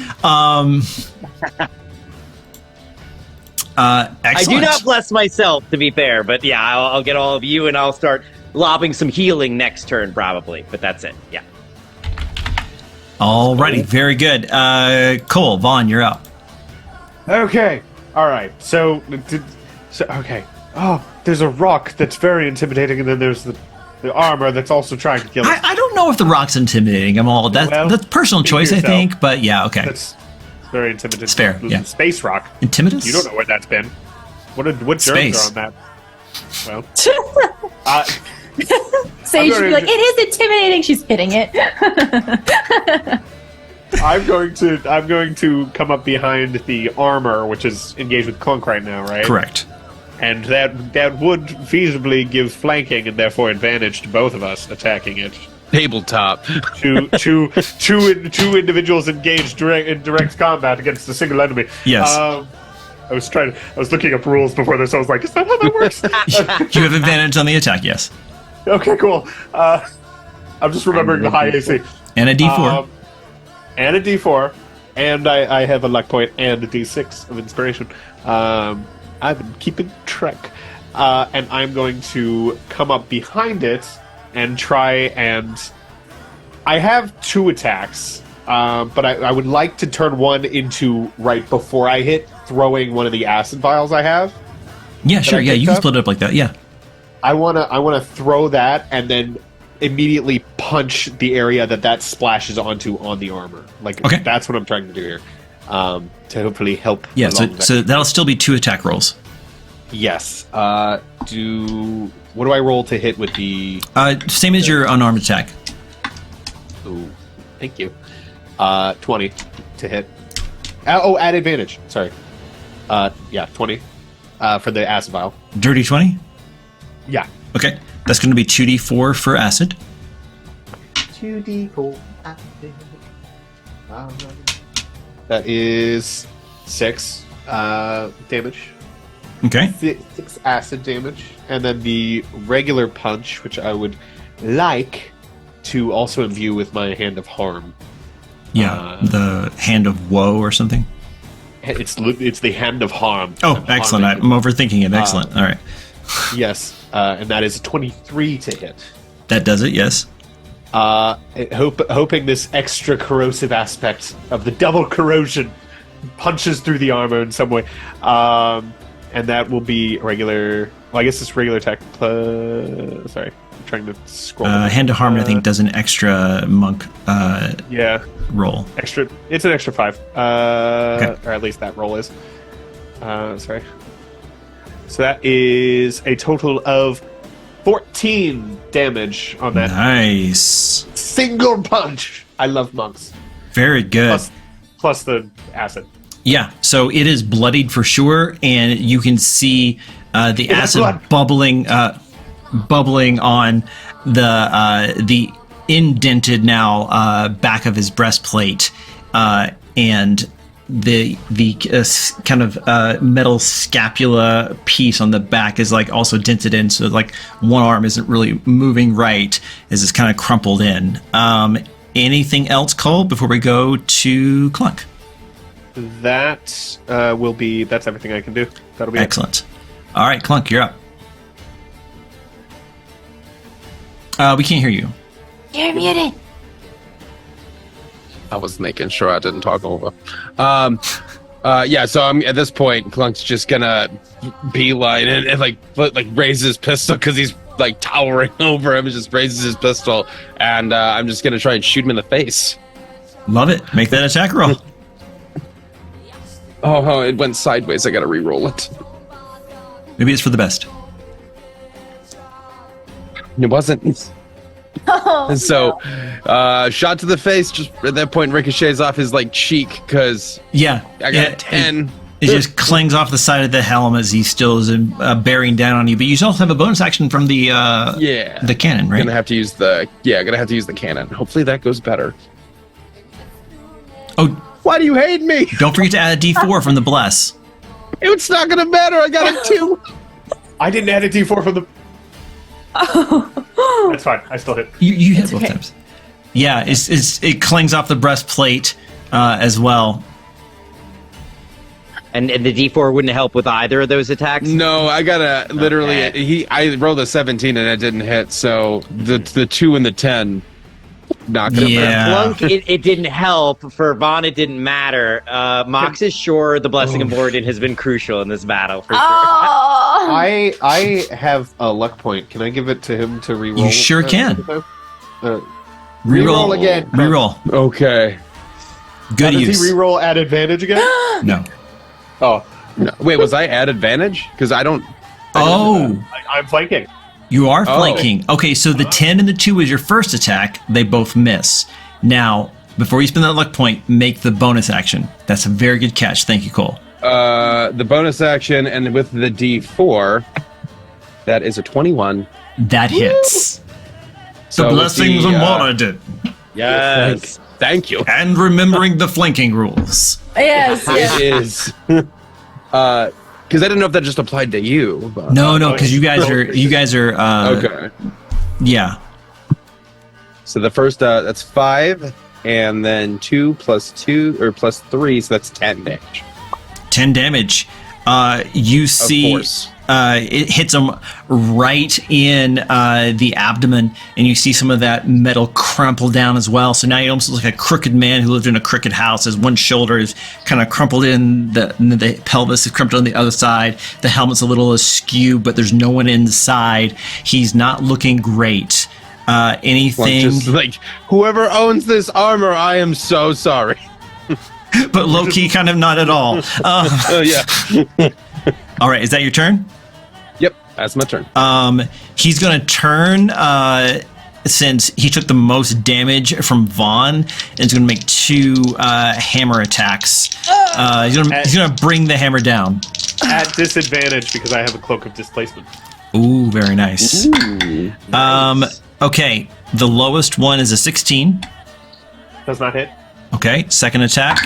Excellent. I do not bless myself, to be fair, but yeah, I'll get all of you, and I'll start lobbing some healing next turn, probably. But that's it. Yeah. Alrighty, very good. Cole, Vaughn, you're up. Okay. All right. So okay. Oh, there's a rock that's very intimidating, and then there's the armor that's also trying to kill us. I don't don't know if the rock's intimidating. Well, That's personal speak choice, I yourself. think. But yeah, okay. That's very intimidating. It's fair, yeah. Space rock. Intimitus? You don't know where that's been. What germs Space. are on that? Well, Sage I'm should be going like, it is intimidating. She's hitting it. I'm going to come up behind the armor, which is engaged with Clunk right now, right? Correct. And that would feasibly give flanking and therefore advantage to both of us attacking it. Tabletop. Two individuals engaged in direct combat against a single enemy. Yes. I was looking up rules before this. I was like, is that how that works? You have advantage on the attack, yes. Okay, cool. I'm just remembering the high AC. And a D4. And a D4, and I have a luck point and a D6 of inspiration. I've been keeping track, and I'm going to come up behind it and try and. I have 2 attacks, but I would like to turn one into right before I hit, throwing one of the acid vials I have. Yeah, sure. I Yeah, picked you can up? split it up like that. Yeah. I wanna throw that and then immediately punch the area that splashes onto on the armor. Like Okay. that's what I'm trying to do here, to hopefully help. Yeah, along that. so that'll still be 2 attack rolls. Yes. What do I roll to hit with the? Same as your unarmed attack. Ooh, thank you. 20 to hit. Add advantage. Sorry. Yeah, 20. For the acid vial. Dirty 20? Yeah. Okay. That's going to be 2d4 for acid. 2d4. That is 6 damage. Okay. 6 acid damage, and then the regular punch, which I would like to also imbue with my hand of harm. Yeah. The hand of woe or something. It's the hand of harm. Oh, I'm excellent. harming. I'm overthinking it. Excellent. All right. Yes, and that is a 23 to hit. That does it, yes. Hoping this extra corrosive aspect of the double corrosion punches through the armor in some way. And that will be regular. Well, I guess it's regular attack plus. Sorry, I'm trying to scroll. Hand of harm, I think, does an extra monk Yeah, roll. extra. It's an extra 5. Or at least that roll is. Sorry. So that is a total of 14 damage on that Nice. single punch. I love monks. Very good. Plus the acid. Yeah, so it is bloodied for sure, and you can see the has acid blood. bubbling on the indented now back of his breastplate, and the kind of metal scapula piece on the back is like also dented in, so like one arm isn't really moving right as it's kind of crumpled in. Anything else, Cole, before we go to Clunk? That will be. That's everything I can do. That'll be Excellent. All right, Clunk, you're up. We can't hear you. You're muted. I was making sure I didn't talk over. Yeah, so I'm at this point, Clunk's just gonna beeline and like raise his pistol because he's like towering over him. Just raises his pistol, and I'm just gonna try and shoot him in the face. Love it. Make that attack roll. Oh, it went sideways. I gotta re-roll it. Maybe it's for the best. It wasn't. Oh, And so, shot to the face. Just at that point, ricochets off his like cheek because Yeah. I got yeah, a 10. It just clings off the side of the helm as he still is bearing down on you. But you also have a bonus action from the Yeah. the cannon, right? Gonna have to use the cannon. Hopefully that goes better. Oh, Why do you hate me? don't forget to add a D4 from the bless. It's not gonna matter. I got a 2. I didn't add a D4 from the. That's fine. I still hit. You hit both okay. times. Yeah, it clings off the breastplate as well. And the D4 wouldn't help with either of those attacks? No, I gotta literally. Okay. I rolled a 17 and it didn't hit. So the 2 and the 10 not gonna Yeah. matter. Clunk, it didn't help. For Vaughn, it didn't matter. Mox is sure the Blessing of Morden has been crucial in this battle, for sure. Oh. I have a luck point. Can I give it to him to reroll? You sure can. Reroll again. Reroll. Okay. Good Does use. he reroll at advantage again? No. Oh, No, wait, was I at advantage? Because I don't. Oh, I'm flanking. you are Oh. flanking. Okay, so the 10 and the 2 is your first attack. They both miss. Now, before you spend that luck point, make the bonus action. That's a very good catch. Thank you, Cole. The bonus action, and with the D4, that is a 21. That hits. So the with blessings the, of Moradin. Yes. Thank you. And remembering the flanking rules. Yes, yes. It is. Because I didn't know if that just applied to you. But, No, because you guys are. Okay. Yeah. So the first, that's 5, and then 2 plus 2 or plus 3, so that's 10 damage. 10 damage. You see, force. it hits him right in the abdomen, and you see some of that metal crumple down as well. So now you almost look like a crooked man who lived in a crooked house. His one shoulder is kind of crumpled in, the pelvis is crumpled on the other side. The helmet's a little askew, but there's no one inside. He's not looking great. Anything, Just like, whoever owns this armor, I am so sorry. but low key, kind of not at all. Yeah. All right, is that your turn? Yep, that's my turn. He's going to turn since he took the most damage from Vaughn, and he's going to make 2 hammer attacks. He's going to bring the hammer down. At disadvantage because I have a cloak of displacement. Ooh, very nice. Okay, the lowest one is a 16. Does not hit. Okay, second attack.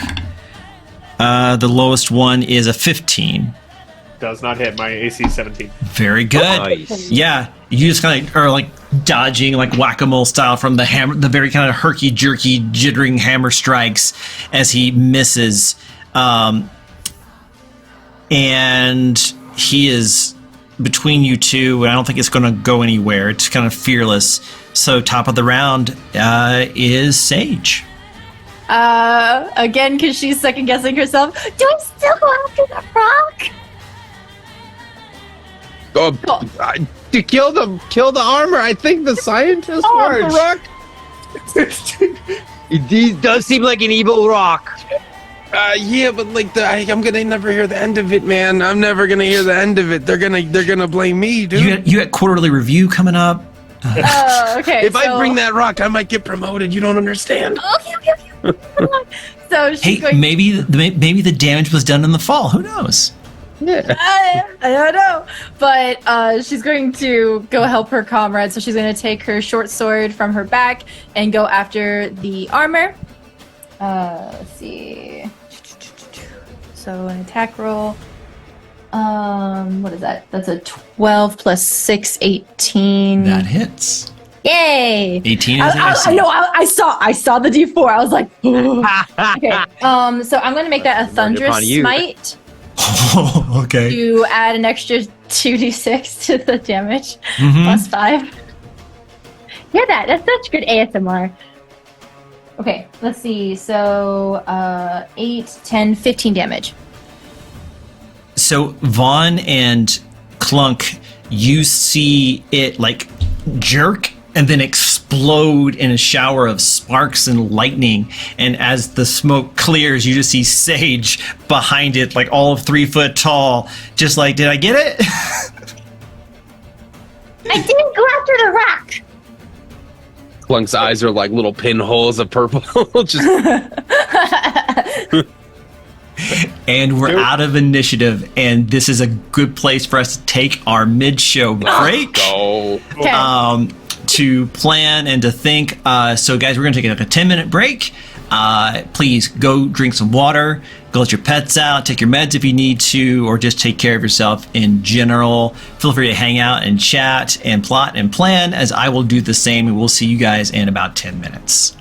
The lowest one is a 15. Does not hit. My AC is 17. Very good. Nice. Yeah, you just kind of are like dodging like whack-a-mole style from the hammer, the very kind of herky-jerky, jittering hammer strikes as he misses. And he is between you two, and I don't think it's going to go anywhere. It's kind of fearless. So top of the round is Sage. Again, because she's second guessing herself. Do I still go after the rock? To kill the armor. I think the scientist wants the rock. It does seem like an evil rock. Yeah, but like I'm gonna never hear the end of it, man. I'm never gonna hear the end of it. They're gonna blame me, dude. You got quarterly review coming up. Oh, okay. If I bring that rock, I might get promoted. You don't understand. Okay. So she's Hey, going. maybe the damage was done in the fall. Who knows? I don't know, but she's going to go help her comrade. So she's going to take her short sword from her back and go after the armor. Let's see. So an attack roll. What is that? That's a 12 plus 6, 18. That hits. Yay! 18 is I know. I saw the D4. I was like, okay. So I'm going to make that a Upon thunderous you. smite Okay. to add an extra 2d6 to the damage. Mhm. Plus 5. Yeah, that's such good ASMR. Okay, let's see. So 8, 10, 15 damage. So Vaughn and Clunk, you see it like jerk and then explode in a shower of sparks and lightning. And as the smoke clears, you just see Sage behind it, like all of 3 foot tall. Just like, did I get it? I didn't go after the rock. Clunk's eyes are like little pinholes of purple. Just And we're Dude. out of initiative, and this is a good place for us to take our mid-show break. go. Okay. To plan and to think. So, guys, we're going to take like a 10-minute break. Please go drink some water, go let your pets out, take your meds if you need to, or just take care of yourself in general. Feel free to hang out and chat and plot and plan, as I will do the same, and we'll see you guys in about 10 minutes.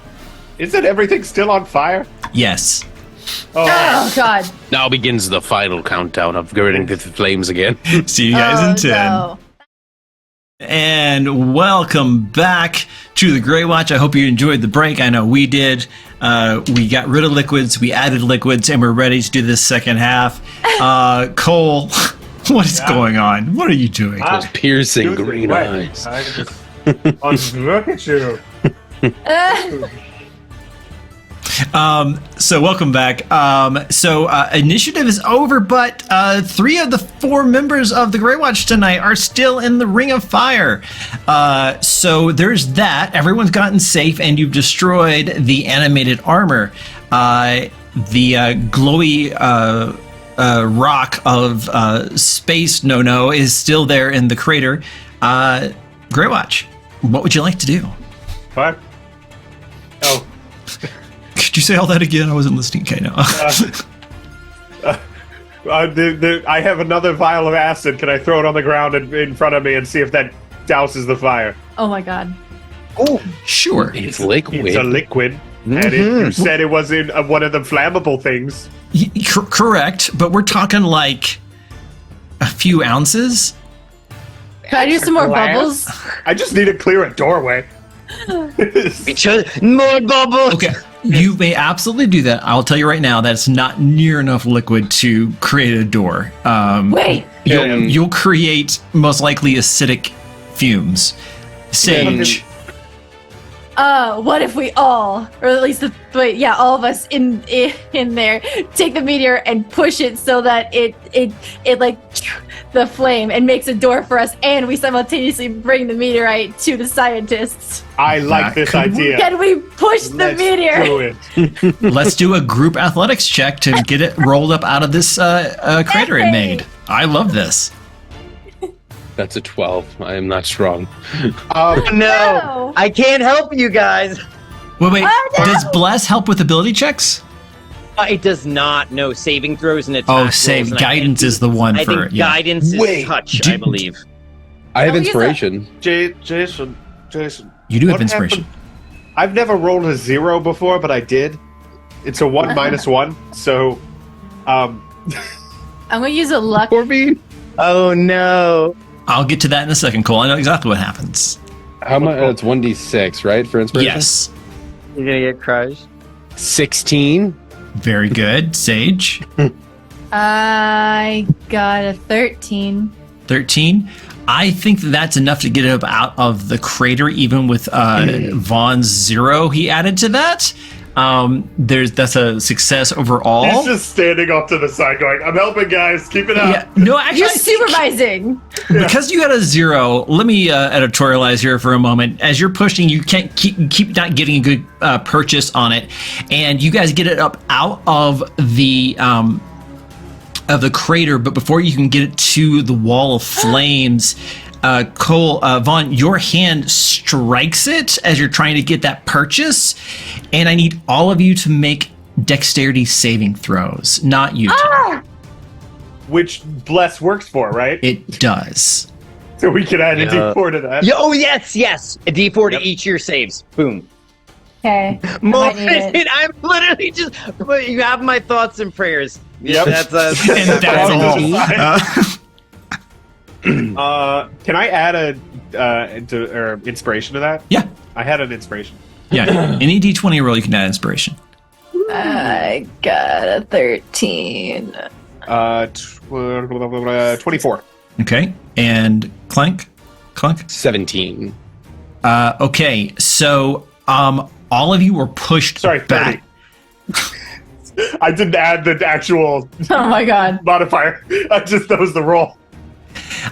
Isn't everything still on fire? Yes. Oh God. Now begins the final countdown of getting to the flames again. See you guys in 10. No. And welcome back to the Grey Watch. I hope you enjoyed the break. I know we did. We got rid of liquids, we added liquids, and we're ready to do this second half. Cole, what is going on? What are you doing? Those piercing Dude, green wait. eyes. I just look at you. So welcome back. Initiative is over, but 3 of the 4 members of the Grey Watch tonight are still in the Ring of Fire. So there's that. Everyone's gotten safe, and you've destroyed the animated armor. The glowy rock of space no is still there in the crater. Grey Watch, what would you like to do? What? Oh. Could you say all that again? I wasn't listening. Okay, no. I have another vial of acid. Can I throw it on the ground in front of me and see if that douses the fire? Oh my god. Oh, Sure. It's liquid. It's a liquid. And you said it was in one of the flammable things. Correct, but we're talking like a few ounces. Can I do some more Glass? bubbles? I just need to clear a doorway. more bubbles. Okay, you may absolutely do that. I'll tell you right now, that's not near enough liquid to create a door. Wait. You'll create most likely acidic fumes. Sage. What if we all, or at least all of us in there, take the meteor and push it so that it like the flame and makes a door for us, and we simultaneously bring the meteorite to the scientists. I like this idea. Can we push the Let's meteor? do it. Let's do a group athletics check to get it rolled up out of this crater it made. I love this. That's a 12. I am not strong. No, I can't help you guys. Wait. Oh, no! Does Bless help with ability checks? It does not. No saving throws and attack. Oh, rolls, save. and Guidance is the one I for think yeah. guidance is Wait, touch. I believe. I have Oh, use inspiration. Jason. You do have what inspiration. happened? I've never rolled a 0 before, but I did. It's a 1 minus 1, so I'm gonna use a luck. For me? Oh no. I'll get to that in a second, Cole. I know exactly what happens. How much? It's 1d6, right? For inspiration? Yes. You're gonna get crushed. 16. Very good. Sage. I got a 13. 13. I think that's enough to get it up out of the crater, even with Vaughn's 0 he added to that. That's a success overall. he's just standing off to the side going, I'm helping guys, keep it up. Yeah, no, actually, You're I think supervising. because you had a 0. Let me editorialize here for a moment. As you're pushing, you can't keep not getting a good purchase on it, and you guys get it up out of the crater. But before you can get it to the wall of flames, Vaughn, your hand strikes it as you're trying to get that purchase, and I need all of you to make dexterity saving throws. Not you. Tim. Which Bless works for, right? It does. So we can add a Yeah. D4 to that. Yeah, oh yes. A D4 to each of your saves. Boom. Okay. More, need it. I'm literally just. You have my thoughts and prayers. Yep. That's And that's all. Can I add a inspiration to that? Yeah. I had an inspiration. Yeah, any D20 roll you can add inspiration. I got a 13. 24. Okay, and Clank? 17. Okay, so all of you were pushed Sorry, 30. back. I didn't add the actual Oh my god. modifier. That was the roll.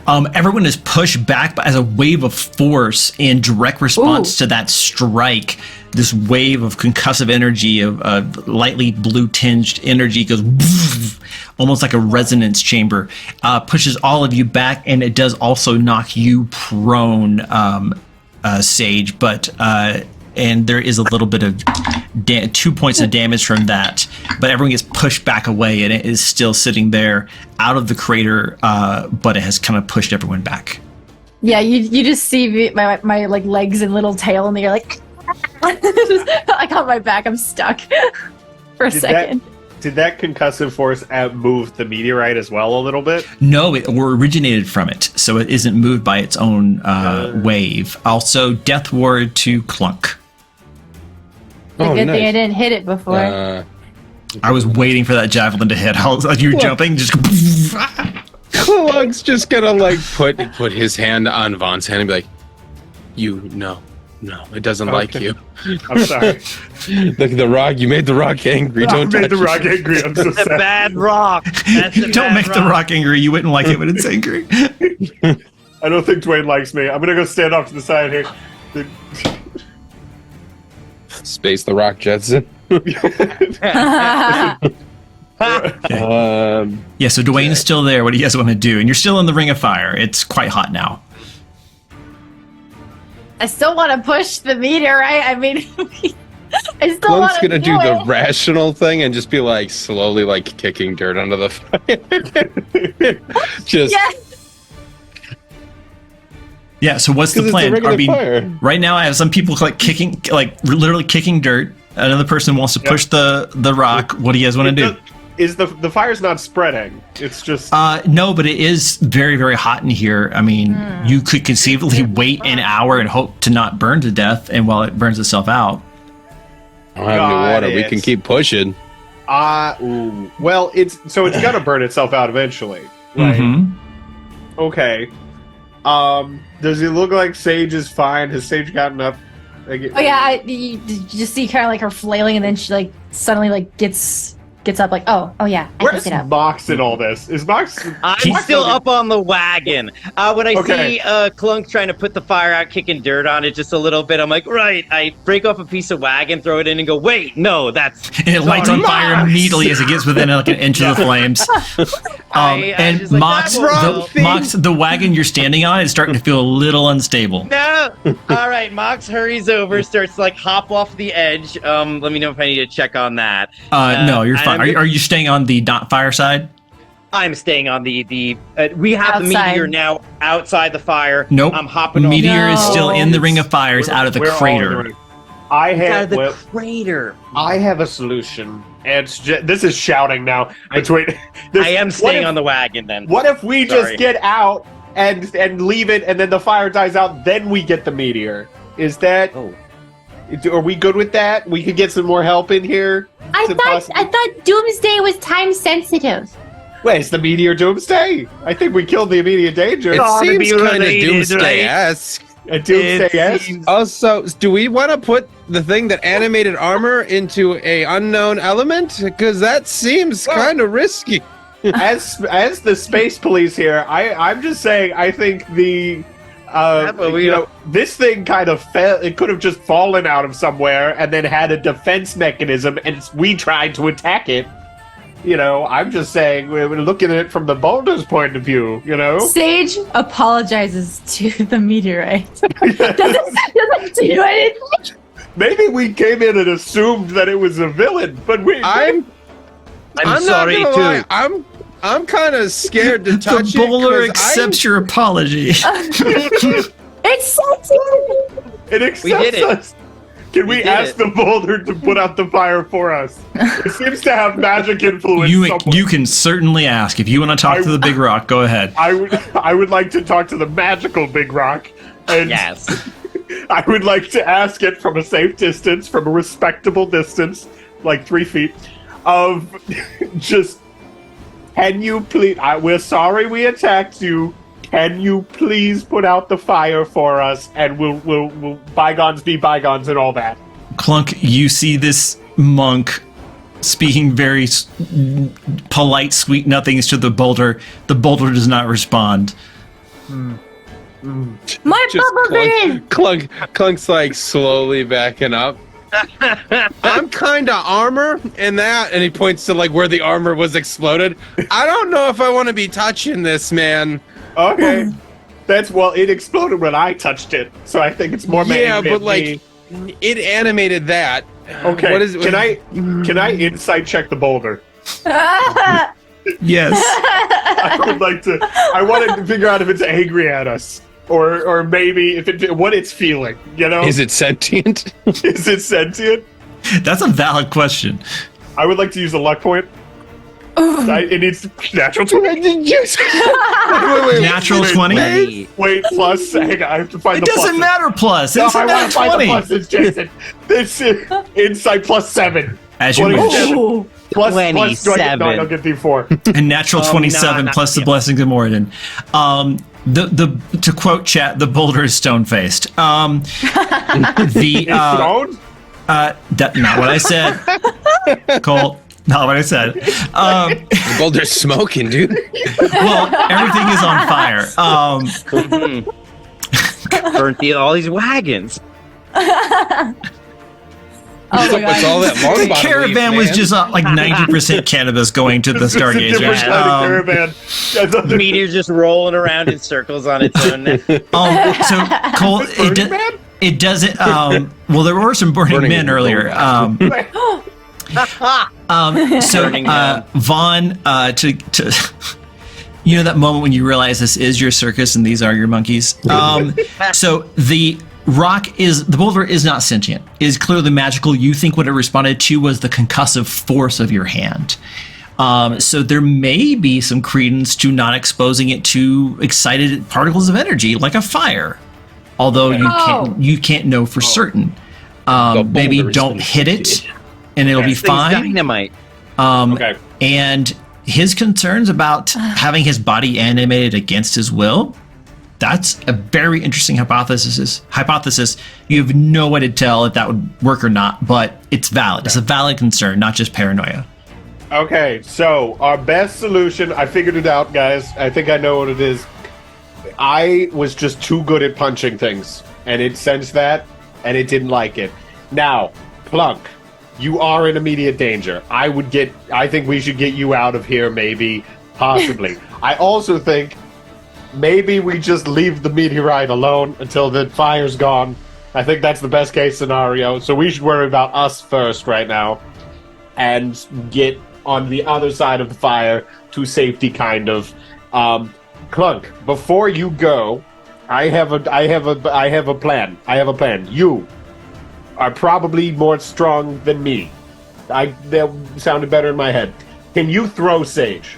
Everyone is pushed back as a wave of force in direct response to that strike. This wave of concussive energy, of lightly blue-tinged energy goes almost like a resonance chamber, pushes all of you back, and it does also knock you prone, Sage, but and there is a little bit of 2 points of damage from that, but everyone gets pushed back away, and it is still sitting there out of the crater, but it has kind of pushed everyone back. Yeah, you just see my like legs and little tail, and you're like, I got my back. I'm stuck for a second. Did that concussive force move the meteorite as well a little bit? No, it originated from it, so it isn't moved by its own wave. Also, Death Ward to Clunk. The good thing I didn't hit it before. I was waiting for that javelin to hit. You were jumping, just Clunk's just gonna like put his hand on Vaughn's hand and be like, "You know, No, it doesn't like Okay. you. I'm sorry. The rock, you made the rock angry. I Don't made touch the it. rock angry. I'm so The sad. bad rock. That's the Don't bad make the rock angry. You wouldn't like it when it's angry. I don't think Dwayne likes me. I'm gonna go stand off to the side here. Space the rock Jetson. Yeah, so Dwayne is still there. What do you guys want to do? And you're still in the Ring of Fire. It's quite hot now. I still want to push the meteorite. I mean, I still Clunk's want to gonna do the it. rational thing and just be like slowly like kicking dirt under the fire. Just Yeah. Yeah, so what's the because it's a plan? regular I mean, fire. right now I have some people like kicking, like literally kicking dirt. Another person wants to push the rock. What do you guys want to do? Is the fire's not spreading? It's just No, but it is very, very hot in here. I mean, you could conceivably wait an hour and hope to not burn to death, and while it burns itself out. I don't have any Got water. We it. can keep pushing. ooh. Well, it's gonna burn itself out eventually, right? Mhm. Okay. Does it look like Sage is fine? Has Sage gotten up? Oh yeah, you just see kind of like her flailing, and then she like suddenly like gets up like, oh yeah, I Where's picked it up. Mox in all this? Is Mox? I'm He's still up on the wagon. When I Okay. see Clunk trying to put the fire out, kicking dirt on it just a little bit, I'm like, right. I break off a piece of wagon, throw it in, and go, wait, no, that's. And it lights on fire Mox! immediately as it gets within like an inch of the flames. I And just like, Mox, that won't help. Mox, the wagon you're standing on is starting to feel a little unstable. No. All right, Mox hurries over, starts to like hop off the edge. Let me know if I need to check on that. No, you're fine. I'm- Are you staying on the not fire side? I'm staying on the we have the Outside. meteor now outside the fire. Nope. I'm hopping off. Meteor is No. still in the Ring of Fires, out of the We're all crater. doing it. I It's out have of the well, crater. I have a solution. And this is shouting now. Between I am staying on the wagon then. What if we Sorry. just get out and leave it, and then the fire dies out, then we get the meteor? Is that? Oh. Are we good with that? We could get some more help in here. I to thought possibly- I thought Doomsday was time sensitive. Wait, it's the meteor doomsday. I think we killed the immediate danger. It Gotta seems be kind of related, doomsday-esque. A doomsday, yes. Also, do we want to put the thing that animated armor into a unknown element? Because that seems Well- kind of risky. As the space police here, I'm just saying. I think the but we you don't- know, this thing kind of fell. It could have just fallen out of somewhere and then had a defense mechanism, and we tried to attack it. You know, I'm just saying we're looking at it from the boulder's point of view. You know, Sage apologizes to the meteorite. doesn't do anything. maybe we came in and assumed that it was a villain, but I'm sorry not gonna too. lie, I'm kind of scared to The touch bowler it. 'cause accepts your apology. It's sensitive. it accepts We did it. us. Can we did ask it. the boulder to put out the fire for us? It seems to have magic influence. somewhere. You can certainly ask if you want to talk to the big rock. Go ahead. I would like to talk to the magical big rock, and Yes. I would like to ask it from a safe distance, from a respectable distance, like 3 feet, of just, can you please? We're sorry we attacked you. Can you please put out the fire for us, and we'll bygones be bygones and all that. Clunk, you see this monk speaking very polite, sweet nothings to the boulder. The boulder does not respond. My Just bubble in. Clunk's like slowly backing up. I'm kind of armor in that, and he points to like where the armor was exploded. I don't know if I want to be touching this, man. Okay. It exploded when I touched it, so I think it's more Yeah, aimed but at like me. it animated that. Okay. What is? Can I insight check the boulder? Yes. I would like to. I wanted to figure out if it's angry at us, or maybe what it's feeling. You know, Is it sentient? is it sentient? That's a valid question. I would like to use a luck point. It needs natural 20. Natural 20? Wait, plus. Hang on, I have to find It the doesn't pluses. matter plus. No, It's I a want nat to find the 20. pluses, Jason. This is insight plus 7. As you What wish. is it? Plus, do I get, no, I 27. don't get D4. And natural 27 not plus the yet. blessings of Moradin. the to quote chat, the boulder is stone faced. The It's stone? that not what I said. Cole, not what I said. The boulder's smoking, dude. Well, everything is on fire. Burnt all these wagons. Oh my What's god. all that long The bottom caravan leaf, was man? just like 90% cannabis going to the It's a different Stargazer. kind of caravan. That's what the- Meteor's just rolling around in circles on its own. So Cole, Burning Man? it doesn't. Well, there were some burning Burning men Man. earlier. So Burning Man. Vaughn, to you know that moment when you realize this is your circus and these are your monkeys. So the boulder is not sentient. It is clearly magical. You think what it responded to was the concussive force of your hand. So there may be some credence to not exposing it to excited particles of energy like a fire. Although you can't know for certain. Maybe boulder is don't hit it sentient. and it'll be This thing's fine. dynamite. Okay. And his concerns about having his body animated against his will, that's a very interesting hypothesis. You have no way to tell if that would work or not, but it's valid. It's a valid concern, not just paranoia. Okay, so our best solution, I figured it out, guys. I think I know what it is. I was just too good at punching things, and it sensed that, and it didn't like it. Now, Plunk, you are in immediate danger. I think we should get you out of here, maybe, possibly. I also think maybe we just leave the meteorite alone until the fire's gone. I think that's the best case scenario. So we should worry about us first right now and get on the other side of the fire to safety, kind of. Clunk, before you go, I have a plan. You are probably more strong than me. That sounded better in my head. Can you throw sage?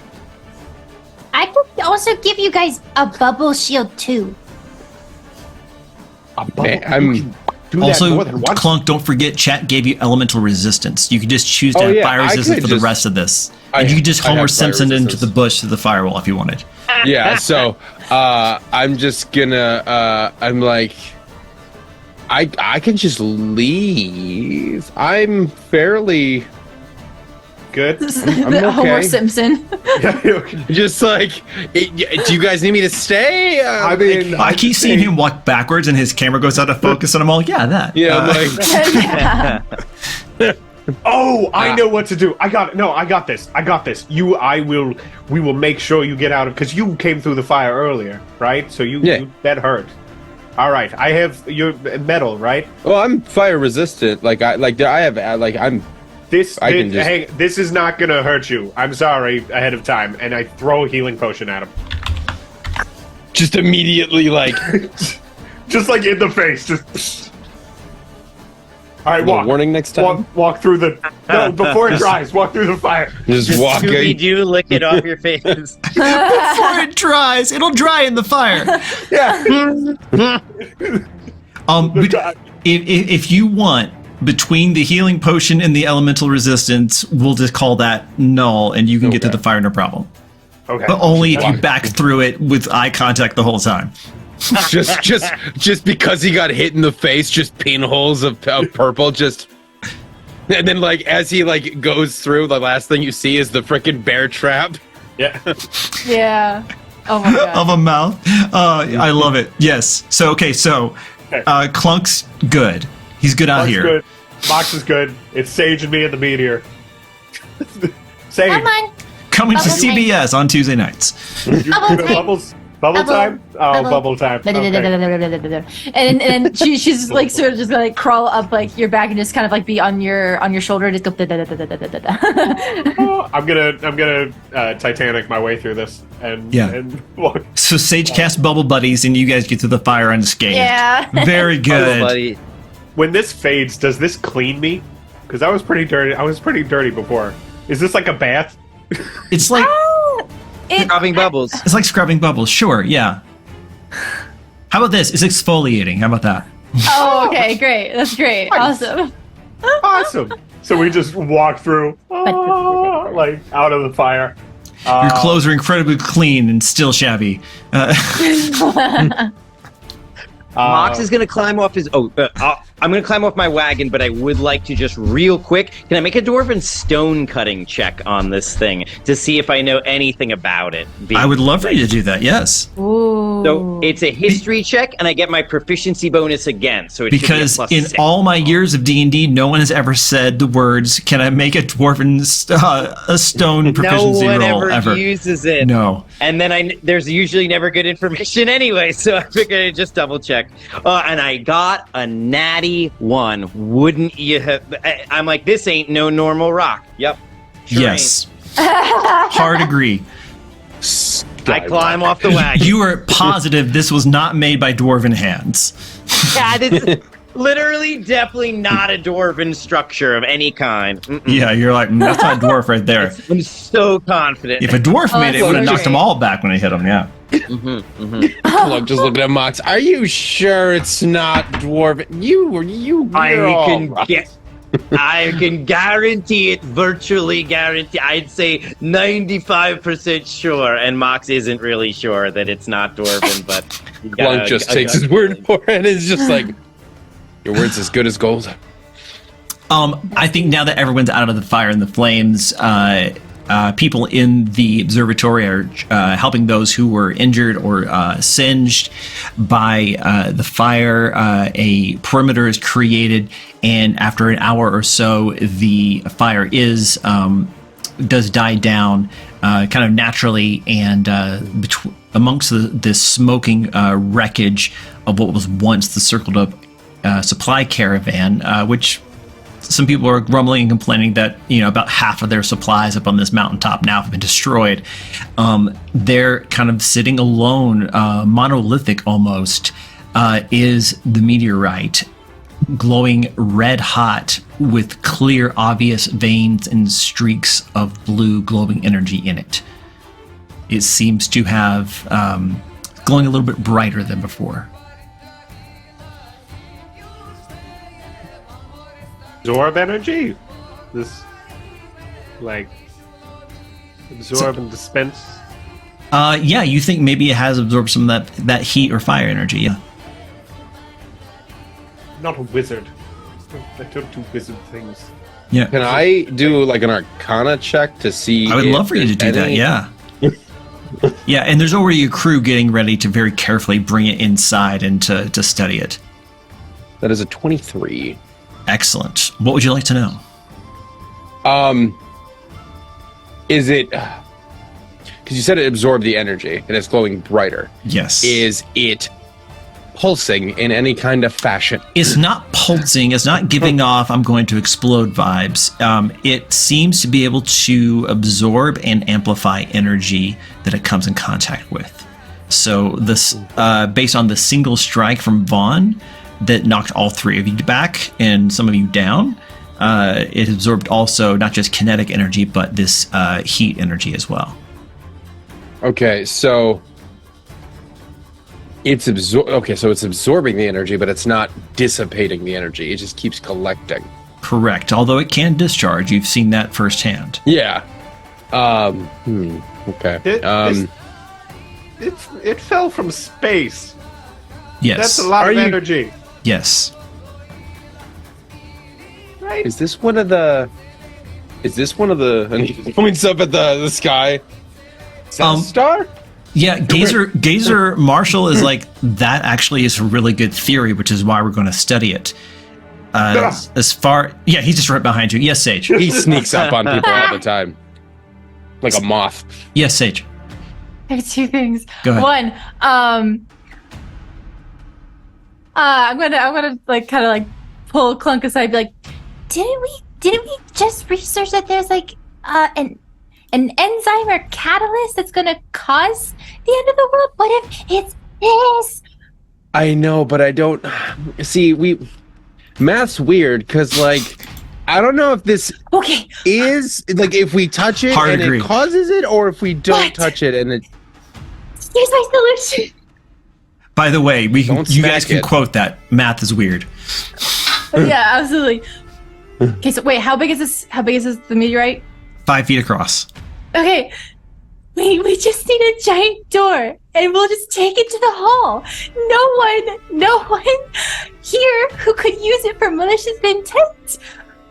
I could also give you guys a bubble shield too. Man, I'm Do that Also, more than once. Clunk, don't forget, chat gave you elemental resistance. You could just choose to Oh, have yeah, fire I resistance could for the just- rest of this. I- And you could just I have Homer fire Simpson into resistance. the bush to the firewall if you wanted. yeah. So I'm just gonna. I'm like. I can just leave. I'm fairly Good. The Homer okay. Simpson. just like. Do you guys need me to stay? I mean, I keep seeing him walk backwards and his camera goes out of focus, and I'm all, yeah, that. Yeah, I'm like. oh, I know what to do. I got it. No, I got this. We will make sure you get out of, because you came through the fire earlier, right? So that hurt. All right, I have your metal, right? Well, I'm fire resistant. I'm. This I can just- hey, this is not gonna hurt you. I'm sorry ahead of time, and I throw a healing potion at him, Just immediately like. just like in the face. Just. All right, Little walk. warning next time. Walk through the. No, before it dries, walk through the fire. Just walk. Scooby-Doo, lick it off your face. Before it dries, it'll dry in the fire. Yeah. If you want, between the healing potion and the elemental resistance, we'll just call that null, and you can get to the fire no problem. Okay. But only if you back through it with eye contact the whole time. just because he got hit in the face, just pinholes of purple, just. And then, like, as he like goes through, the last thing you see is the freaking bear trap. Yeah. Yeah. Oh my god. Of a mouth. I love it. Yes. So Clunk's good. He's good out Mark's here. good. Mox is good. It's Sage and me and the meteor. Sage. Come on. Coming to Bubble time. CBS on Tuesday nights. Bubble time. Bubble Bubble. time? Oh, Bubble. bubble time. Okay. And she's like sort of just gonna like crawl up like your back and just kind of like be on your shoulder and just go Oh, I'm gonna Titanic my way through this and Yeah. and walk. So Sage casts Bubble Buddies, and you guys get through the fire unscathed. Yeah. Very good. Buddy. When this fades, does this clean me? Because I was pretty dirty. I was pretty dirty before. Is this like a bath? It's like Dropping bubbles. it's like scrubbing bubbles. Sure, yeah. How about this? It's exfoliating. How about that? Oh, okay, great. That's great. Nice. Awesome. Awesome. So we just walk through, like out of the fire. Your clothes are incredibly clean and still shabby. Mox is going to climb off his. I'm going to climb off my wagon, but I would like to just real quick. Can I make a dwarven stone cutting check on this thing to see if I know anything about it? I would love for you to do that. Yes. Ooh. So it's a history check, and I get my proficiency bonus again. So it Because should be in a +6. all my years of D&D, no one has ever said the words, "Can I make a dwarven a stone no proficiency one roll?" ever uses it. No. And then there's usually never good information anyway, so I figured I'd just double check. And I got a natty 1. Wouldn't you have? I'm like, this ain't no normal rock. Yep. Sure Yes. Hard agree. ain't. I climb off the wagon. You are positive this was not made by dwarven hands. Yeah, this is literally, definitely not a dwarven structure of any kind. Mm-mm. Yeah, you're like, that's not a dwarf right there. I'm so confident. If a dwarf made it, it would have that's knocked them all back when it hit them. Yeah. Look, just looking at Mox. Are you sure it's not dwarven? I can guarantee it, virtually guarantee. I'd say 95% sure, and Mox isn't really sure that it's not dwarven, but Plunk just takes his word for it. It's just like, your word's as good as gold. I think now that everyone's out of the fire and the flames, people in the observatory are helping those who were injured or singed by the fire. A perimeter is created, and after an hour or so, the fire does die down kind of naturally, and amongst the smoking wreckage of what was once the circled up supply caravan, which some people are grumbling and complaining that about half of their supplies up on this mountaintop now have been destroyed. They're kind of sitting alone, monolithic almost, is the meteorite, glowing red hot with clear, obvious veins and streaks of blue glowing energy in it. It seems to have glowing a little bit brighter than before. Absorb energy? This, like, absorb and dispense? Yeah, you think maybe it has absorbed some of that heat or fire energy, yeah. Not a wizard. I don't do wizard things. Yeah. Can I do like an Arcana check to see? I would love for you to do that, yeah. Yeah, and there's already a crew getting ready to very carefully bring it inside and to study it. That is a 23. Excellent. What would you like to know? Is it? Because you said it absorbed the energy and it's glowing brighter. Yes. Is it pulsing in any kind of fashion? It's not pulsing. It's not giving off "I'm going to explode" vibes. It seems to be able to absorb and amplify energy that it comes in contact with. So this, based on the single strike from Vaughn that knocked all three of you back and some of you down, it absorbed also not just kinetic energy but this heat energy as well. Okay, so it's absorbing the energy, but it's not dissipating the energy. It just keeps collecting. Correct. Although it can discharge. You've seen that firsthand. Yeah. Okay. It fell from space. Yes. That's a lot Are of you- energy. Yes. Right? Is this one of the? And he points up at the sky. South Star? Yeah, Gazer Marshall is like, that actually is a really good theory, which is why we're going to study it. Yeah, he's just right behind you. Yes, Sage. He sneaks up on people all the time, like a moth. Yes, Sage. I have two things. Go ahead. One, I'm gonna like kind of like pull Clunk aside, and be like, Didn't we just research that there's like an enzyme or catalyst that's gonna cause the end of the world? What if it's this? I know, but I don't see. Math's weird because, like, I don't know if this Okay, is like if we touch it Hard and agree. it causes it, or if we don't What? touch it and it. here's my solution. By the way, you Don't guys smack can it. quote that. Math is weird. yeah, absolutely. Okay, so wait, how big is this? How big is this? The meteorite? 5 feet across. Okay, we just need a giant door, and we'll just take it to the hall. No one here who could use it for malicious intent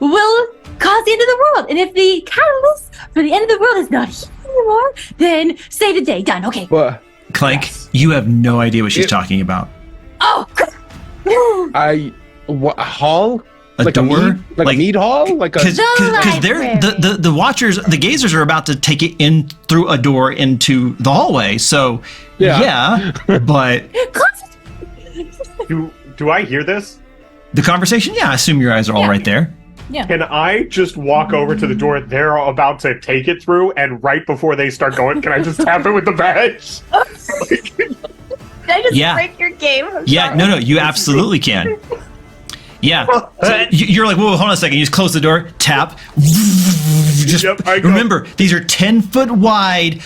will cause the end of the world. And if the catalyst for the end of the world is not here anymore, then save the day. Done. Okay. What? Clank, you have no idea what she's talking about. Oh, What hall? A Like door? a mead hall? Like a Because they're the watchers, the gazers are about to take it in through a door into the hallway. So yeah but Do I hear this? the conversation, yeah, I assume your eyes are all right there. Can I just walk over to the door they're about to take it through, and right before they start going, can I just tap it with the badge? Did I just Yeah. break your game? I'm Yeah, sorry. no, you absolutely can. Yeah. So you're like, whoa, hold on a second. You just close the door, tap. Just Yep, I go. remember, these are 10-foot wide,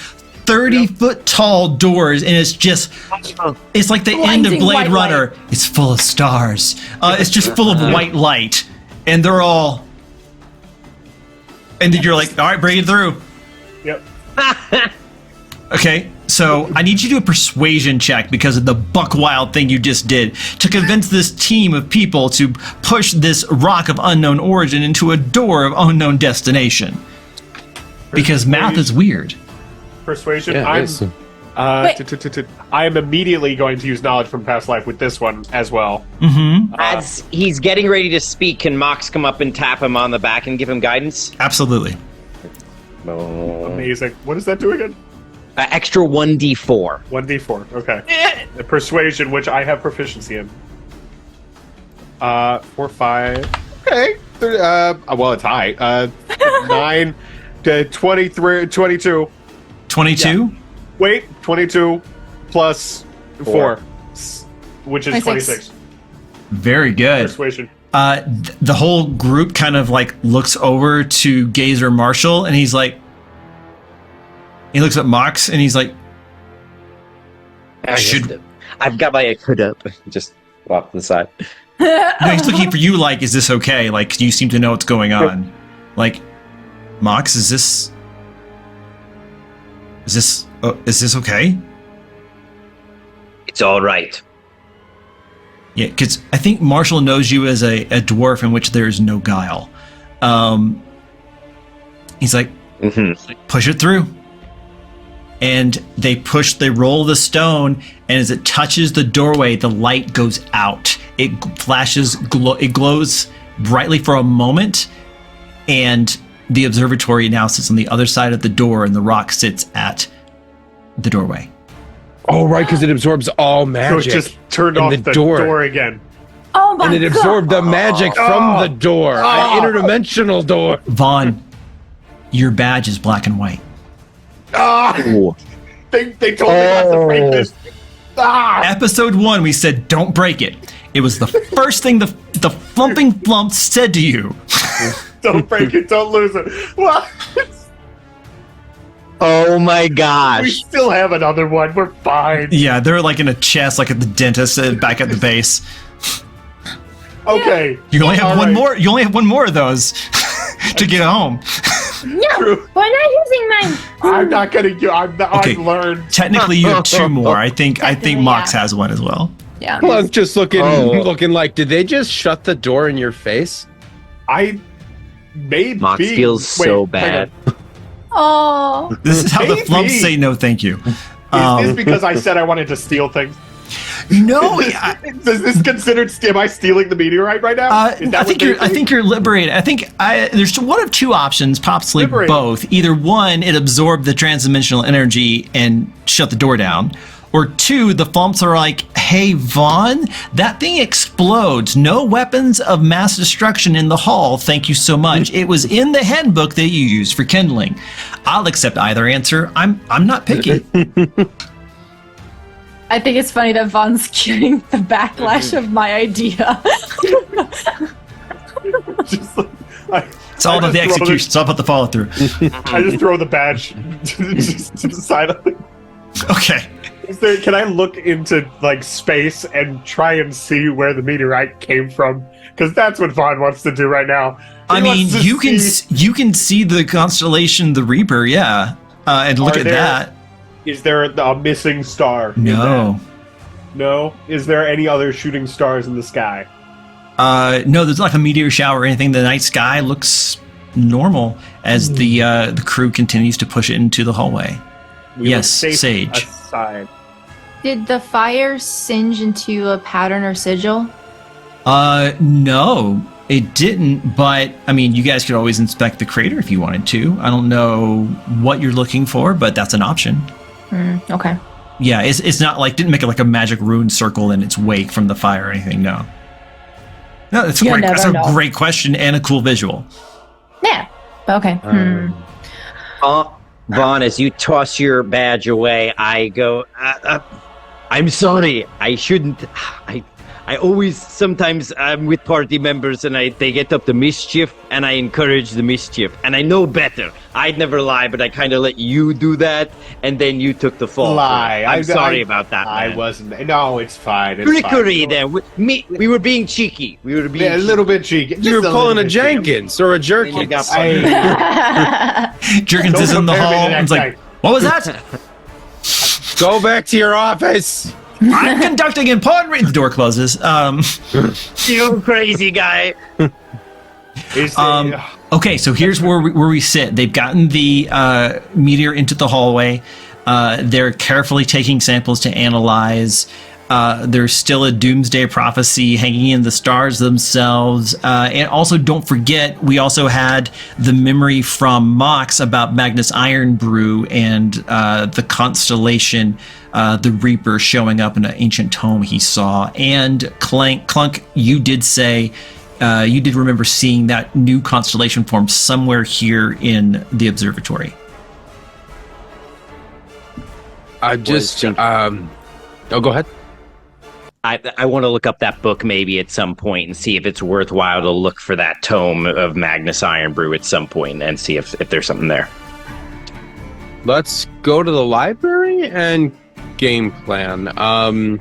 30-foot tall doors, and it's like the end of Blinding Blade white Runner. It's full of stars. It's just full of white light, and they're all. And then you're like, all right, bring it through. Yep. Okay, so I need you to do a persuasion check because of the buck wild thing you just did to convince this team of people to push this rock of unknown origin into a door of unknown destination. Because math is weird. Persuasion. Yeah, I'm. it is. I am immediately going to use knowledge from past life with this one as well. Mm-hmm. As he's getting ready to speak, can Mox come up and tap him on the back and give him guidance? Absolutely. Amazing. What does that do again? Extra 1d4. 1d4. Okay. The persuasion, which I have proficiency in. 4, 5. Okay. Well, it's high. 9 to 23, 22. 22? Wait, 22 plus 4, which is 26. Very good. Persuasion. The whole group kind of like looks over to Gazer Marshall, and he's like, he looks at Mox, and he's like, should. I've got my hood up. Just off to the side. No, he's looking for you like, is this okay? Like, you seem to know what's going on. Like, Mox, is this okay? It's all right. Yeah, because I think Marshall knows you as a dwarf in which there is no guile. He's like, push it through. And they roll the stone, and as it touches the doorway, the light goes out. It flashes, it glows brightly for a moment, and the observatory now sits on the other side of the door, and the rock sits at the doorway. Oh, right, because it absorbs all So magic. it just turned in off the the door. door again. Oh my and it god. absorbed the magic from the door. An interdimensional door. Vaughn, your badge is black and white. Ah! They told me not to break this. Ah! Episode 1, we said, don't break it. It was the first thing the flumping flump said to you. Don't break it. Don't lose it. What? Oh my We gosh. still have another one. We're fine. Yeah, they're like in a chest, like at the dentist, back at the base. Okay. You only have All one right. more. You only have one more of those to get home. No, True. we're not using mine. I'm not gonna. Okay. I've learned. Technically, you have 2 more. I think Technically, Mox yeah. has one as well. Yeah. Plunk just looking Oh. looking like, did they just shut the door in your face? I maybe. Mox feels so bad. Oh. This is how the Maybe. flumps say no, thank you. Is this because I said I wanted to steal things? No, Is this considered? Am I stealing the meteorite right now? Is that I what think they're you're. I doing? think you're liberated. I think there's one of 2 options, possibly Liberated. both. Either one, it absorbed the transdimensional energy and shut the door down, or 2, the flumps are like, "Hey, Vaughn, that thing explodes. No weapons of mass destruction in the hall. Thank you so much. It was in the handbook that you used for kindling. I'll accept either answer. I'm not picky." I think it's funny that Vaughn's getting the backlash of my idea. Just like, It's all about the execution. It's all about the follow through. I just throw the badge just to the side of it. Okay. Can I look into like space and try and see where the meteorite came from? Because that's what Vaughn wants to do right now. He I mean, wants to you can see- you can see the constellation, the Reaper. Yeah. and look Are at there- that. Is there a missing star? in No. that? No? Is there any other shooting stars in the sky? No, there's like a meteor shower or anything. The night sky looks normal as the crew continues to push it into the hallway. We Yes, look safe Sage. Aside. Did the fire singe into a pattern or sigil? No, it didn't. But I mean, you guys could always inspect the crater if you wanted to. I don't know what you're looking for, but that's an option. Okay. Yeah, it's not like didn't make it like a magic rune circle in its wake from the fire or anything. No. No, that's You'll great. That's never a know. great question and a cool visual. Yeah. Okay. Vaughn, as you toss your badge away, I go, I'm sorry. I shouldn't. I always, sometimes I'm with party members and they get up to mischief and I encourage the mischief. And I know better. I'd never lie, but I kind of let you do that and then you took the fall. Lie. I'm sorry about that, I man. wasn't. No, it's fine. It's Trickery fine. then. We were being cheeky. We were being Yeah, a little bit cheeky. You were Just calling a little bit cheeky. Jenkins or a cheeky. Jerkins. You got Jerkins Don't is in the compare me hall. to that It's like, guy. what was that? Go back to your office. I'm conducting important reading. The door closes. You crazy guy. Is Okay, so here's where we sit. They've gotten the meteor into the hallway. They're carefully taking samples to analyze. There's still a doomsday prophecy hanging in the stars themselves. And also, don't forget, we also had the memory from Mox about Magnus Ironbrew and the constellation, the Reaper, showing up in an ancient tome he saw. And Clunk, you did say, you did remember seeing that new constellation form somewhere here in the observatory. I just, oh, go ahead. I want to look up that book maybe at some point and see if it's worthwhile to look for that tome of Magnus Ironbrew at some point and see if there's something there. Let's go to the library and game plan. And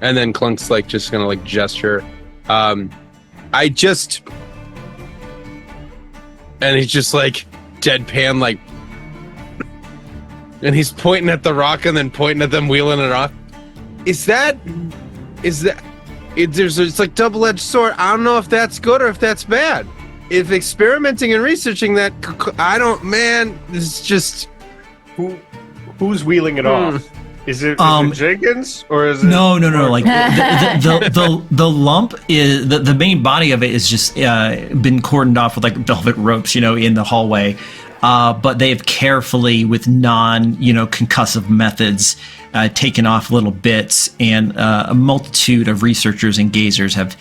then Clunk's like just gonna like gesture. And he's just like deadpan, like, and he's pointing at the rock and then pointing at them wheeling it off. It's like double-edged sword. I don't know if that's good or if that's bad. If experimenting and researching that, I don't, man, it's just. who's wheeling it off? Is it Jenkins or is it? No. Like the lump is the main body of it is just been cordoned off with like velvet ropes, in the hallway. But they have carefully, with concussive methods, taken off little bits, and a multitude of researchers and gazers have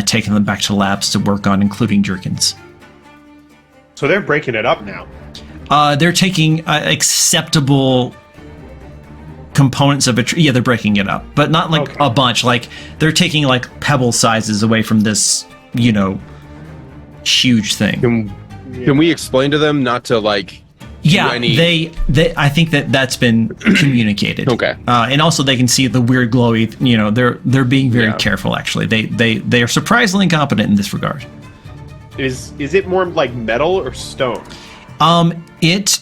taken them back to labs to work on, including Jerkins. So they're breaking it up now. They're taking acceptable components of it. Yeah, they're breaking it up, but not like a bunch. Like they're taking like pebble sizes away from this, huge thing. Can we explain to them not to like? Yeah, they. I think that's been communicated. Okay. And also they can see the weird glowy. They're being very careful. Actually, they are surprisingly competent in this regard. Is it more like metal or stone? It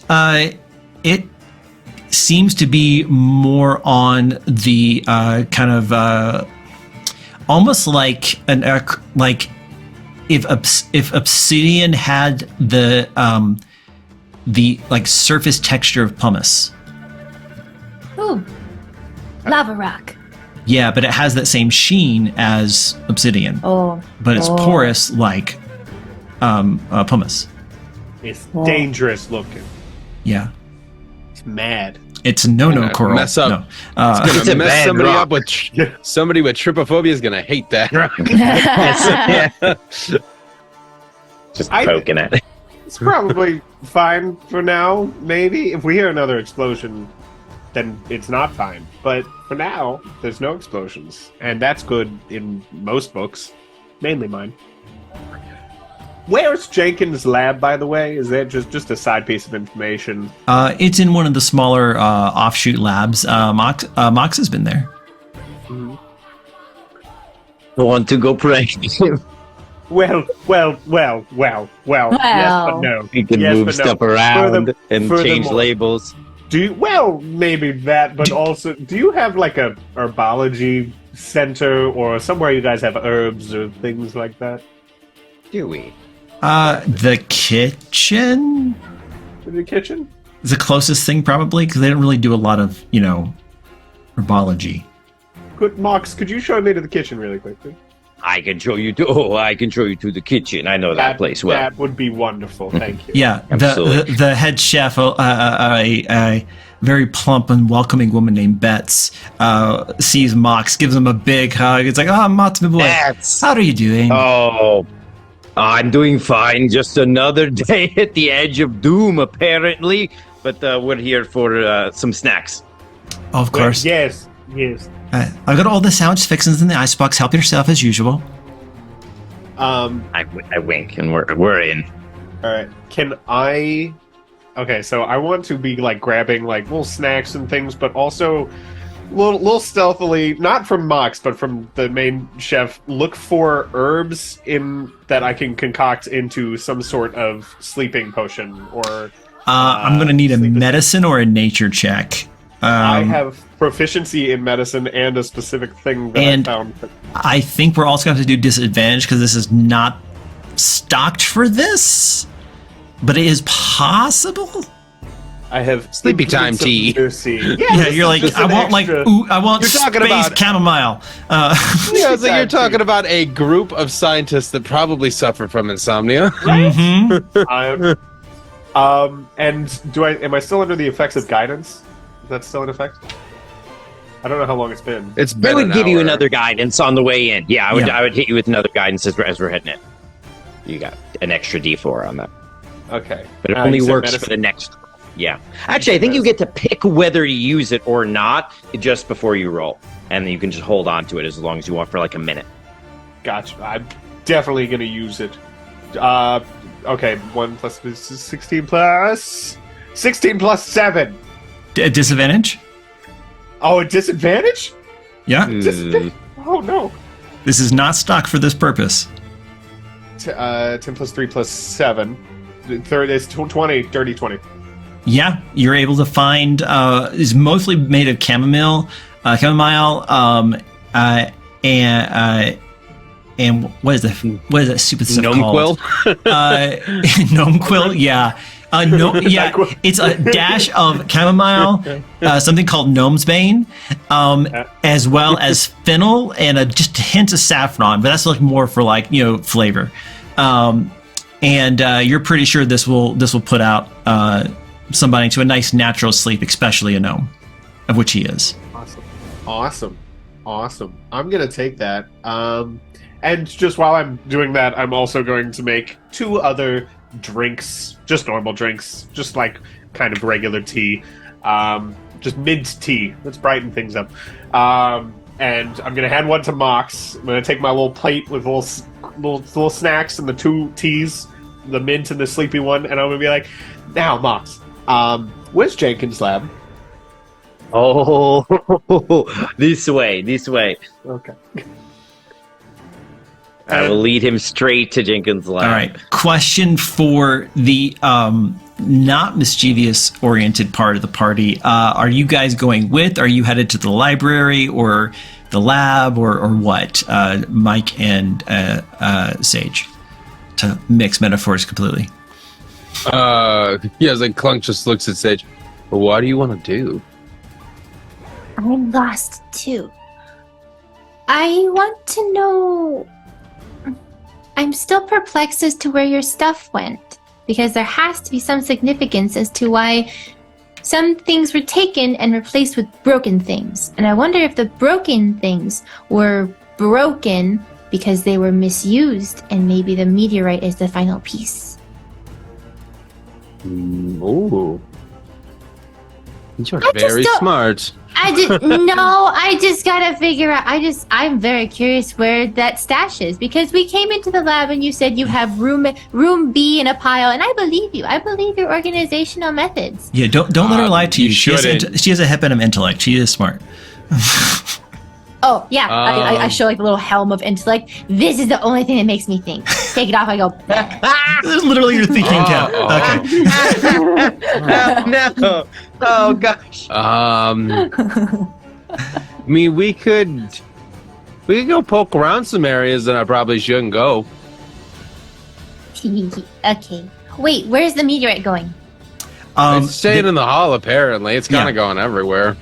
seems to be more on the kind of almost like if obsidian had the like surface texture of pumice. Ooh. Lava rock. Yeah, but it has that same sheen as obsidian. Oh. But it's porous like pumice. It's dangerous looking. Yeah. It's mad. It's no coral. Mess up. No. It's It's a gonna mess bad somebody rock. up with somebody with trypophobia is gonna hate that. Just I- poking at it. It's probably fine for now, maybe. If we hear another explosion, then it's not fine. But for now, there's no explosions. And that's good in most books, mainly mine. Where's Jenkins' lab, by the way? Is that just a side piece of information? It's in one of the smaller offshoot labs. Mox has been there. I want to go pray. Well. Yes, but no. You can Yes, move but no. stuff around and change furthermore- labels. Do you, well, maybe that, but also, do you have like a herbology center or somewhere you guys have herbs or things like that? Do we? The kitchen In the kitchen? is the closest thing probably because they don't really do a lot of, herbology. Good, Mox, could you show me to the kitchen really quickly? I can show you to. Oh, I can show you to the kitchen. I know that place well. That would be wonderful. Thank you. Yeah, Absolutely. the head chef, a very plump and welcoming woman named Betts, sees Mox, gives him a big hug. It's like, oh, Mox, my boy, That's. how are you doing? Oh, I'm doing fine. Just another day at the edge of doom, apparently. But we're here for some snacks. Of course. Yes. I've got all the sandwich fixings in the icebox. Help yourself as usual. I wink, and we're in. All right. Can I? Okay, so I want to be like grabbing like little snacks and things, but also little stealthily, not from Mox, but from the main chef. Look for herbs in that I can concoct into some sort of sleeping potion. Or I'm going to need a sleep is- medicine or a nature check. I have proficiency in medicine and a specific thing that And- I found. I think we're also going to have to do disadvantage because this is not stocked for this, but it is possible. I have Sleepy time some tea. mercy. Yeah, this you're is like, just I an want extra- I want You're talking space about- chamomile. Yeah, so you're Exactly. talking about a group of scientists that probably suffer from insomnia. Mhm. And am I still under the effects of guidance? Is that still in effect? I don't know how long it's been. It's I been would an give you hour. another guidance on the way in. Yeah, Yeah. I would hit you with another guidance as we're hitting it. You got an extra D4 on that, Okay. but it You only said works for medicine? the next. Yeah, actually, I think you get to pick whether to use it or not just before you roll, and then you can just hold on to it as long as you want for like a minute. Gotcha. I'm definitely going to use it. Okay, 1 plus 16 plus 7. Disadvantage? Oh, a disadvantage? Yeah. Mm. Oh no. This is not stocked for this purpose. 10 plus 3 plus 7. Third is 20. Dirty 20. Yeah, you're able to find is mostly made of chamomile, and what is that stupid stuff Gnome called? quill? Gnome quill, yeah. It's a dash of chamomile, something called gnome's bane, as well as fennel and just a hint of saffron, but that's like more for flavor. And you're pretty sure this will put out somebody to a nice natural sleep, especially a gnome, of which he is. Awesome. I'm gonna take that. And just while I'm doing that, I'm also going to make 2 other drinks, just normal drinks, just like kind of regular tea, just mint tea. Let's brighten things up. And I'm gonna hand one to Mox. I'm gonna take my little plate with little snacks and the 2 teas, the mint and the sleepy one, and I'm gonna be like, "Now, Mox, where's Jenkins' lab?" Oh, this way. Okay. I will lead him straight to Jenkins' lab. All right. Question for the not mischievous oriented part of the party. Are you guys going with? Are you headed to the library or the lab or what? Mike and Sage, to mix metaphors completely. Yeah, it's like Clunk just looks at Sage. Well, what do you want to do? I'm lost too. I want to know. I'm still perplexed as to where your stuff went, because there has to be some significance as to why some things were taken and replaced with broken things. And I wonder if the broken things were broken because they were misused, and maybe the meteorite is the final piece. Ooh. You're I just very don't- smart. I just gotta figure out. I'm very curious where that stash is, because we came into the lab and you said you have room B in a pile, and I believe you. I believe your organizational methods. Yeah, don't let her lie to you. You She has shouldn't. she has a hep and an intellect. She is smart. Oh, yeah. I Um, show like the little helm of intellect. This is the only thing that makes me think. Take it off. I go. This is literally your thinking cap. Oh. Okay. No. Oh gosh. I mean, we could go poke around some areas that I probably shouldn't go. Okay. Wait, where's the meteorite going? It's staying in the hall. Apparently, it's kind of going everywhere.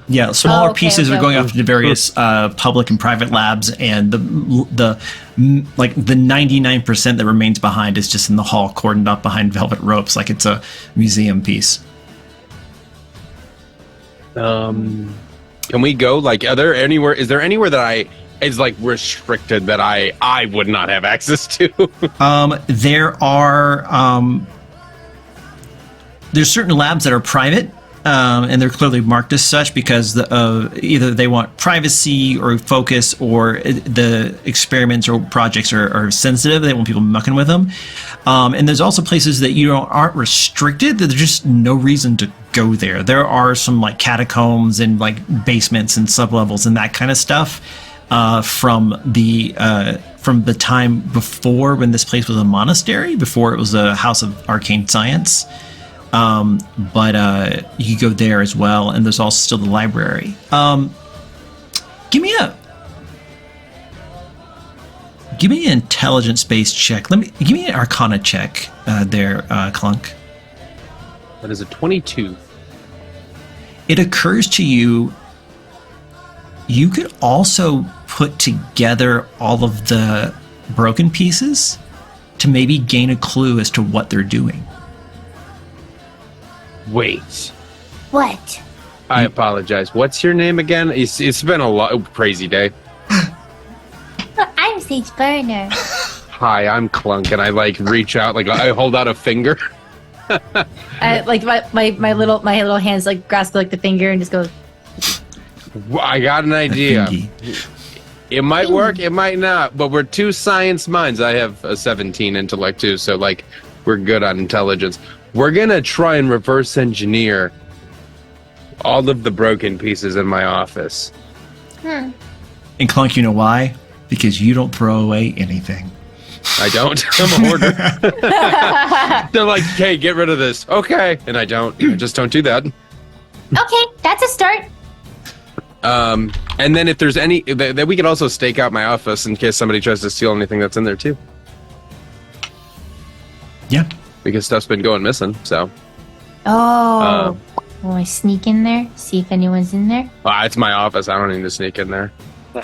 Yeah, smaller Oh, okay, pieces okay, are going okay. off to various public and private labs, and the 99% that remains behind is just in the hall, cordoned up behind velvet ropes, like it's a museum piece. Can we go? Like, is there anywhere that is like restricted that I would not have access to? There are there's certain labs that are private, and they're clearly marked as such because either they want privacy or focus, or the experiments or projects are sensitive. They want people mucking with them. And there's also places that aren't restricted. There's just no reason to go there. There are some like catacombs and like basements and sublevels and that kind of stuff from the time before, when this place was a monastery, before it was a house of arcane science. But you can go there as well, and there's also still the library. Give me an intelligence-based check. Give me an Arcana check there, Clunk. That is a 22. It occurs to you, you could also put together all of the broken pieces to maybe gain a clue as to what they're doing. Wait. What? I apologize. What's your name again? It's been a crazy day. I'm Sage Burner. Hi, I'm Clunk, and I like reach out, like I hold out a finger. Like my little hands like grasp like the finger and just go. I got an idea. Thingy. It might work, it might not, but we're two science minds. I have a 17 intellect too, so like we're good on intelligence. We're gonna try and reverse engineer all of the broken pieces in my office. And Clunk, you know why? Because you don't throw away anything. I don't. I'm a hoarder. They're like, "Hey, get rid of this." Okay, and I don't. I just don't do that. Okay, that's a start. And then if there's any, that we could also stake out my office in case somebody tries to steal anything that's in there too. Yeah. Because stuff's been going missing. So, Oh. Will I sneak in there? See if anyone's in there? well, it's my office. I don't need to sneak in there.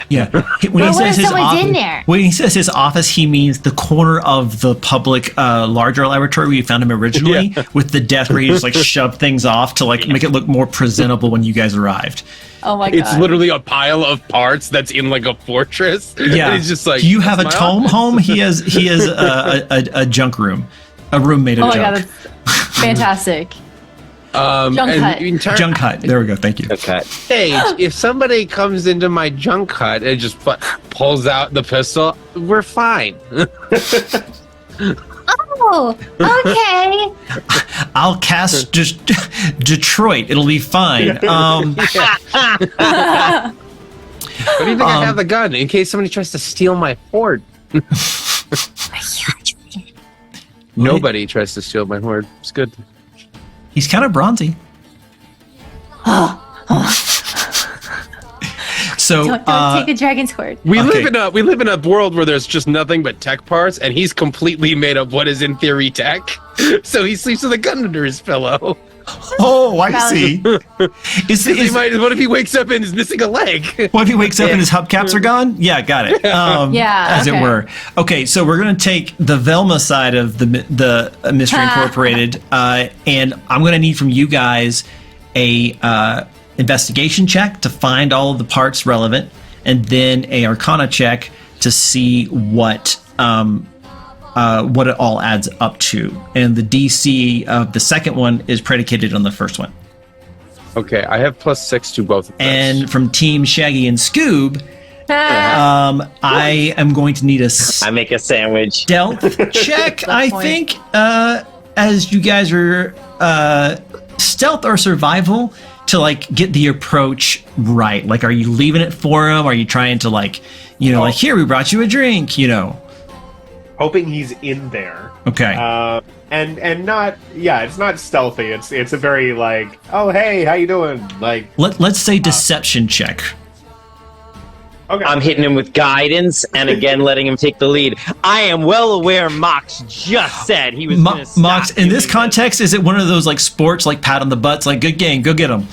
Yeah. When Well, what if someone's in there? When he says his office, he means the corner of the public larger laboratory where you found him originally, with the desk where he just like shoved things off to like make it look more presentable when you guys arrived. Oh my god. It's literally a pile of parts that's in like a fortress. Yeah. And he's just like, do you have a "That's my tome office." home? He has a junk room, a room made of Oh my god, junk. that's fantastic. Junk and hut. in turn- Junk hut. There we go. Thank you. Okay. Sage, if somebody comes into my junk hut and just pulls out the pistol, we're fine. Oh, okay. I'll cast just Detroit. It'll be fine. What do you think I have the gun in case somebody tries to steal my hoard? Nobody tries to steal my hoard. It's good. He's kind of bronzy. So Don't take the dragon's sword. We Okay. live in a world where there's just nothing but tech parts, and he's completely made of what is in theory tech. So he sleeps with a gun under his pillow. oh, I see. What if he wakes up and is missing a leg? What if he wakes up and his hubcaps are gone? Yeah, got it. Yeah, as it okay. were. Okay, so we're gonna take the Velma side of the Mystery Incorporated, and I'm gonna need from you guys a investigation check to find all of the parts relevant, and then a Arcana check to see what it all adds up to. And the DC of the second one is predicated on the first one. Okay, I have +6 to both of those. And from Team Shaggy and Scoob, I am going to need a I make a sandwich. stealth check, I point. think, as you guys are stealth or survival. to like get the approach right? Like, are you leaving it for him? Are you trying to like, like, here, we brought you a drink, Hoping he's in there. Okay. And not, it's not stealthy. It's a very like, oh hey, how you doing? Like, Let's say deception check. okay. I'm hitting him with guidance and again letting him take the lead. I am well aware Mox just said he was going to stop. Mox, in this doing context, is it one of those like sports, like pat on the butts, like good game, go get him?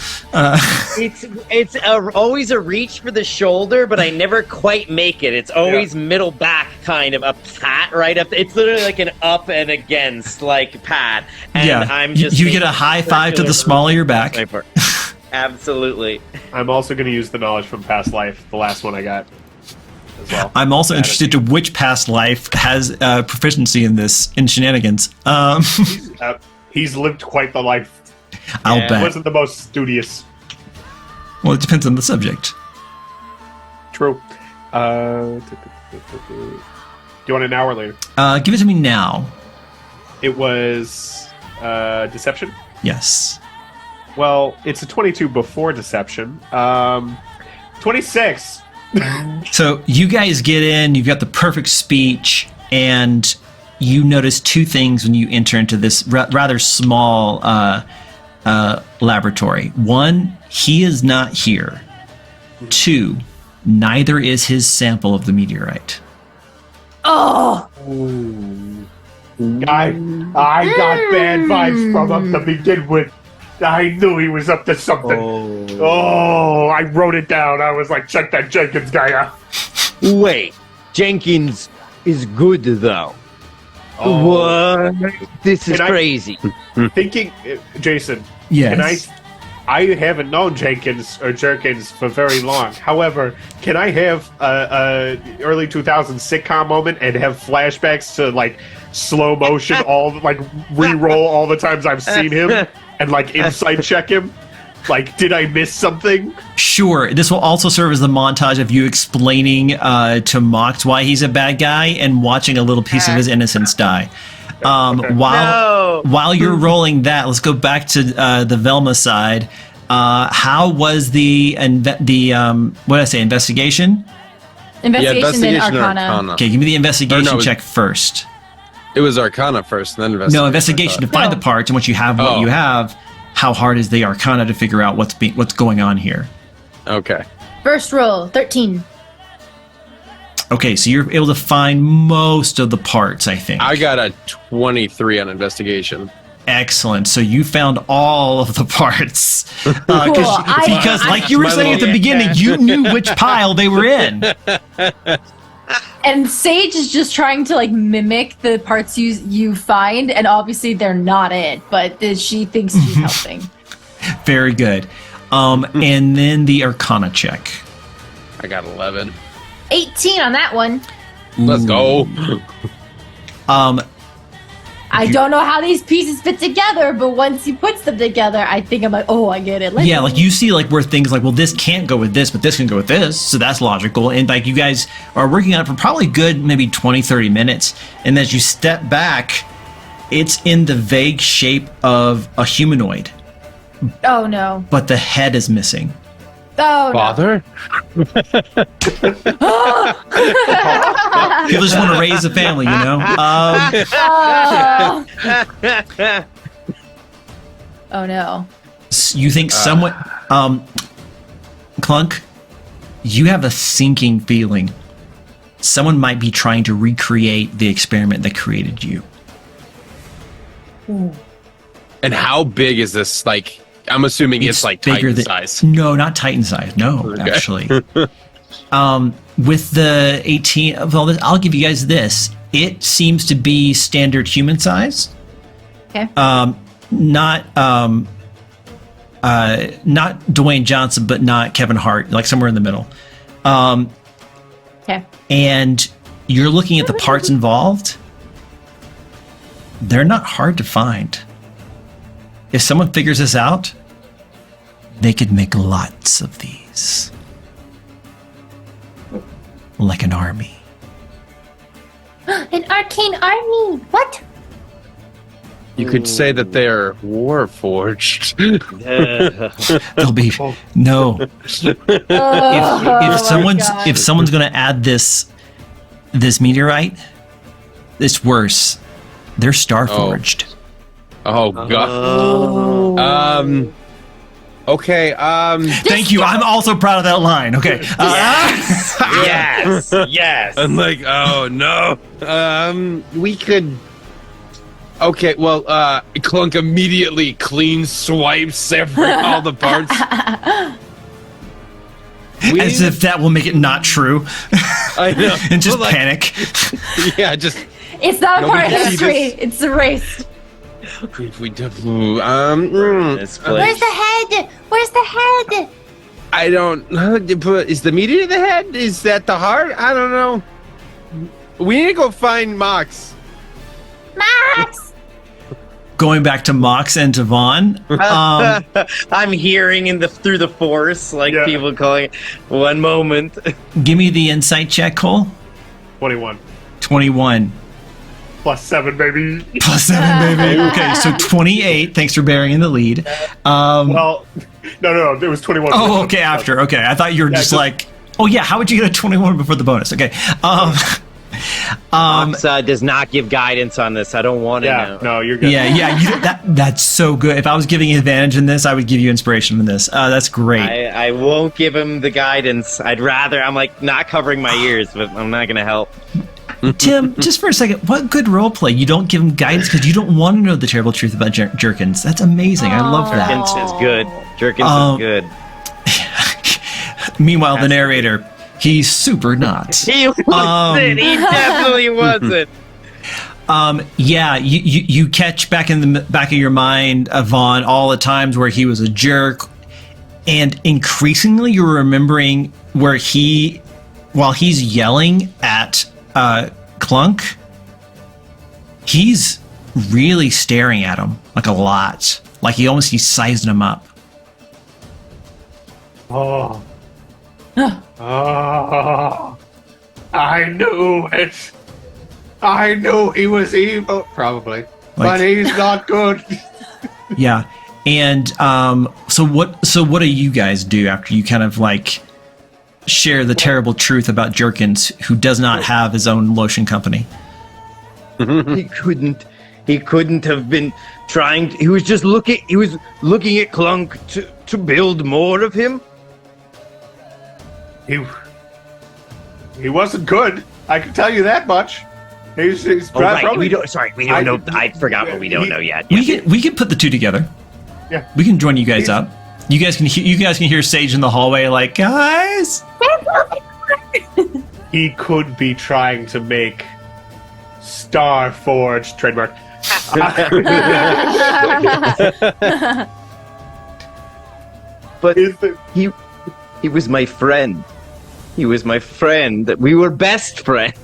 It's always a reach for the shoulder, but I never quite make it. It's always middle back kind of a pat right up. It's literally like an up and against like pat. And I'm just you get a high five to the small of your back. Absolutely. I'm also going to use the knowledge from past life, the last one I got, as well. I'm also interested to which past life has proficiency in shenanigans. He's lived quite the life. I'll He bet. wasn't the most studious. Well, it depends on the subject. True. Do you want it now or later? Give it to me now. It was deception. Yes. Well, it's a 22 before deception. 26. So you guys get in, you've got the perfect speech, and you notice two things when you enter into this rather small laboratory. One, he is not here. Two, neither is his sample of the meteorite. Oh, I got bad vibes from him to begin with. I knew he was up to something. Oh, I wrote it down. I was like, check that Jenkins guy out. Wait, Jenkins is good though. Oh. What? This is And crazy. Thinking, Jason, Yes. can I haven't known Jenkins for very long. However, can I have a early 2000s sitcom moment and have flashbacks to like slow motion, all like re-roll all the times I've seen him and like insight check him? Like, did I miss something? Sure. This will also serve as the montage of you explaining to Mox why he's a bad guy and watching a little piece of his innocence die. While you're rolling that, let's go back to the Velma side. How was the what did I say? Investigation? Investigation and or Arcana. Okay, give me the investigation Or no, check first. It was Arcana first, and then investigation. No, investigation to find the parts, and once you have what you have, how hard is the Arcana to figure out what's going on here? Okay. First roll, 13. Okay, so you're able to find most of the parts, I think. I got a 23 on investigation. Excellent. So you found all of the parts. Cool. Because like you were My saying at the little- beginning, you knew which pile they were in. And Sage is just trying to like mimic the parts you find, and obviously they're not it, but she thinks she's helping. Very good. And then the Arcana check. I got 11. 18 on that one. Let's go. I don't know how these pieces fit together, but once he puts them together, I think I'm like, oh, I get it. Yeah, like you see like where things like, well, this can't go with this, but this can go with this. So that's logical. And like you guys are working on it for probably good, maybe 20, 30 minutes. And as you step back, it's in the vague shape of a humanoid, Oh no. but the head is missing. Oh Father? People just want to raise a family, you know? no. Oh no. You think someone, Clunk, you have a sinking feeling someone might be trying to recreate the experiment that created you. And how big is this? Like, I'm assuming it's like Titan size. No, not Titan size. No, Okay. actually. With the 18 of all this, I'll give you guys this. It seems to be standard human size. Okay. Not Dwayne Johnson, but not Kevin Hart, like somewhere in the middle. Okay. And you're looking at the parts involved. They're not hard to find. If someone figures this out, they could make lots of these. Like an army. an arcane army. What? You could say that they're warforged. They'll be no. Oh, If my someone's God. if someone's gonna add this meteorite, it's worse. They're star forged. Oh god. Okay. Thank you. I'm also proud of that line. Okay. Yes. Yes. I'm like, oh no. We could. Okay. Well, Clunk immediately clean swipes all the parts. As if that will make it not true, I know. and just But, like, panic. Yeah, just It's not a part of Nobody can see history. It's erased. if we do. This place. Where's the head? Where's the head? I don't. But is the meteor the head? Is that the heart? I don't know. We need to go find Mox. Max! Going back to Mox and to Vaughn. I'm hearing through the force, like Yeah. people calling it. One moment. Give me the insight check, Cole. 21 21 plus 7, baby. plus 7, baby. Okay, so 28. Thanks for bearing in the lead. Well, no, it was 21. Oh, okay. After. Okay, I thought you were Yeah, just just- like, oh yeah. How would you get a 21 before the bonus? Okay. Mox does not give guidance on this. I don't want to Yeah, know. no, you're good. yeah. That's so good. If I was giving you advantage in this, I would give you inspiration in this. That's great. I won't give him the guidance. I'm like not covering my ears, but I'm not going to help. Tim, just for a second, what good role play? You don't give him guidance because you don't want to know the terrible truth about Jerkins. That's amazing. I love that. Jerkins is good. Jerkins Um, is good. Meanwhile, the narrator, he's super not. He wasn't. He definitely wasn't. Yeah, you catch back in the back of your mind, Vaughn, all the times where he was a jerk, and increasingly you're remembering where while he's yelling at Clunk, he's really staring at him like a lot, like he's sizing him up. Oh. Oh. I knew it. I knew he was evil. Probably. But he's not good. Yeah, and so what do you guys do after you kind of like share the terrible truth about Jerkins, who does not have his own lotion company? He couldn't have been trying. He was looking at Clunk to build more of him. He wasn't good. I can tell you that much. He's Oh, right. probably. We don't know. I forgot what we don't know yet. We can put the two together. Yeah. We can join you guys up. You guys can hear Sage in the hallway like, guys. He could be trying to make Star Forge trademark. But Is the, he was my friend. He was my friend. We were best friends.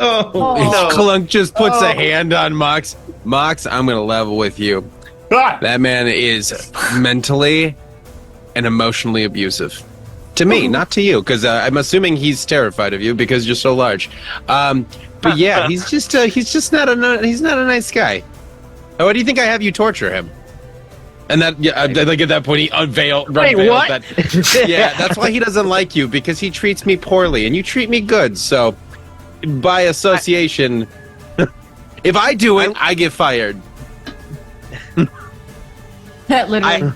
Oh, no. Clunk just puts a hand on Mox. Mox, I'm gonna level with you. That man is mentally and emotionally abusive. To me, not to you, because I'm assuming he's terrified of you because you're so large. But yeah, he's just not a nice guy. Why do you think I have you torture him? And that, yeah, like at that point, he unveiled. Wait, what? That, yeah, that's why he doesn't like you, because he treats me poorly, and you treat me good. So, by association, if I do it, I get fired. Literally.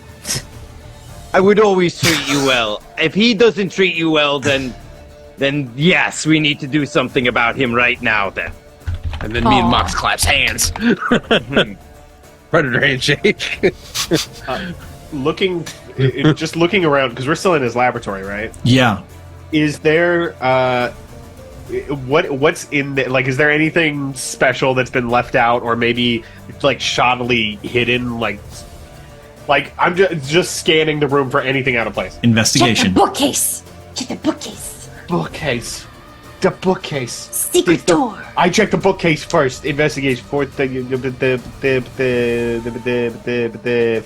I would always treat you well. If he doesn't treat you well, then yes, we need to do something about him right now. Then. And then me and Aw. Mox claps hands. Predator handshake. just looking around, because we're still in his laboratory, right? Yeah. Is there what's in there? Like, is there anything special that's been left out, or maybe like shoddily hidden? Like I'm just scanning the room for anything out of place. Check Investigation. the bookcase. Check the bookcase. Bookcase. The bookcase. Secret door. I checked the bookcase first. Investigation for the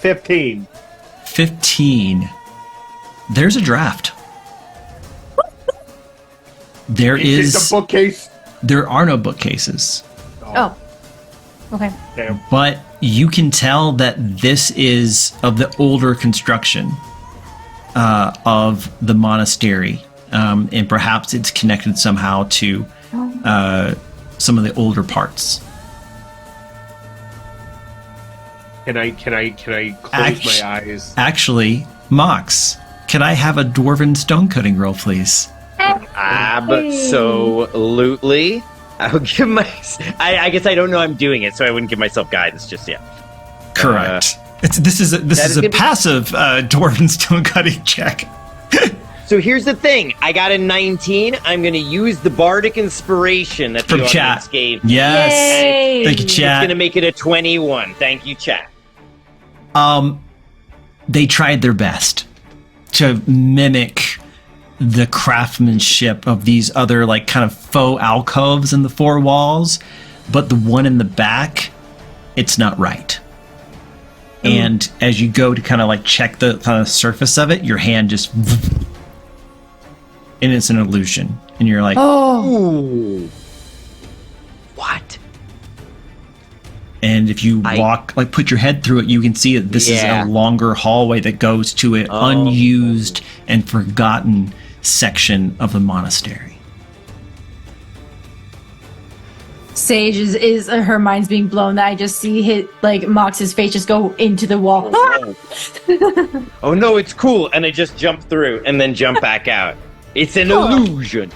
15. 15. There's a draft. Is the bookcase? There are no bookcases, Oh. Okay. Damn. but you can tell that this is of the older construction of the monastery, and perhaps it's connected somehow to some of the older parts. Can I close my eyes? Actually, Mox, can I have a dwarven stone cutting roll, please? Absolutely. I'll give my. I guess I don't know I'm doing it, so I wouldn't give myself guidance just yet. Correct. This is a passive dwarven stone cutting check. So here's the thing. I got a 19. I'm going to use the bardic inspiration that From the chat. audience gave. Yes. Yay. Thank you, It's chat. going to make it a 21. Thank you, chat. They tried their best to mimic the craftsmanship of these other like kind of faux alcoves in the four walls, but the one in the back, it's not right. And as you go to kind of like check the kind of surface of it, your hand just and it's an illusion, and you're like, Ooh. What? and if you walk, like put your head through it, you can see that this is a longer hallway that goes to an unused and forgotten section of the monastery. Sage is her mind's being blown that I just see Mox's face just go into the wall. Oh no, it's cool. And I just jump through and then jump back out. It's an illusion.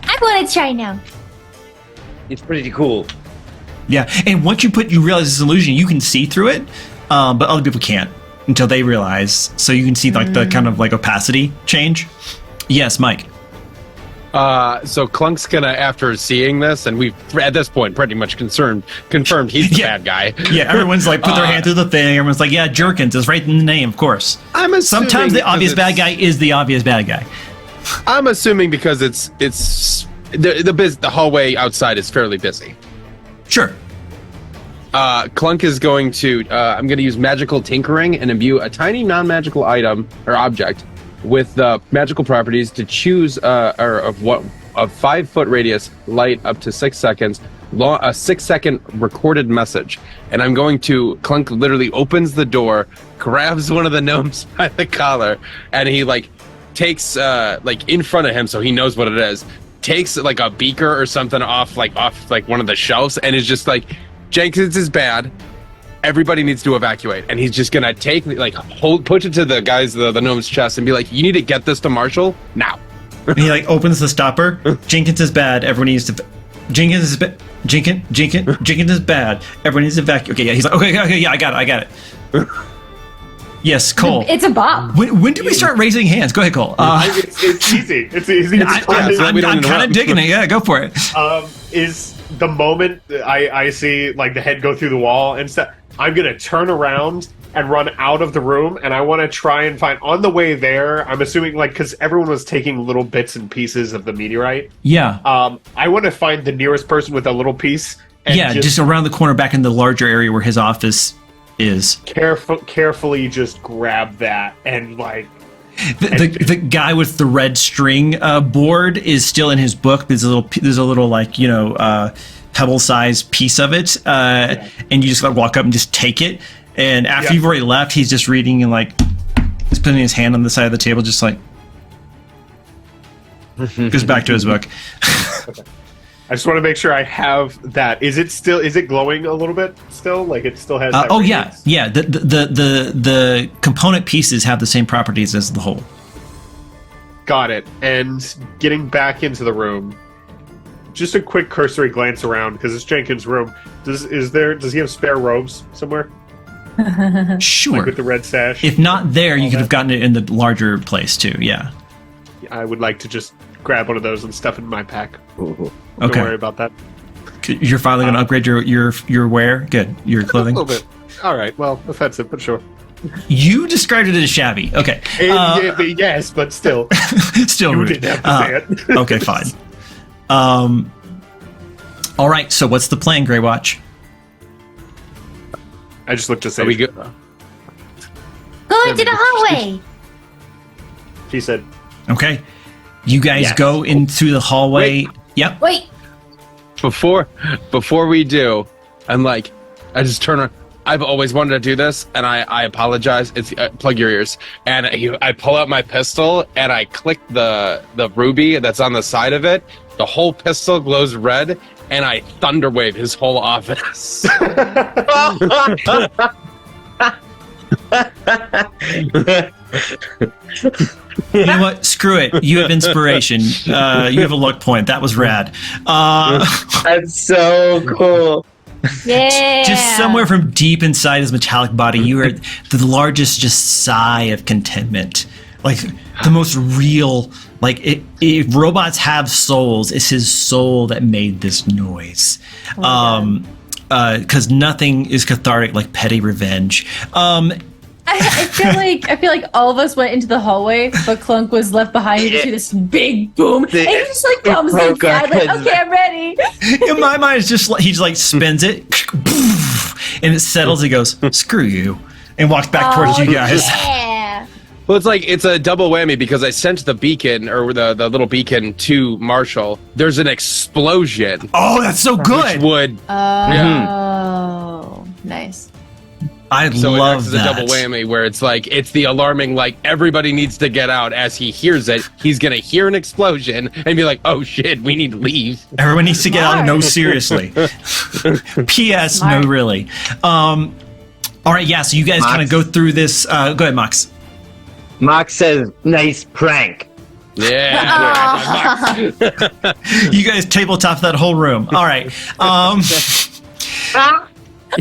I want to try now. It's pretty cool. Yeah, and once you realize it's an illusion, you can see through it, but other people can't until they realize. So you can see like the kind of like opacity change. Yes, Mike. So Clunk's gonna, after seeing this, and we've at this point pretty much confirmed he's the bad guy. Yeah, everyone's like put their hand through the thing. Everyone's like, yeah, Jerkins is right in the name, of course. Sometimes the obvious bad guy is the obvious bad guy. I'm assuming because it's the hallway outside is fairly busy. Sure. Clunk is going to I'm going to use magical tinkering and imbue a tiny non-magical item or object with the magical properties to choose a 5-foot radius, light up to 6 seconds, a 6-second recorded message. And I'm going to, Clunk literally opens the door, grabs one of the gnomes by the collar, and he like takes in front of him so he knows what it is, takes like a beaker or something off one of the shelves, and is just like, Jenkins is bad. Everybody needs to evacuate. And he's just gonna take push it to the guys, the gnome's chest, and be like, you need to get this to Marshall now. And he like opens the stopper. Jenkins is bad. Everyone needs to. Jenkins is bad. Jenkins is bad. Everyone needs to evacuate. Okay, yeah. He's like, okay, yeah, I got it. Yes, Cole. It's a bop. When did we start raising hands? Go ahead, Cole. It's easy. It's easy. I'm kind of digging it. Yeah, go for it. Is the moment I see like the head go through the wall and stuff, I'm gonna turn around and run out of the room, and I want to try and find on the way there. I'm assuming because everyone was taking little bits and pieces of the meteorite. Yeah. I want to find the nearest person with a little piece. And just around the corner, back in the larger area where his office is. Carefully, just grab that and like. The guy with the red string board is still in his book. There's a little pebble-sized piece of it, and you just like walk up and just take it. And after you've already left, he's just reading and like he's putting his hand on the side of the table, just like goes back to his book. Okay. I just want to make sure I have that. Is it glowing a little bit still? Like it still has. That radiance? yeah. The component pieces have the same properties as the whole. Got it. And getting back into the room, just a quick cursory glance around because it's Jenkins' room. Does he have spare robes somewhere? Sure. Like with the red sash. If not there, you could have gotten it in the larger place too. Yeah. I would like to just grab one of those and stuff it in my pack. Okay. Don't worry about that. You're finally going to upgrade your wear? Good. Your clothing? A little bit. All right. Well, offensive, but sure. You described it as shabby. Okay. Yes, but still. Still You rude. didn't have to say it. Okay, fine. All right. So what's the plan, Grey Watch? I just looked to say. Are we good? Go into the hallway. She said. Okay. You guys go into the hallway. Yep. Wait. Before we do, I'm like, I just turn on. I've always wanted to do this, and I apologize. It's plug your ears. And I pull out my pistol, and I click the ruby that's on the side of it. The whole pistol glows red, and I thunderwave his whole office. You know what? Screw it. You have inspiration. You have a luck point. That was rad. That's so cool. Yeah. Just somewhere from deep inside his metallic body, you heard the largest just sigh of contentment. Like the most real, like if robots have souls, it's his soul that made this noise. Because nothing is cathartic like petty revenge. I feel like all of us went into the hallway, but Clunk was left behind. You just hear this big boom, and he just like comes inside, like, okay, I'm ready. In my mind, it's just like he just like spins it, and it settles. He goes, "Screw you," and walks back towards you guys. Yeah. Well, it's a double whammy because I sent the beacon or the little beacon to Marshall. There's an explosion. Oh, that's so Which good. would Oh, nice. I so it love acts as that. a double whammy where it's like it's the alarming, like everybody needs to get out. As he hears it, he's gonna hear an explosion and be like, "Oh shit, we need to leave." Everyone needs to get out. No, seriously. P.S. No, Smart. really. All right, yeah. So you guys kind of go through this. Go ahead, Mox. Mox says, "Nice prank." Yeah. You guys tabletop that whole room. All right.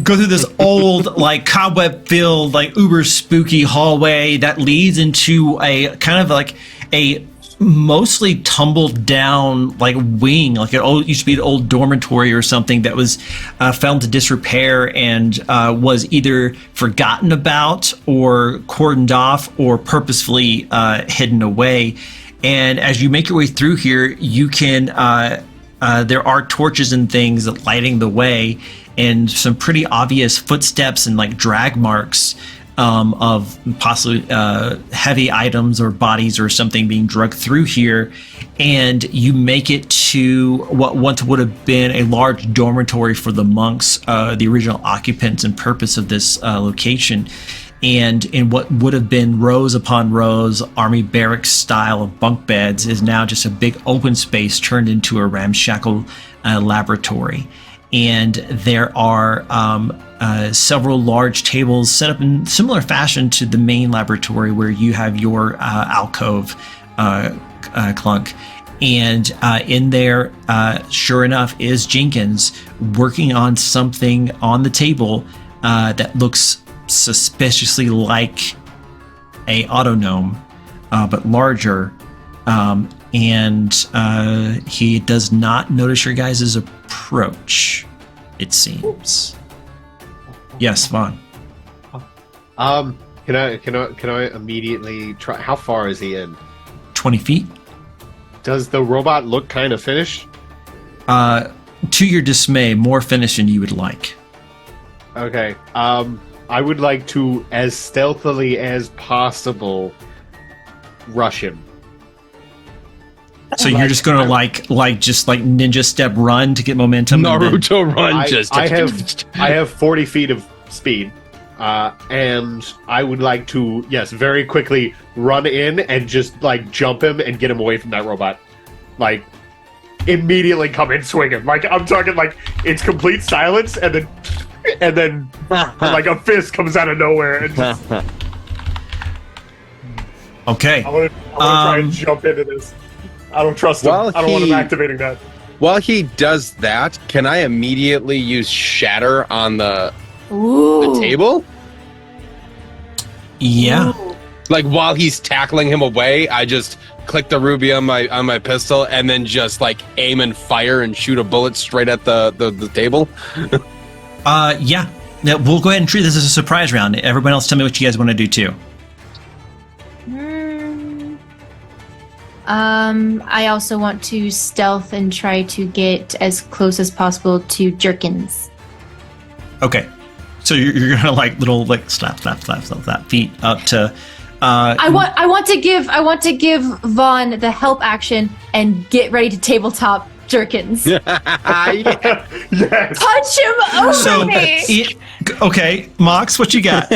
Go through this old, like cobweb-filled, like uber spooky hallway that leads into a kind of like a mostly tumbled down like wing, like it used to be an old dormitory or something that was fell into disrepair and was either forgotten about or cordoned off or purposefully hidden away. And as you make your way through here, you can there are torches and things lighting the way, and some pretty obvious footsteps and like drag marks of possibly heavy items or bodies or something being dragged through here. And you make it to what once would have been a large dormitory for the monks, the original occupants and purpose of this location. And in what would have been rows upon rows, army barracks style of bunk beds is now just a big open space turned into a ramshackle laboratory. And there are several large tables set up in similar fashion to the main laboratory where you have your alcove, Clunk. And in there, sure enough, is Jenkins working on something on the table that looks suspiciously like a autognome, but larger. And he does not notice your guys' approach, it seems. Yes, Vaughn. Can I immediately try? How far is he in? 20 feet. Does the robot look kind of finished? To your dismay, more finished than you would like. Okay. I would like to, as stealthily as possible, rush him. So you're just gonna like ninja step run to get momentum. and then- Naruto run I have 40 feet of speed, and I would like to, yes, very quickly run in and just like jump him and get him away from that robot. Like, immediately come in swinging. Like, I'm talking like it's complete silence, and then like a fist comes out of nowhere. And just, Okay. I want to try and jump into this. I don't trust him. Well, I don't want him activating that. While he does that, can I immediately use shatter on the Ooh. table? Yeah. Ooh. Like while he's tackling him away, I just click the ruby on my pistol and then just like aim and fire and shoot a bullet straight at the table. Yeah. Now, we'll go ahead and treat this as a surprise round. Everyone else tell me what you guys want to do too. I also want to stealth and try to get as close as possible to Jerkins. Okay. So you're gonna like little like slap feet up to I want to give Vaughn the help action and get ready to tabletop Jerkins. Yes. Punch him over So, me. okay, Mox, what you got?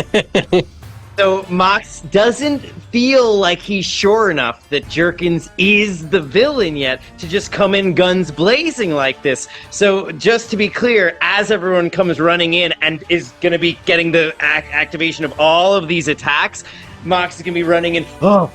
So Mox doesn't feel like he's sure enough that Jerkins is the villain yet to just come in guns blazing like this. So just to be clear, as everyone comes running in and is going to be getting the activation of all of these attacks, Mox is going to be running in,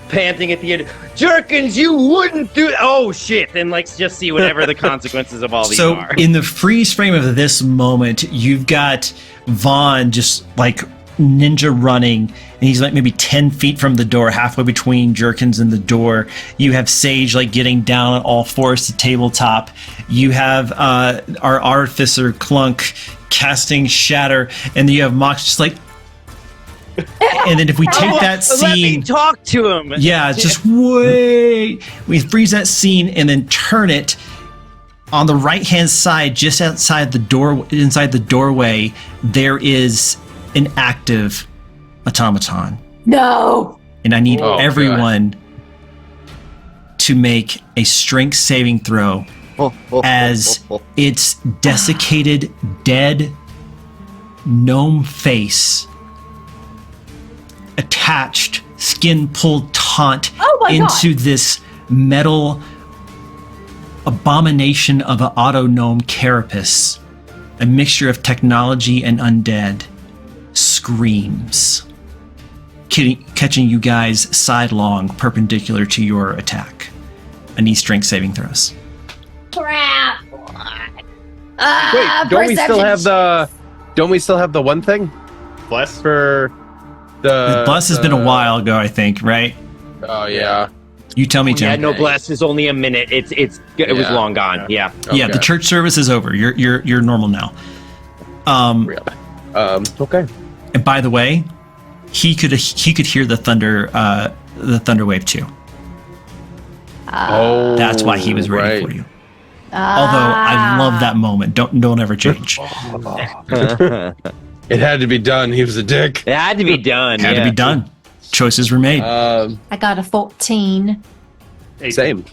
panting at the end. Jerkins, you wouldn't do. Oh shit! And like just see whatever the consequences of all these So are. in the freeze frame of this moment, you've got Vaughn just like ninja running, and he's like maybe 10 feet from the door, halfway between Jerkins and the door. You have Sage like getting down on all fours to tabletop. You have our artificer Clunk casting Shatter, and then you have Mox just like. And then if we take that Let me scene, talk to him. yeah, just wait. We freeze that scene and then turn it on the right hand side, just outside the door, inside the doorway. There is an active automaton, No. and I need Oh, everyone to make a strength saving throw as its desiccated, dead gnome face attached, skin pulled taut Oh my into this metal abomination of an auto gnome carapace, a mixture of technology and undead, screams, catching you guys sidelong, perpendicular to your attack. I need strength saving throws. Crap. Wait, don't we still have the? Don't we still have the one thing Bless. for the? Bless has been a while ago, I think, right? Oh yeah. You tell me, Tim. Yeah, no bless is only a minute. It was Yeah. long gone. Yeah. Yeah, the Okay. church service is over. You're normal now. Okay. And by the way, he could hear the thunder wave too. Oh, That's why he was ready right. for you. Although I love that moment. Don't ever change. It had to be done. He was a dick. It had to be done. Had yeah. to be done. Choices were made. I got a 14. Same.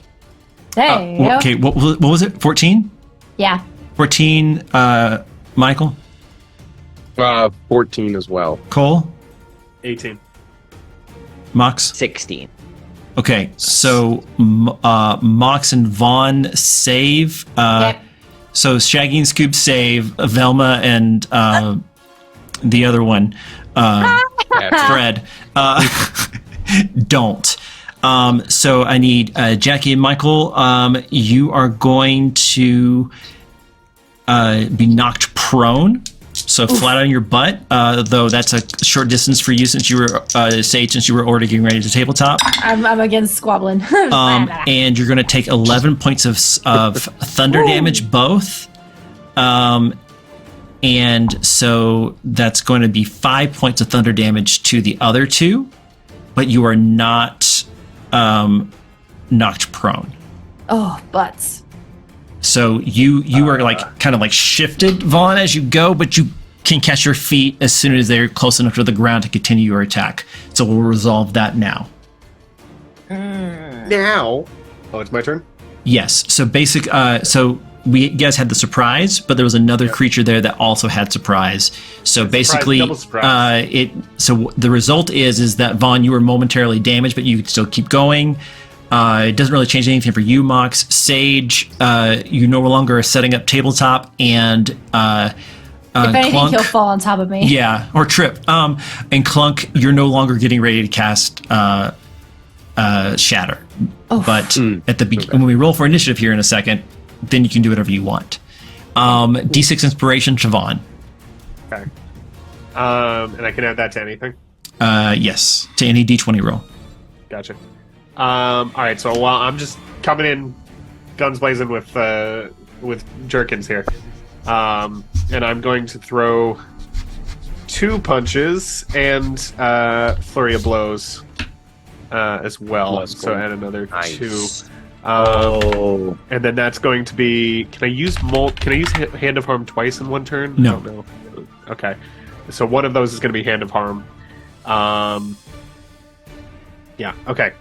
There you go. Okay, what was it? 14? Yeah. 14. Michael, 14 as well. Cole, 18. Mox. 16. Okay, so Mox and Vaughn save. Yep. So Shaggy and Scoop save. Velma and the other one, Fred, don't. So I need Jackie and Michael. You are going to be knocked prone. So flat on your butt, though that's a short distance for you since you were Sage, since you were already getting ready to tabletop. I'm against squabbling. And you're going to take 11 points of thunder damage both. And so that's going to be 5 points of thunder damage to the other two, but you are not knocked prone. Oh, butts. So you are like kind of like shifted, Vaughn, as you go, but you can catch your feet as soon as they're close enough to the ground to continue your attack. So we'll resolve that now. Now. Oh, it's my turn? Yes. So so you guys had the surprise, but there was another creature there that also had surprise. So basically, double surprise. So the result is that Vaughn, you were momentarily damaged, but you could still keep going. It doesn't really change anything for you, Mox. Sage, you no longer are setting up tabletop, and If anything, Clunk, he'll fall on top of me. yeah, or trip. And Clunk, you're no longer getting ready to cast Shatter. But at the when we roll for initiative here in a second, then you can do whatever you want. D6 inspiration, Siobhan. Okay. And I can add that to anything? Yes, to any D20 roll. Gotcha. All right, so while I'm just coming in, guns blazing with Jerkins here, and I'm going to throw 2 punches and flurry of blows as well. Let's So go. add another Nice. 2, Oh. and then that's going to be. Can I use Hand of Harm twice in one turn? No. I don't know. Okay, so one of those is going to be Hand of Harm. Yeah. Okay.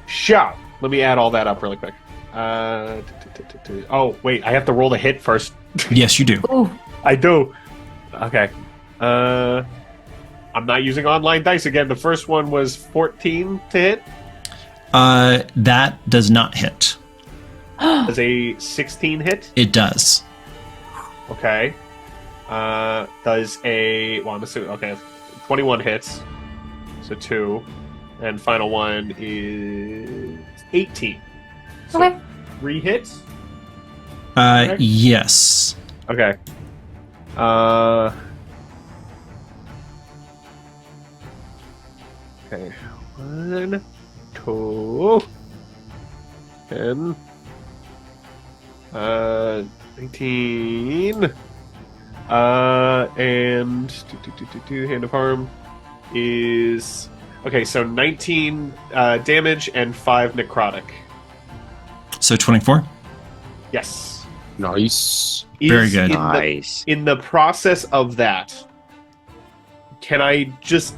Shot. Let me add all that up really quick. Oh, wait, I have to roll the hit first. Yes, you do. Ooh. I do. Okay. I'm not using online dice again. The first one was 14 to hit. That does not hit. Does a 16 hit? It does. Okay. Does a... Well, I'm assuming... Okay. 21 hits. So 2. And final one is 18. So Okay. 3 hits? Correct? Yes. Okay. Okay. 1, 2, 10, 19, and hand of harm is okay. So 19 damage and 5 necrotic. So 24. Yes. Nice. Very good. Nice. In the process of that, can I just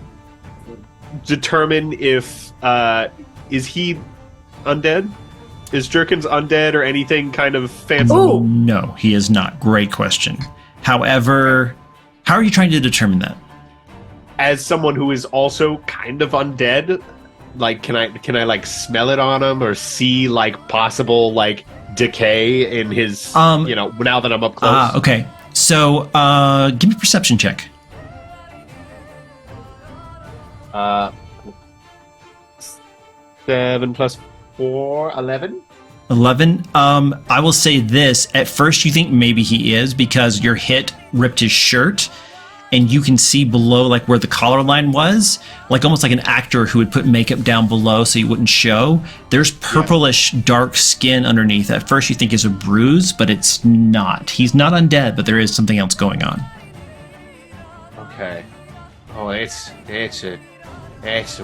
determine if is he undead? Is Jerkins undead or anything kind of fancy? Ooh. No, he is not. Great question. However, how are you trying to determine that? As someone who is also kind of undead, like can I like smell it on him or see like possible like decay in his now that I'm up close? Okay. So give me a perception check. 7 plus 4, 11. 11. I will say this. At first, you think maybe he is because your hit ripped his shirt, and you can see below, like where the collar line was, like almost like an actor who would put makeup down below so he wouldn't show. There's purplish, dark skin underneath. At first, you think it's a bruise, but it's not. He's not undead, but there is something else going on. Okay. Oh, it's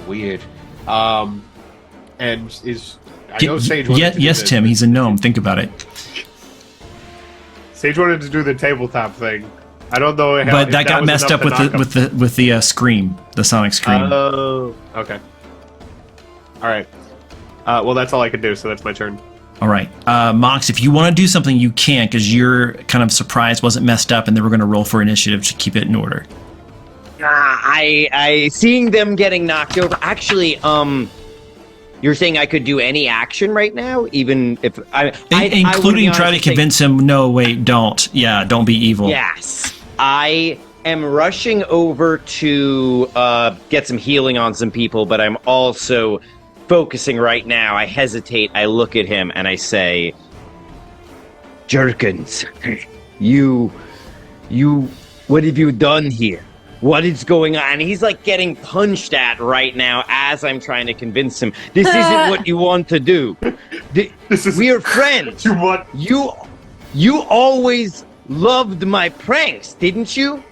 weird. And is I know Sage wanted to do yes, the- Tim. He's a gnome. Think about it. Sage wanted to do the tabletop thing. I don't know how, But if that got was messed enough up to knock him. with the scream, the sonic scream. Oh, okay. All right. Well, that's all I can do, so that's my turn. All right, Mox, if you want to do something, you can, because you're kind of surprised wasn't messed up, and then we're going to roll for initiative to keep it in order. I seeing them getting knocked over. Actually, you're saying I could do any action right now, even if Including try to convince him. No, wait, don't. Yeah, don't be evil. Yes, I am rushing over to get some healing on some people, but I'm also focusing right now. I hesitate. I look at him and I say, "Jerkins, you, what have you done here? What is going on?" And he's like getting punched at right now as I'm trying to convince him. This isn't what you want to do. We're friends. You what? You always loved my pranks, didn't you?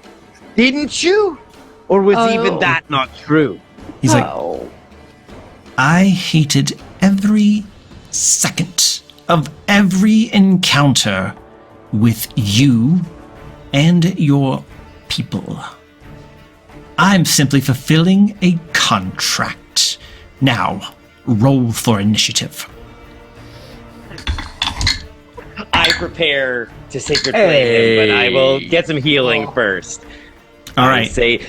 Didn't you? Or was even that not true? He's like, I hated every second of every encounter with you and your people. I'm simply fulfilling a contract. Now, roll for initiative. I prepare to sacred flame him, but I will get some healing first. All I right. say,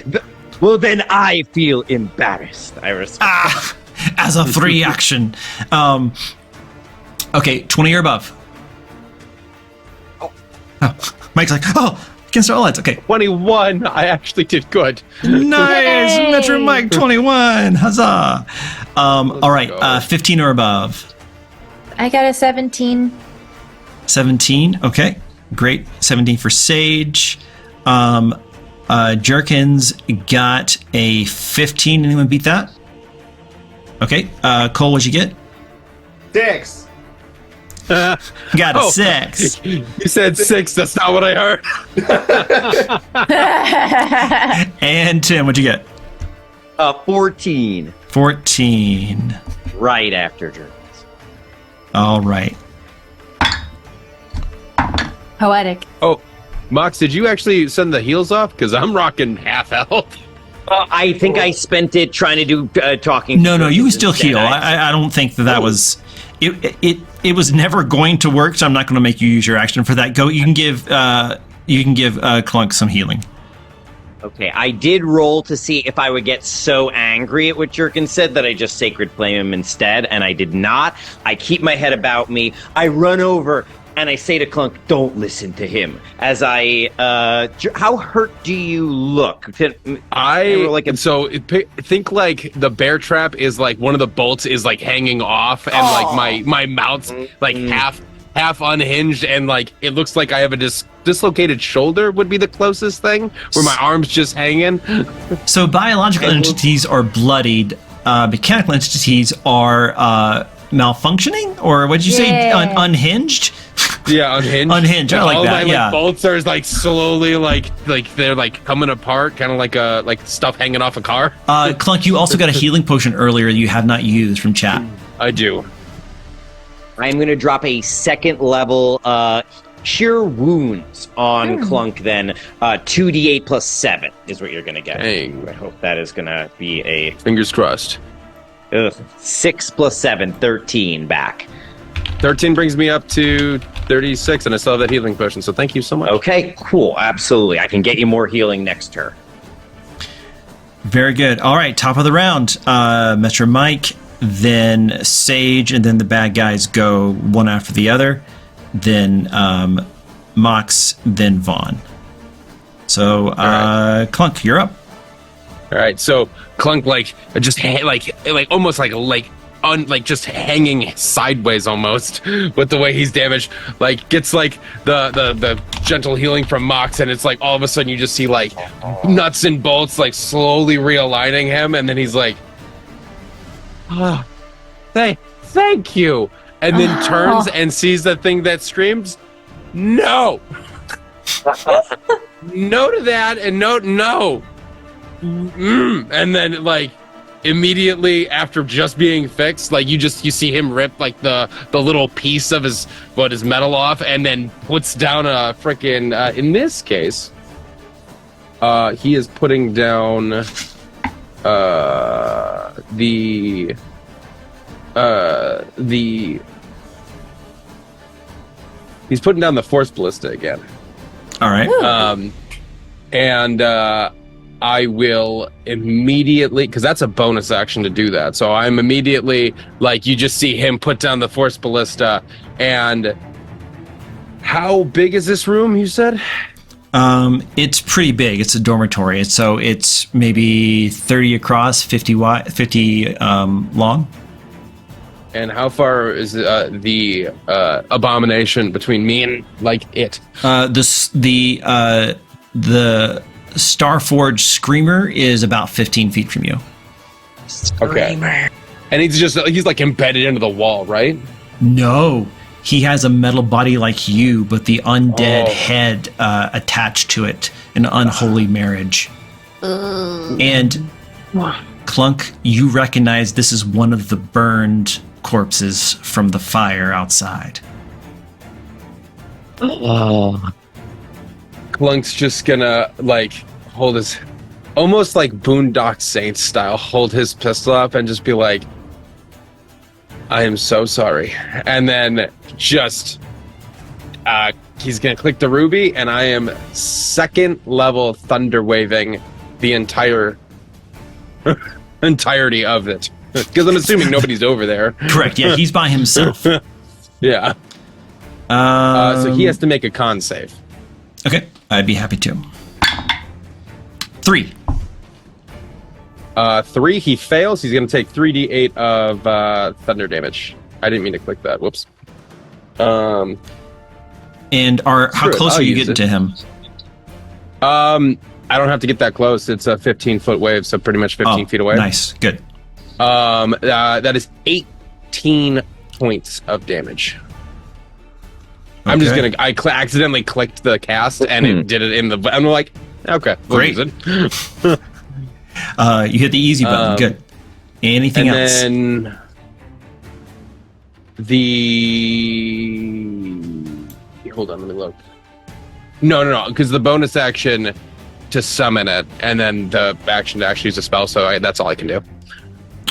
well, then I feel embarrassed. I respect. As a free action. Okay, 20 or above. Oh. Mike's like, against all odds. Okay. 21. I actually did good. Nice. Yay. Metro Mike 21. Huzzah. All right, go. 15 or above. I got a 17. 17. Okay, great. 17 for Sage. Jerkins got a 15. Anyone beat that? Okay. Cole, what'd you get? 6. Got a 6. You said 6. That's not what I heard. And Tim, what'd you get? 14. 14. Right after Jerkins. All right. Poetic. Oh, Mox, did you actually send the heals off? Because I'm rocking half health. I think I spent it trying to do talking. No, you can still instead. heal. I don't think that was. It was never going to work, so I'm not going to make you use your action for that. Go. You can give Clunk some healing. Okay, I did roll to see if I would get so angry at what Jerkin said that I just Sacred Flame him instead, and I did not. I keep my head about me. I run over and I say to Clunk, "Don't listen to him." As I, how hurt do you look? Think like the bear trap is like one of the bolts is like hanging off, and like my mouth's like half unhinged, and like it looks like I have a dislocated shoulder would be the closest thing, where my arm's just hanging. So biological entities are bloodied. Mechanical entities are malfunctioning, or what did you say? Unhinged. Yeah, unhinged. Unhinged. I like that. My bolts are like slowly like they're like coming apart, kind of like stuff hanging off a car. Clunk, you also got a healing potion earlier you have not used from chat. I do. I'm going to drop a second level Cure Wounds on Clunk then. 2d8 plus 7 is what you're going to get. Dang. I hope that is going to be a... Fingers crossed. 6 plus 7, 13 back. 13 brings me up to 36, and I still have that healing potion, so thank you so much. Okay, cool. Absolutely. I can get you more healing next turn. Very good. All right, top of the round. Metro Mike, then Sage, and then the bad guys go one after the other. Then Mox, then Vaughn. So Clunk, you're up. All right, so Clunk just almost just hanging sideways almost with the way he's damaged, like gets like the gentle healing from Mox, and it's like all of a sudden you just see like nuts and bolts like slowly realigning him, and then he's like, oh, thank you, and then turns and sees the thing that screams, no. No to that, and no. And then like immediately after just being fixed, like you see him rip like the little piece of his metal off, and then puts down a freaking in this case he is putting down he's putting down the Force Ballista again. All right. And I will immediately, because that's a bonus action to do that. So I'm immediately like, you just see him put down the Force Ballista. And how big is this room, you said? It's pretty big. It's a dormitory. So it's maybe 30 across, 50 wide, 50 long. And how far is the abomination between me and like it? The Starforge Screamer is about 15 feet from you. Okay. And he's like embedded into the wall, right? No, he has a metal body like you, but the undead head attached to it, an unholy marriage. And Clunk, you recognize this is one of the burned corpses from the fire outside. Clunk's just gonna like hold his, almost like Boondock Saints style, hold his pistol up and just be like, I am so sorry. And then just he's gonna click the ruby, and I am second level thunder waving the entirety of it, because I'm assuming nobody's over there. Correct. Yeah, he's by himself. Yeah. So he has to make a con save. Okay, I'd be happy to. 3. 3, he fails. He's going to take 3d8 of thunder damage. I didn't mean to click that. Whoops. And how close are you getting to him? I don't have to get that close. It's a 15-foot wave, so pretty much 15 feet away. Nice. Good. That is 18 points of damage. Okay. I'm just gonna. I accidentally clicked the cast, and it did it in the. I'm like, okay, great. You hit the easy button. Good. Anything else? And then hold on, let me look. No, because the bonus action to summon it, and then the action to actually use a spell. So that's all I can do.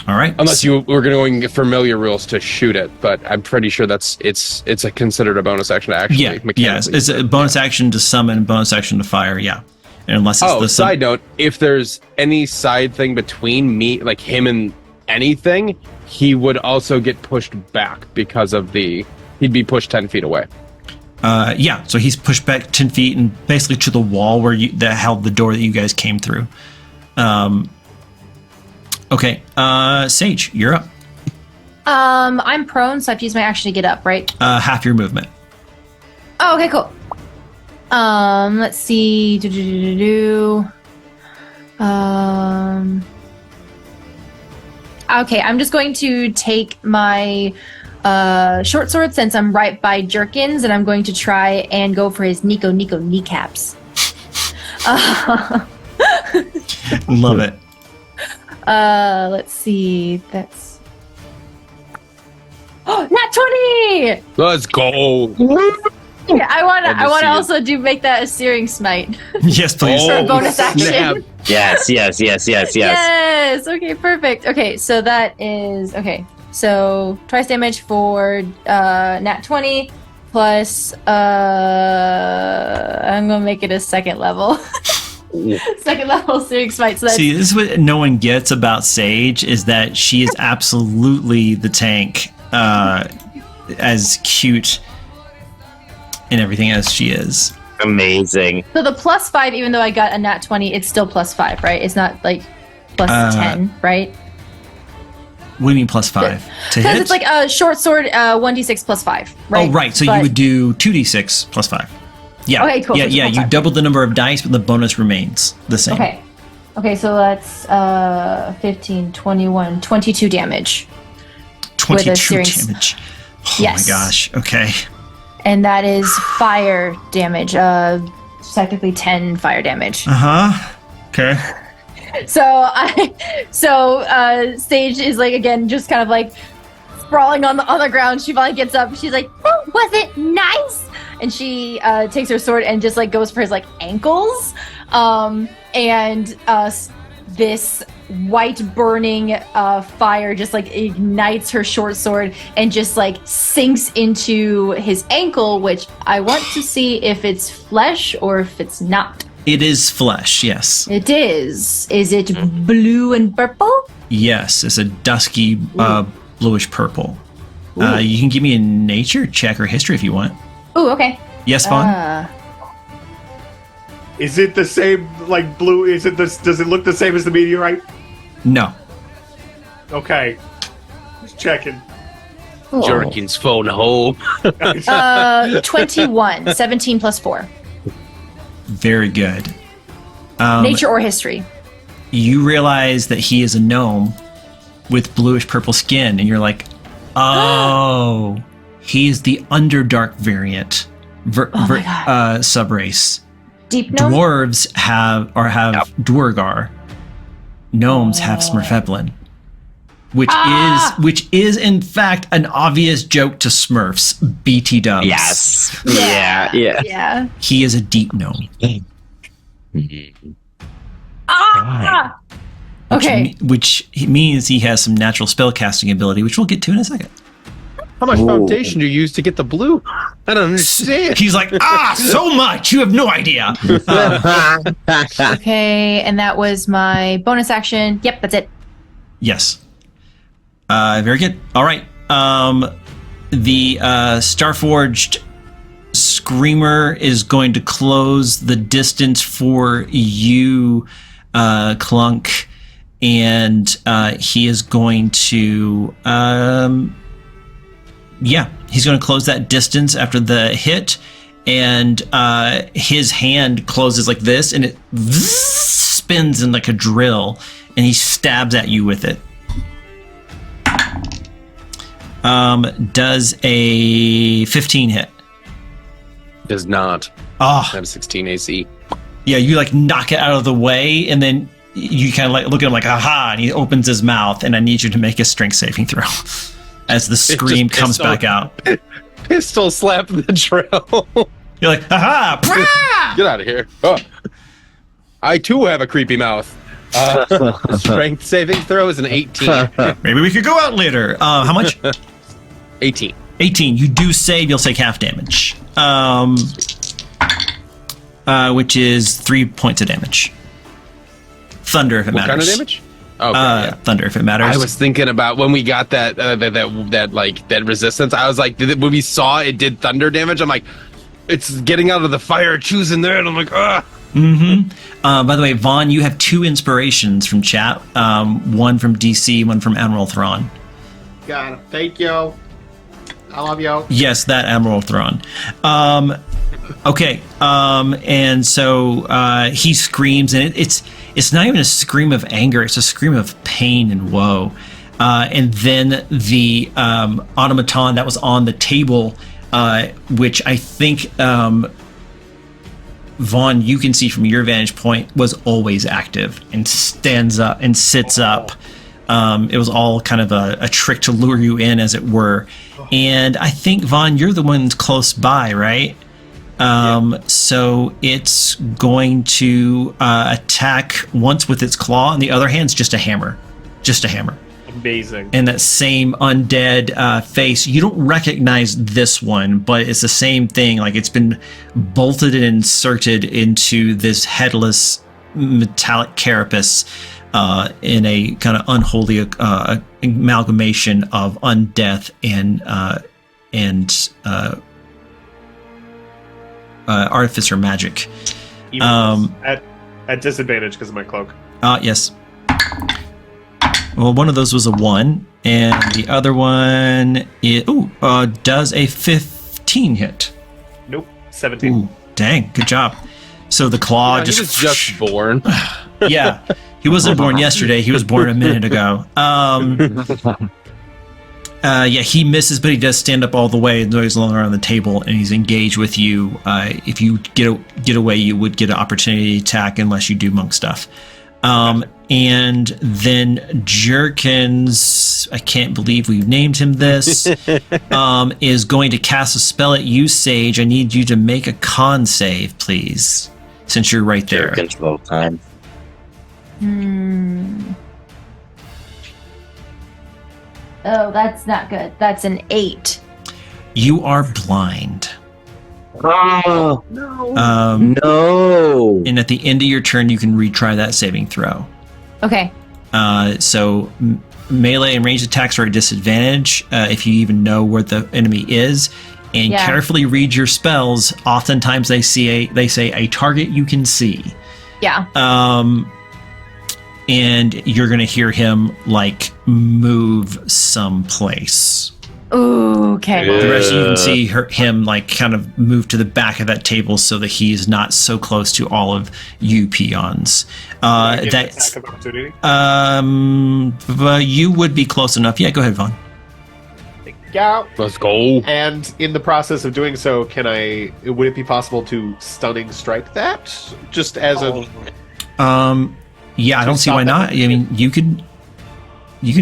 All right. Unless you were going familiar rules to shoot it, but I'm pretty sure it's considered a bonus action to actually. Yeah. Yes. mechanically It's a bonus action to summon, bonus action to fire. Yeah. Unless it's the side note, if there's any side thing between me, like him and anything, he would also get pushed back because of he'd be pushed 10 feet away. Yeah. So he's pushed back 10 feet and basically to the wall that held the door that you guys came through. Okay. Sage, you're up. I'm prone, so I have to use my action to get up, right? Half your movement. Oh, okay, cool. Let's see. Okay, I'm just going to take my short sword since I'm right by Jerkins, and I'm going to try and go for his Nico kneecaps. Love it. Let's see. That's nat 20. Let's go. Yeah, I want Love to to see also make that a searing smite. Yes, please. For a bonus action. snap. Yes. Yes. Okay, perfect. Okay, so that is okay. So twice damage for nat 20 plus I'm gonna make it a second level. Second level searing smite. So that's See, this is what no one gets about Sage is that she is absolutely the tank, as cute and everything as she is. Amazing. so the plus 5, even though I got a nat 20, it's still plus 5, right? It's not like plus 10, right? What do you mean plus 5? To Because hit? it's like a short sword, 1d6 plus 5, right? Oh, right. So But- you would do 2d6 plus 5. Yeah. Okay, cool. Yeah, So yeah. plus You 5. double the number of dice, but the bonus remains the same. Okay, so that's 15, 21, 22 damage. 22 With a searing damage. Oh Yes. my gosh. Okay. And that is fire damage. Technically 10 fire damage. Uh-huh. Okay. So Sage is like again just kind of like sprawling on the ground. She finally gets up. She's like, "Oh, was it nice?" And she takes her sword and just like goes for his like ankles. This white burning fire just like ignites her short sword and just like sinks into his ankle, which I want to see if it's flesh or if it's not. It is flesh, yes. It is. Is it blue and purple? Yes, it's a dusky bluish purple. You can give me a nature check or history if you want. Ooh, okay. Yes, Vaughn? Is it the same like blue? Is it this? Does it look the same as the meteorite? No. Okay, just checking. Jerkins phone home. 21. 17 plus 4. Very good. Nature or history? You realize that he is a gnome with bluish purple skin, and you're like, oh, he's the Underdark variant my God. subrace. Deep gnome? Dwarves have Duergar. Gnomes have Smurfeblin, which is in fact an obvious joke to Smurfs. BT dubs. Yes. Yeah. Yeah. Yeah. He is a deep gnome. Ah! Okay. Which means he has some natural spell casting ability, which we'll get to in a second. How much foundation do you use to get the blue? I don't understand. He's like, so much. You have no idea. Okay, and that was my bonus action. Yep, that's it. Yes. Very good. All right. The Starforged Screamer is going to close the distance for you, Clunk, and he is going to, he's going to close that distance after the hit, and his hand closes like this, and it spins in like a drill, and he stabs at you with it. Does a 15 hit? Does not. Oh, I have 16 AC. yeah, you like knock it out of the way, and then you kind of like look at him like, aha, and he opens his mouth, and I need you to make a strength saving throw as the scream comes back out. Pistol slap the drill. You're like, aha! Get out of here. Oh. I too have a creepy mouth. Strength saving throw is an 18. Maybe we could go out later. How much? 18. 18. You do save, you'll take half damage. Which is 3 points of damage. Thunder if it What matters. kind of damage? Okay, Thunder if it matters. I was thinking about when we got that resistance. I was like, when we saw it did thunder damage, I'm like, it's getting out of the fire, choosing there, and I'm like, ah. By the way, Vaughn, you have 2 inspirations from chat. One from DC, one from Admiral Thrawn. Got it. Thank you. I love you. Yes, that Admiral Thrawn. Okay. And so he screams, and it's not even a scream of anger; it's a scream of pain and woe. And then the automaton that was on the table, which I think Vaughn, you can see from your vantage point, was always active and stands up and sits up. It was all kind of a trick to lure you in, as it were. And I think, Vaughn, you're the one close by, right? So it's going to attack once with its claw, and the other hand's just a hammer. Just a hammer. Amazing. And that same undead face, you don't recognize this one, but it's the same thing. Like, it's been bolted and inserted into this headless metallic carapace in a kind of unholy amalgamation of undeath and artificer magic. Even at disadvantage because of my cloak. Yes. Well, one of those was a 1, and the other one does a 15 hit. Nope. 17. Ooh, dang, good job. So the claw He was just born. yeah, he wasn't born yesterday. He was born a minute ago. He misses, but he does stand up all the way, and he's along around the table, and he's engaged with you. If you get away, you would get an opportunity to attack unless you do monk stuff. And then Jerkins, I can't believe we've named him this, is going to cast a spell at you, Sage. I need you to make a con save, please, since you're right there. Control time. Oh, that's not good. That's an 8. You are blind. Oh, no. And at the end of your turn, you can retry that saving throw. Okay. So melee and ranged attacks are at disadvantage if you even know where the enemy is, and carefully read your spells. Oftentimes they say a target you can see. Yeah. And you're gonna hear him like move someplace. Ooh, okay. The rest of you can see him like kind of move to the back of that table so that he is not so close to all of you peons. That's Attack of opportunity. but you would be close enough. Yeah, go ahead, Vaughn. Yeah. Let's go. And in the process of doing so, would it be possible to stunning strike that? Just as a Yeah, I don't see why not. I mean, you can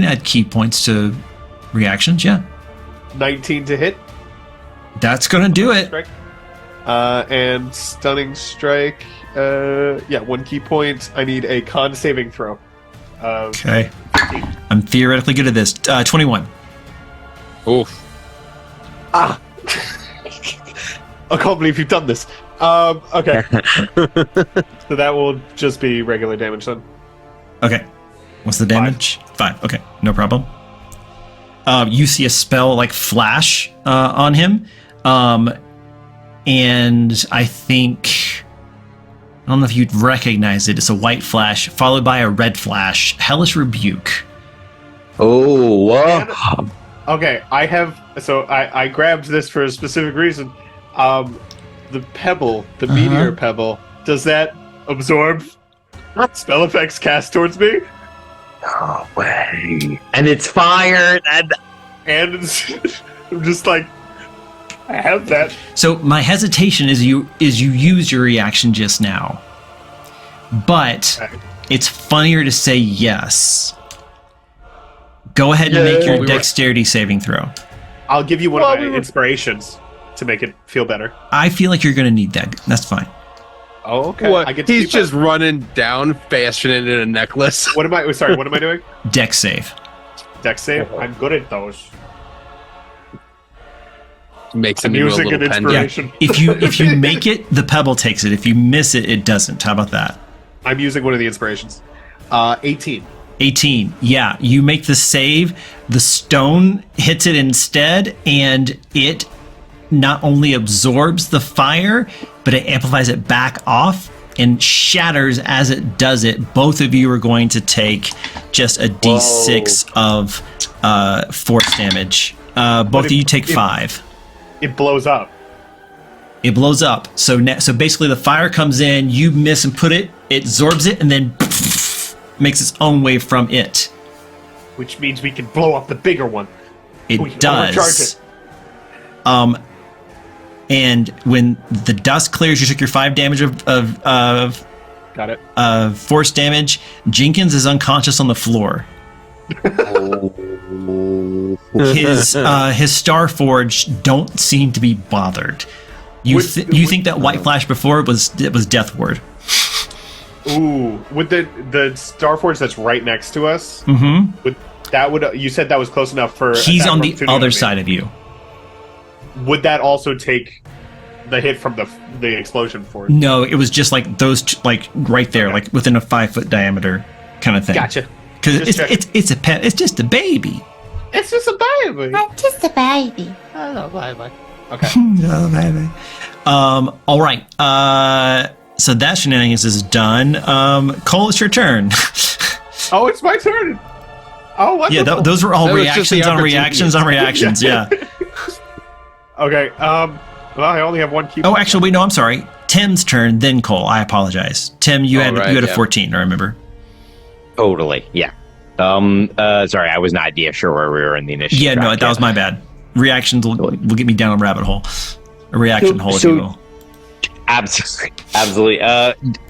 add key points to reactions. Yeah, 19 to hit. that's gonna do it. Strike. And stunning strike. 1 key point. I need a con saving throw. Okay, I'm theoretically good at this. 21. Oof. I can't believe you've done this. Okay. So that will just be regular damage then. Okay, what's the damage? 5. Okay, no problem. You see a spell like flash on him, and I don't know if you'd recognize it. It's a white flash followed by a red flash. Hellish Rebuke. Oh, wow. Okay, I grabbed this for a specific reason. The pebble, the meteor pebble, does that absorb spell effects cast towards me? No way. And it's fire. And And I'm just like, I have that. So my hesitation is you use your reaction just now, but it's funnier to say yes. Go ahead and make your dexterity saving throw. I'll give you one of my inspirations to make it feel better. I feel like you're going to need that. That's fine. Oh, okay. What? I get to He's keep just that. running down, fashioning in a necklace. What am I? Sorry, what am I doing? Deck save. Deck save. I'm good at those. Makes I'm him into a using little an pendant. inspiration. If you make it, the pebble takes it. If you miss it, it doesn't. How about that? I'm using one of the inspirations. 18. 18. Yeah, you make the save. The stone hits it instead, and it not only absorbs the fire, but it amplifies it back off and shatters as it does it. Both of you are going to take just a d6 of force damage. Both of you take 5. It blows up. It blows up. So so basically, the fire comes in. You miss and put it. It absorbs it, and then makes its own way from it. Which means we can blow up the bigger one. It We can overcharge does. it. And when the dust clears, you took your 5 damage of Got it. force damage. Jenkins is unconscious on the floor. His Starforge don't seem to be bothered. You think that white flash before it was Death Ward. Ooh, with the Starforge that's right next to us. Mm-hmm. You said that was close enough for. He's attack on the opportunity other on me. side of you. Would that also take the hit from the explosion for it? No, it was just like those, like right there, Okay. like within a 5-foot diameter kind of thing. Gotcha. Because Just checking. it's a pet. It's just a baby. It's just a baby. I'm just a baby. Okay. Oh, baby. All right. So that shenanigans is done. Cole, it's your turn. Oh, it's my turn. Oh, what? Yeah, those were all That was just the reactions on opportunity. reactions on reactions. Yeah. Okay. Well, I only have one key. Oh, actually, wait. No, I'm sorry. Tim's turn, then Cole. I apologize. Tim, you had right, you had a yeah. 14. I remember. Totally. Yeah. Sorry, I was not sure where we were in the initiative. Yeah, no, track that yet. was my bad. Reactions will get me down a rabbit hole, a reaction hole, if so- you will. Absolutely.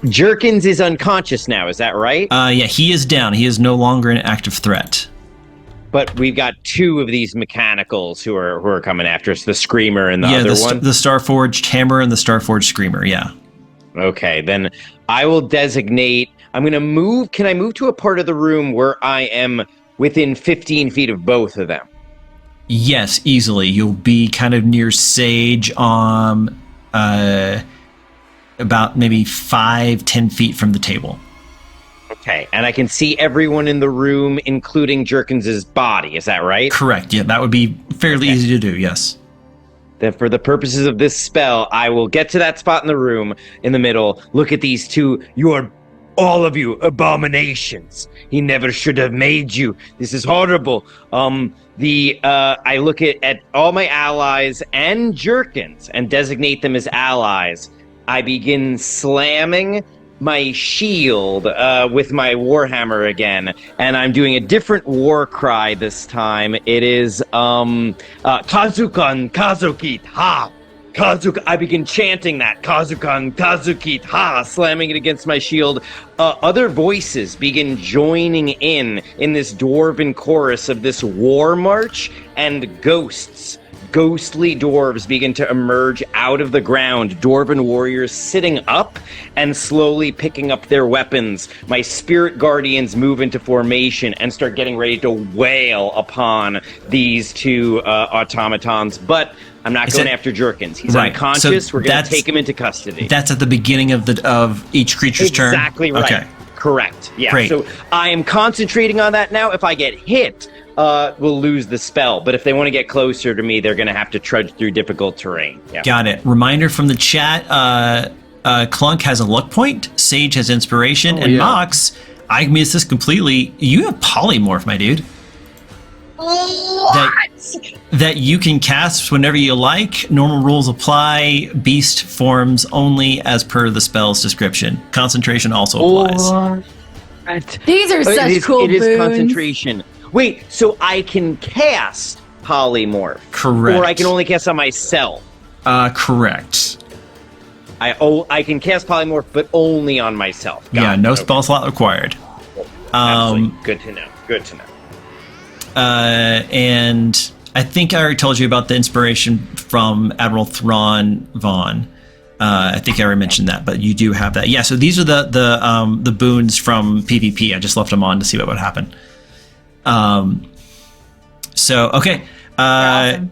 Jerkins is unconscious now. Is that right? Yeah, he is down. He is no longer an active threat. But we've got 2 of these mechanicals who are coming after us. The Screamer and the Yeah, other the one. the Starforged Hammer and the Starforged Screamer. Yeah. Okay, then I will designate. I'm going to move. Can I move to a part of the room where I am within 15 feet of both of them? Yes, easily. You'll be kind of near Sage about maybe 5-10 feet from the table. Okay, and I can see everyone in the room, including Jerkins's body. Is that right? Correct. Yeah, that would be fairly easy to do. Yes. Then for the purposes of this spell, I will get to that spot in the room in the middle, look at these 2. You are, all of you, abominations. He never should have made you. This is horrible. I look at all my allies and Jerkins and designate them as allies. I begin slamming my shield with my warhammer again, and I'm doing a different war cry this time. It is Kazukan Kazukit Ha. Kazuka. I begin chanting that Kazukan Kazukit Ha, slamming it against my shield. Other voices begin joining in this dwarven chorus of this war march, and ghostly dwarves begin to emerge out of the ground, dwarven warriors sitting up and slowly picking up their weapons. My spirit guardians move into formation and start getting ready to wail upon these 2 automatons, but I'm not going after Jerkins. He's Right, unconscious. so We're going that's- to take him into custody. That's at the beginning of each creature's turn. Exactly right. Okay. Correct. Yeah. Great. So I am concentrating on that now. If I get hit, we'll lose the spell. But if they want to get closer to me, they're going to have to trudge through difficult terrain. Yeah. Got it. Reminder from the chat. Clunk has a luck point. Sage has inspiration, and yeah. Mox, I missed this completely. You have polymorph, my dude. That you can cast whenever you like. Normal rules apply. Beast forms only as per the spell's description. Concentration also applies. These are such it is, cool it is boons. concentration. Wait, so I can cast polymorph, Correct. or I can only cast on myself. Correct. I can cast polymorph, but only on myself. Got Yeah, it. no Okay. spell slot required. Absolutely. Good to know. Good to know. And I think I already told you about the inspiration from Admiral Thrawn Vaughn. I think I already mentioned that, but you do have that. Yeah. So these are the boons from PvP. I just left them on to see what would happen. So okay. Awesome.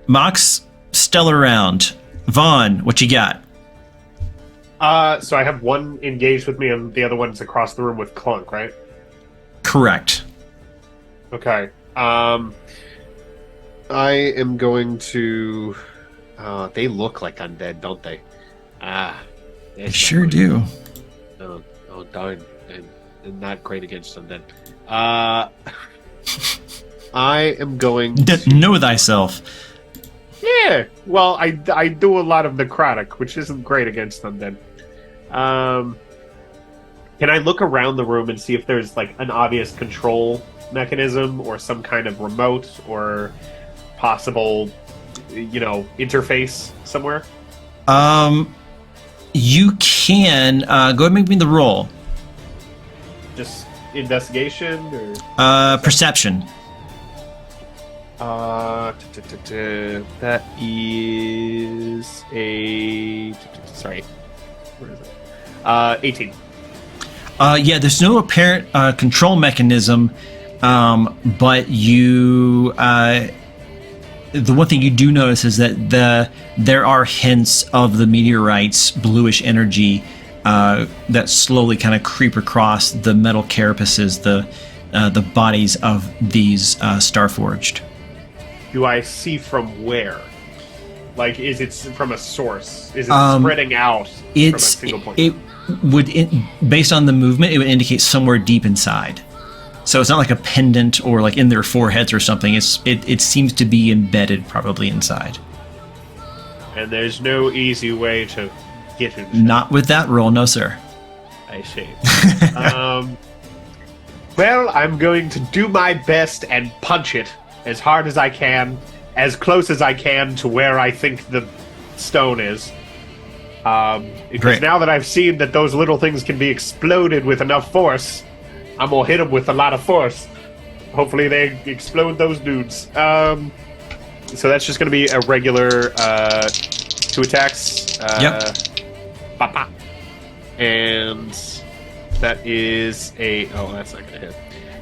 Mox, stellar round. Vaughn, what you got? So I have one engaged with me, and the other one's across the room with Clunk, right? Correct. Okay. I am going to. They look like undead, don't they? They sure do. Oh darn! I'm not great against undead. I am going. Know thyself. Yeah. Well, I do a lot of necrotic, which isn't great against undead. Can I look around the room and see if there's like an obvious control mechanism or some kind of remote or possible, interface somewhere? You can go ahead and make me the roll. Just investigation or Perception. That is a sorry. Where is it? 18. Yeah, there's no apparent control mechanism, but you. The one thing you do notice is that there are hints of the meteorite's bluish energy that slowly kind of creep across the metal carapaces, the bodies of these Starforged. Do I see from where? Like, is it from a source? Is it spreading out from a single point? It would, based on the movement, it would indicate somewhere deep inside. So it's not like a pendant or like in their foreheads or something. It seems to be embedded probably inside. And there's no easy way to get it. Not with that roll, no sir. I see. Well, I'm going to do my best and punch it as hard as I can, as close as I can to where I think the stone is. Because Great. now that I've seen that those little things can be exploded with enough force, I'm gonna hit them with a lot of force. Hopefully they explode those dudes. So that's just gonna be a regular 2 attacks. Yep. Ba-ba. And that is a... Oh, that's not gonna hit.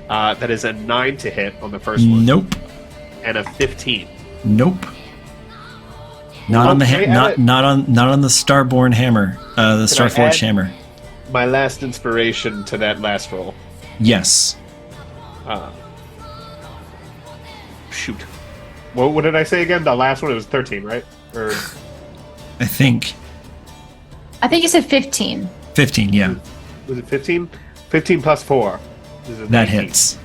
That is a 9 to hit on the first one. Nope. And a 15. Nope. Not on the Okay, not on the Starborn hammer, the Starforged add- hammer. My last inspiration to that last roll. Yes. Shoot. What did I say again? The last one, it was 13, right? Or I think I think you said 15. 15. Yeah, was it 15? 15 plus 4. Is it that 19? hits.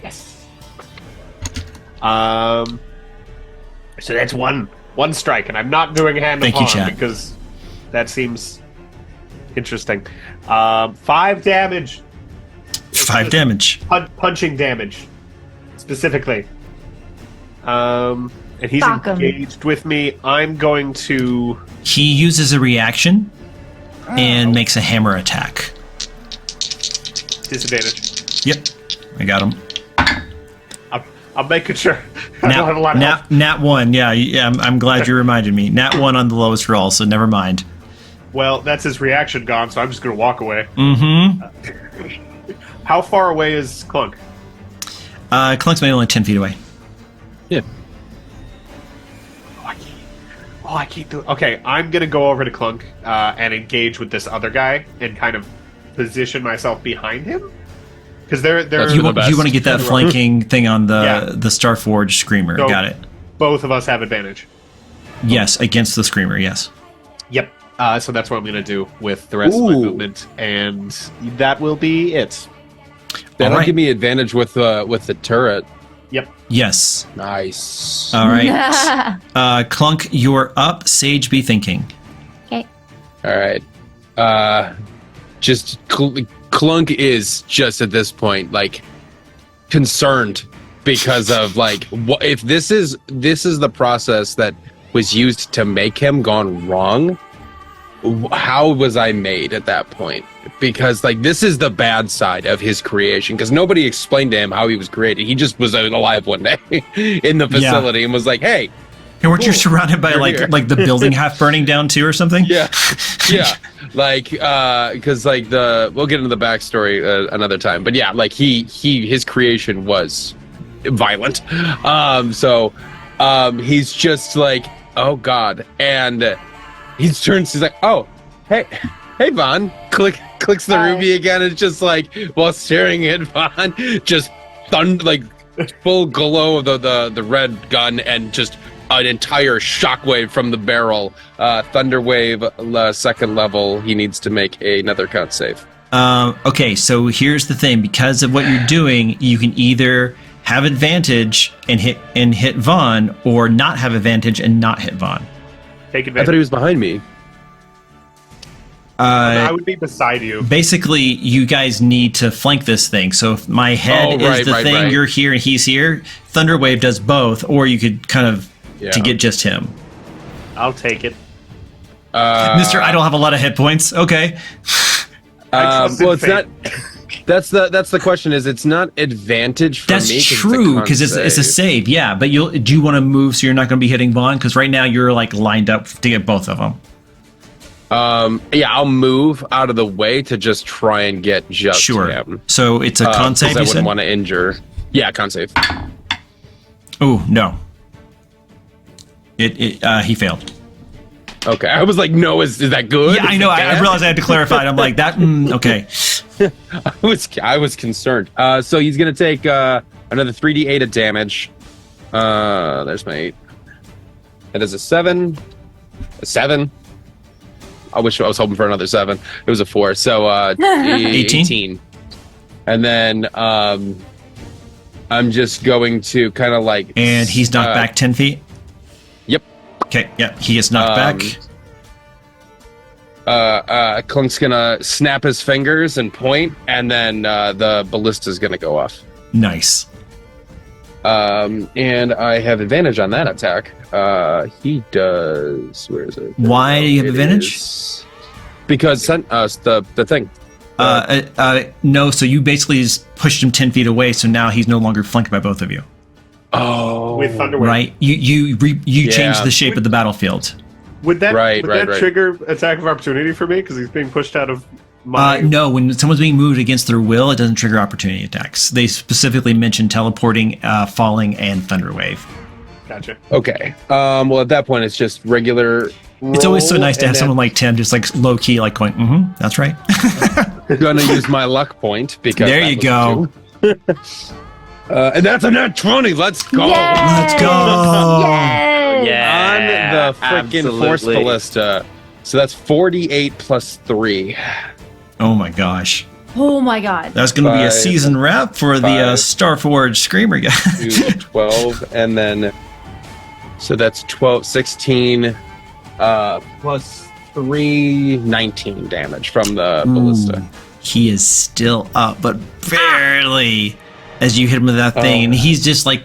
Yes. So that's one strike, and I'm not doing hand Thank of you, harm chat. because that seems interesting. 5 damage. 5 damage. Punching damage, specifically. And he's Sock 'em. engaged with me. I'm going to... He uses a reaction and makes a hammer attack. Disadvantage. Yep, I got him. I'm making sure. I don't have a lot of health. Nat 1. Yeah. I'm glad you reminded me. Nat 1 on the lowest roll, so never mind. Well, that's his reaction gone, so I'm just going to walk away. Mm-hmm. How far away is Clunk? Clunk's maybe only 10 feet away. I keep doing... Okay, I'm going to go over to Clunk and engage with this other guy and kind of position myself behind him. Because they're That's You the want best. to get that flanking thing on Yeah. the Starforged Screamer. So- Got it. both of us have advantage. Yes, against the Screamer, yes. Yep. So that's what I'm going to do with the rest of my Ooh. movement, and that will be it. That'll Alright. give me advantage with the turret. Yes. Nice. All right. Clunk, you're up. Sage, be thinking. All right. Just Clunk is just at this point like concerned because of like what if this is the process that was used to make him gone wrong. How was I made at that point? Because like this is the bad side of his creation because nobody explained to him how he was created. He just was alive one day in the facility and was like, "Hey, And weren't you Cool. surrounded by You're here. like the building half burning down too or something? Yeah, yeah. Like, because like we'll get into the backstory another time. But yeah, like his creation was violent. He's just like, oh god, and he turns. He's like, oh, hey, Vaughn. Clicks the ruby again. It's just like while staring at Vaughn, just like full glow of the red gun and just an entire shockwave from the barrel. Thunderwave, second level. He needs to make another count save. Okay, so here's the thing. Because of what you're doing, you can either have advantage and hit Vaughn, or not have advantage and not hit Vaughn. Take I advantage. thought he was behind me. I would be beside you. Basically, you guys need to flank this thing. So if my head is the thing, you're here and he's here. Thunderwave does both, or you could kind of to get just him. I'll take it. Mister, I don't have a lot of hit points. Okay. Well, it's not. That's the question. Is it's not advantage for That's me? true because it's a save. Yeah, but do you want to move so you're not going to be hitting Vaughn? Because right now you're like lined up to get both of them. Yeah, I'll move out of the way to just try and get just him. So it's a con save. I wouldn't want to injure. Yeah, con save. Oh no. He failed. Okay, I was like, no, is that good? Yeah, I know. I realized I had to clarify. I'm like that. Okay. I was concerned. So he's gonna take another 3d8 of damage. There's my 8. That is a 7. A 7. I wish I was hoping for another 7. It was a 4. So 18. And then I'm just going to kind of like. And he's knocked back 10 feet. Yep. Okay. Yep. He is knocked back. Clunk's gonna snap his fingers and point, and then the ballista's gonna go off. Nice. And I have advantage on that attack. He does. Where is it? Why do you have advantage? Because the thing. No. So you basically just pushed him 10 feet away. So now he's no longer flanked by both of you. Oh, With Thunderwave. Right. You changed the shape of the battlefield. Would that Right. trigger attack of opportunity for me because he's being pushed out of my? No, when someone's being moved against their will, it doesn't trigger opportunity attacks. They specifically mention teleporting, falling, and Thunderwave. Gotcha. Okay. Well, at that point, it's just regular. It's always so roll, nice to have and someone like Tim, just like low key, like going, that's right. I'm gonna use my luck point because There you go. And that's a nat 20. Let's go. Let's go. Yeah. On the freaking force ballista. So that's 48 plus 3. Oh my gosh. Oh my god. That's going to be a 5, season wrap for the 5, Starforge Screamer guy. 2, 12, and then so that's 12, 16 plus 3, 19 damage from the ballista. He is still up, but barely as you hit him with that thing. And he's just like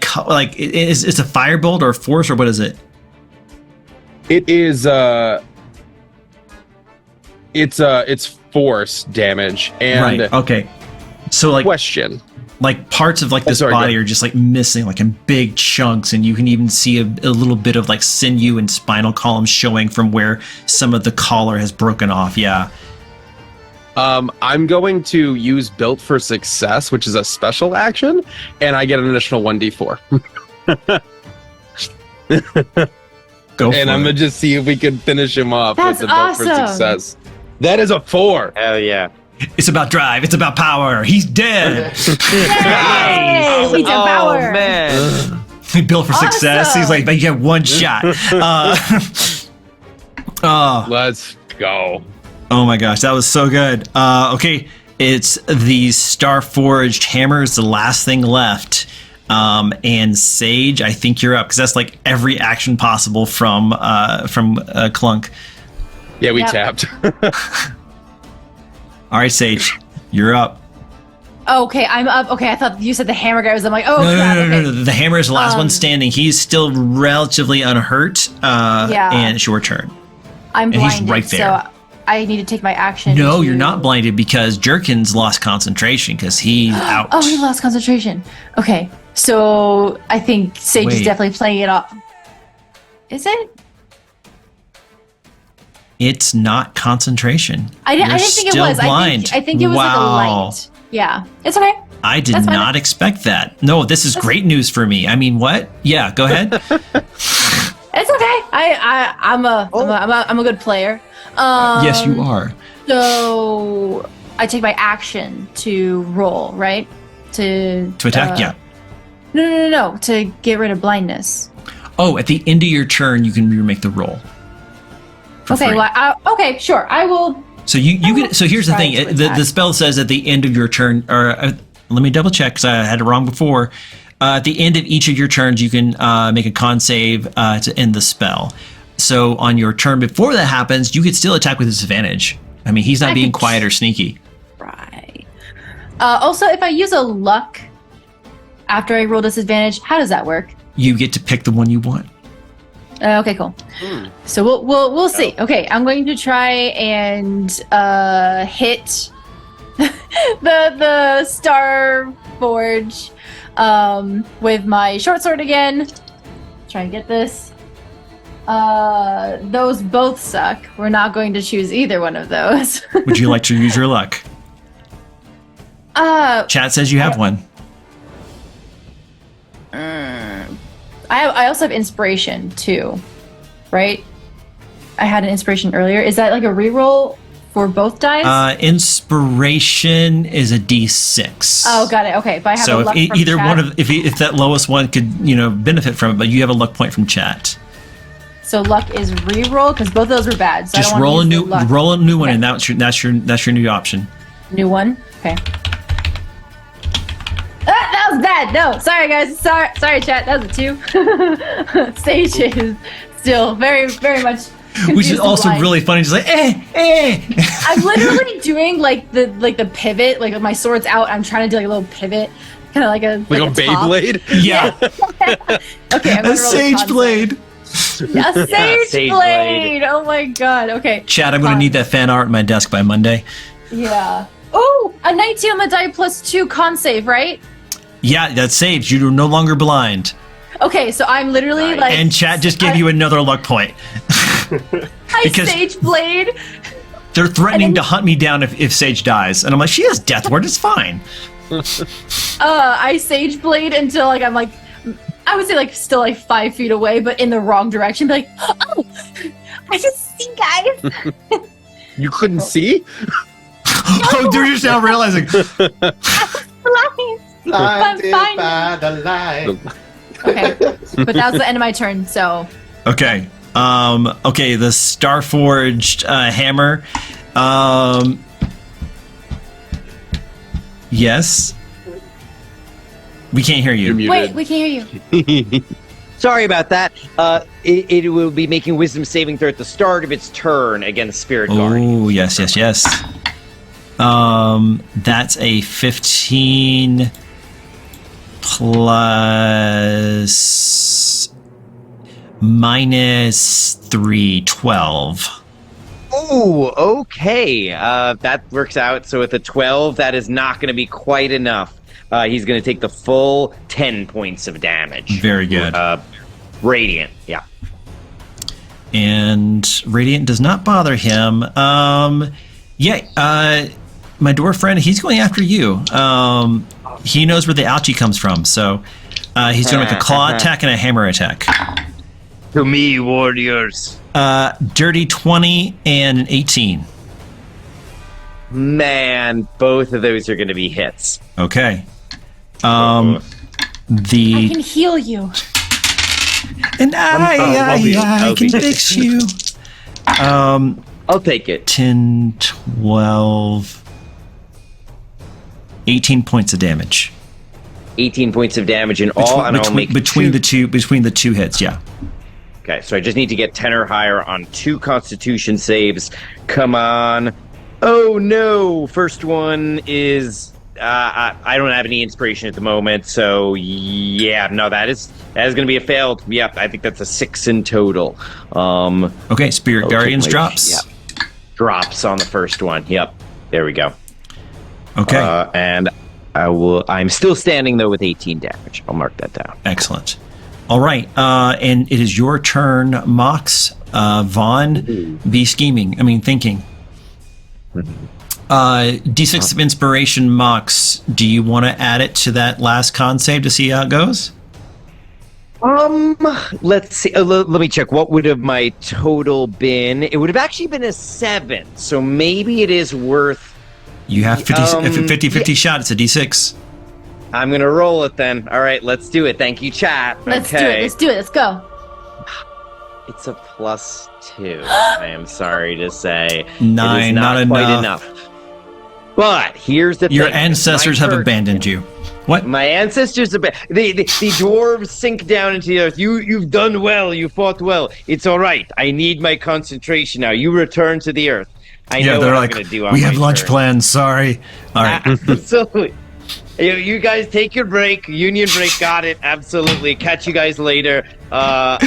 it's a firebolt or a force or what is it? It is it's force damage and right. Okay. So like question. Like parts of like this body are just like missing like in big chunks, and you can even see a little bit of like sinew and spinal column showing from where some of the collar has broken off. Yeah. I'm going to use Built for Success, which is a special action, and I get an additional 1d4. Go for and I'm it. gonna just see if we can finish him off That's with the Built for awesome. Success. That is a 4. Hell yeah. It's about drive. It's about power. He's dead. Yay! We devour. Oh, man. Built for success. He's like, but you get one shot. Let's go. Oh my gosh, that was so good. Okay, it's the Starforged hammers, the last thing left. And Sage, I think you're up because that's like every action possible from Clunk. Yeah, we Yep. tapped. All right, Sage, you're up. Okay, I'm up. Okay, I thought you said the hammer guy was. I'm like, oh, No, crap. Okay. no. The hammer is the last one standing. He's still relatively unhurt. Yeah. And it's your turn. I'm And he's blinded, right there. so I need to take my action. No, to- you're not blinded because Jerkins lost concentration because he's out. Oh, he lost concentration. Okay, so I think Sage is Wait. definitely playing it off. Is it? It's not concentration. I You're didn't think it still was. blind. I think it was like a Wow. light. Yeah, it's okay. I did That's fine. not expect that. No, this is great news for me. I mean, what? Yeah, go ahead. It's okay. I'm a good player. Yes, you are. So I take my action to roll, right? To attack? Yeah. No. To get rid of blindness. Oh, at the end of your turn, you can remake the roll. for Okay. free. Well, okay. Sure. I will. So you get. So here's the try thing. to The attack. spell says at the end of your turn, or let me double check because I had it wrong before. At the end of each of your turns, you can make a con save to end the spell. So on your turn before that happens, you could still attack with disadvantage. I mean, he's not I being could quiet or sneaky. Right. Also, if I use a luck after I roll disadvantage, how does that work? You get to pick the one you want. Okay, cool. So we'll see. Okay, I'm going to try and hit the Star Forge with my short sword again. Try and get this. Those both suck. We're not going to choose either one of those. Would you like to use your luck? Chat says you have one. I also have inspiration too, right? I had an inspiration earlier. Is that like a reroll for both dice? Inspiration is a D6. Oh, got it. Okay, if I have So a luck if from either chat, one of if that lowest one could benefit from it, but you have a luck point from chat. so luck is reroll because both of those were bad. So Just I don't roll a wanna new use the luck. roll a new one, Okay. and that's your new option. New one. Okay. That was bad. No, sorry guys. Sorry, chat. That was a 2. Sage is still very, very much. Which is confused and also blind. really funny. Just like I'm literally doing like the pivot, like my sword's out. I'm trying to do like a little pivot, kind of like a Like a top. Beyblade? Yeah, Okay, I'm gonna a roll sage con blade. save. A sage Sage blade. Oh my god. Okay. Chat, I'm gonna need that fan art on my desk by Monday. Yeah. Oh, a 19 on the die plus 2 con save, right? Yeah, that saves. You're no longer blind. Okay, so I'm literally like. And chat just gave you another luck point. I because- sage blade. They're threatening And to then- hunt me down if Sage dies, and I'm like, she has death ward. It's fine. I sage blade until like I'm like, I would say like still like 5 feet away, but in the wrong direction. Be like, oh, I can see, guys. You couldn't see? Oh, they're just now realizing. Blinded fine. by the light. Okay, but that was the end of my turn. So Okay. Okay, the Starforged hammer. Yes. We can't hear You're you. muted. wait, we can hear you. Sorry about that. It will be making wisdom saving throw at the start of its turn against Spirit Guard. Oh, yes. That's a 15 plus minus 3, 12. Oh, okay. That works out. So with a 12, that is not going to be quite enough. He's going to take the full 10 points of damage. Very good. Radiant, yeah. And Radiant does not bother him. My dwarf friend, he's going after you. He knows where the ouchie comes from, so he's going to make a claw attack and a hammer attack. To me, warriors. Dirty 20 and an 18. Man, both of those are going to be hits. Okay. I The can heal you. and I'll can be- fix you. I'll take it. 10, 12, 18 points of damage 18 points of damage in all, and I'll make between the two hits. Yeah. Okay, so I just need to get 10 or higher on 2 Constitution saves. Come on. Oh no! First one is I don't have any inspiration at the moment, so yeah, no, that is going to be a failed. Yep, I think that's a 6 in total. Okay. Spirit I'll Guardians take my- drops. Yep. Drops on the first one. Yep, there we go. Okay. And I'm still standing though with 18 damage. I'll mark that down. Excellent. All right, and it is your turn, Mox. Vaughn, be scheming. I mean, thinking. D6 of inspiration, Mox. Do you want to add it to that last con save to see how it goes? Let's see. Let me check. What would have my total been? It would have actually been a 7. So maybe it is worth. You have 50-50 shot. It's a D6. I'm gonna roll it then. All right, let's do it. Thank you, chat. Let's okay. do it. Let's do it. Let's go. It's a +2. I am sorry to say. 9, it is not not quite enough. But here's the Your thing. ancestors have abandoned you. What? My ancestors, the dwarves sink down into the earth. You've done well. You fought well. It's all right. I need my concentration now. You return to the earth. I know they're what like, I'm gonna do on we my have lunch turn." plans. Sorry. All right. Absolutely. You guys take your break. Union break. Got it. Absolutely. Catch you guys later. And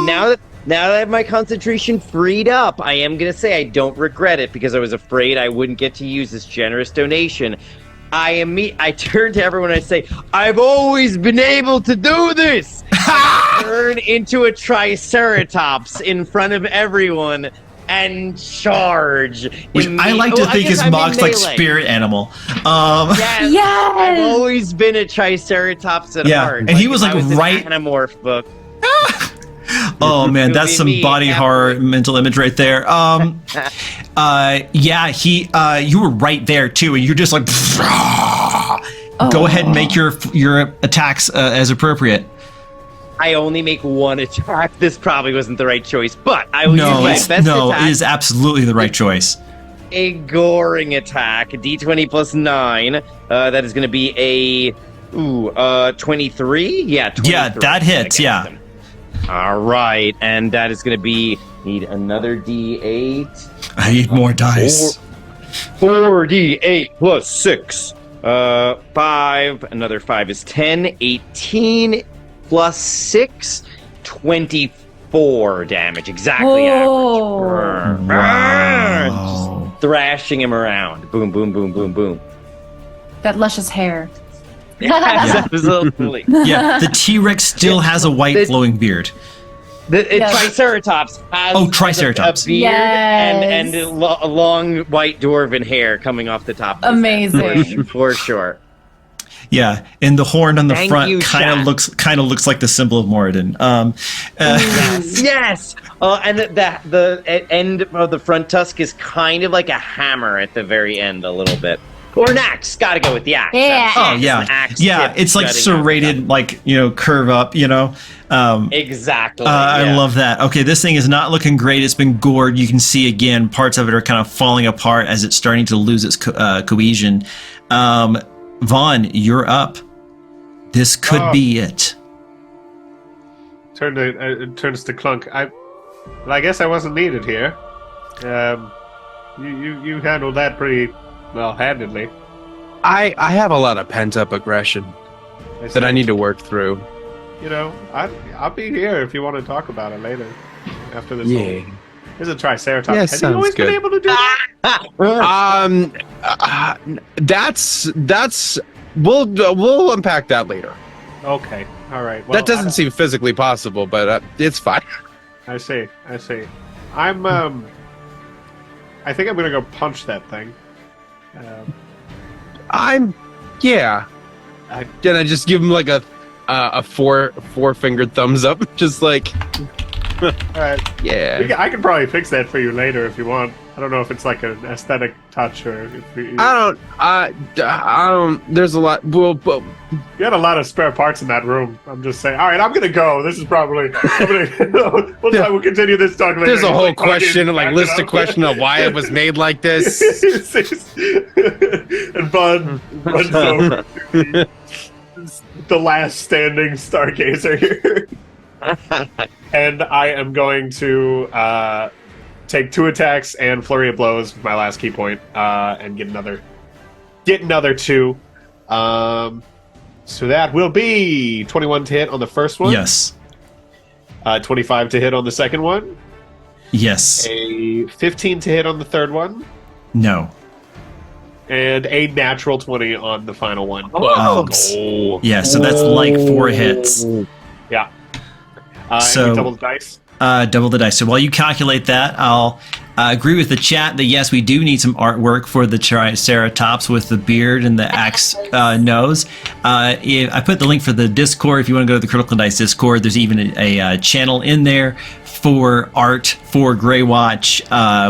now that I have my concentration freed up, I am gonna say I don't regret it because I was afraid I wouldn't get to use this generous donation. I turn to everyone and I say, I've always been able to do this. I turn into a triceratops in front of everyone and charge. Which I like to think is Mox like spirit animal. Yes. Yes. I've always been a triceratops at Yeah, heart. and he was if I like an right- Animorph book. Oh man, It'll that's be some me body horror mental image right there. Yeah, you were right there too, and you're just like, go ahead and make your attacks as appropriate. I only make one attack. This probably wasn't the right choice, but I will use my best it attack. is absolutely the right choice. A goring attack, D20 plus 9. That is going to be a 23. Yeah, 23. Yeah, that hits. against Yeah. him. All right, and that is going to be need another D8. I need more dice. 4D8 plus 6. 5. Another 5 is 10. 18 plus 6. 24 damage. Exactly Whoa. average. Wow. Just thrashing him around. Boom, boom, boom, boom, boom. That luscious hair. Yes, absolutely. Yeah, the T-Rex still has a white The- flowing beard. The Yes. Triceratops has Oh, Triceratops. a beard Yes. and a long white dwarven hair coming off the top. Of his head, Amazing. for sure. Yeah, and the horn on the Thank front you, kind chat. of looks like the symbol of Moradin. Yes. And the end of the front tusk is kind of like a hammer at the very end, a little bit, or an axe. Got to go with the axe. Yeah. Oh An yeah, axe yeah. tip It's like jutting out. serrated, like curve up. Exactly. I yeah. love that. Okay, this thing is not looking great. It's been gored. You can see again parts of it are kind of falling apart as it's starting to lose its cohesion. Vaughn, you're up. This could be it. Turns to Clunk. I guess I wasn't needed here. You handled that pretty well-handedly. I have a lot of pent up aggression that I need to work through. I'll be here if you want to talk about it later. After this. Yeah. There's a Triceratops. Yeah, Has he sounds always been good. able to do that? That's we'll unpack that later. Okay. All right. Well, That doesn't seem physically possible, but it's fine. I see. I think I'm gonna go punch that thing. Yeah. Can I just give him like a four-fingered thumbs up? Just like, All right. yeah. I can probably fix that for you later if you want. I don't know if it's like an aesthetic touch or if you I don't. There's a lot. Well, had a lot of spare parts in that room. I'm just saying. All right, I'm gonna go. This is probably. We'll continue this talk later. there's a He's whole like, question, fucking like back list it of up. question of why it was made like this. And Bud runs over to the last standing stargazer here. And I am going to take 2 attacks and flurry of blows with my last key point, and get another 2. So that will be 21 to hit on the first one. Yes. 25 to hit on the second one. Yes. A 15 to hit on the third one. No. and a natural 20 on the final one. Oh. Yeah, so that's like 4 hits. Yeah. So- and we double the dice. Double the dice. So while you calculate that, I'll agree with the chat that yes, we do need some artwork for the Triceratops with the beard and the axe nose. I put the link for the Discord. If you want to go to the Critical Dice Discord, there's even a channel in there for art for Grey Watch.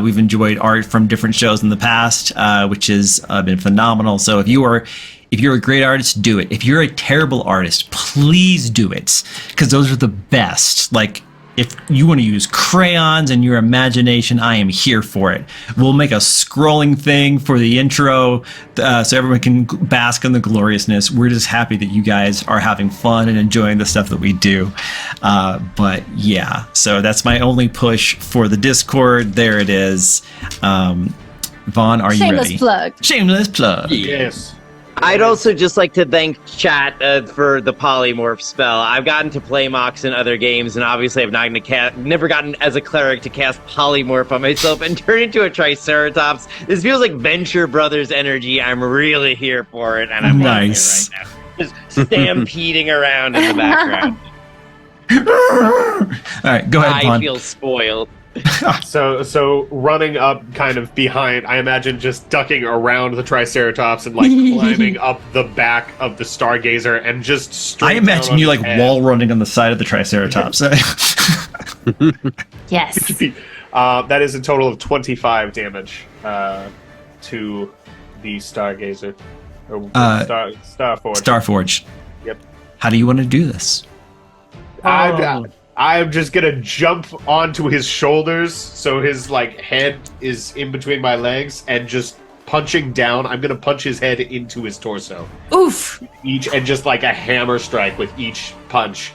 We've enjoyed art from different shows in the past, which has been phenomenal. So if you're a great artist, do it. If you're a terrible artist, please do it, because those are the best. Like, if you want to use crayons and your imagination, I am here for it. We'll make a scrolling thing for the intro so everyone can bask in the gloriousness. We're just happy that you guys are having fun and enjoying the stuff that we do. But yeah, so that's my only push for the Discord. There it is. Vaughn, are you Shameless ready? plug. Shameless plug. Yes. I'd also just like to thank chat for the polymorph spell. I've gotten to play Mox in other games, and obviously I've never gotten as a cleric to cast polymorph on myself and turn into a Triceratops. This feels like Venture Brothers energy. I'm really here for it, and I'm loving Nice. it right now. Just stampeding around in the background. All right, go ahead, I Vaughn. feel spoiled. So running up kind of behind, I imagine just ducking around the Triceratops and like climbing up the back of the Stargazer and just straight I imagine down you on like his head. wall running on the side of the Triceratops. Yes. That is a total of 25 damage to the Stargazer. Or Starforge. Starforge. Yep. How do you want to do this? I'm just gonna jump onto his shoulders, so his like head is in between my legs, and just punching down. I'm gonna punch his head into his torso, Oof. and just like a hammer strike with each punch.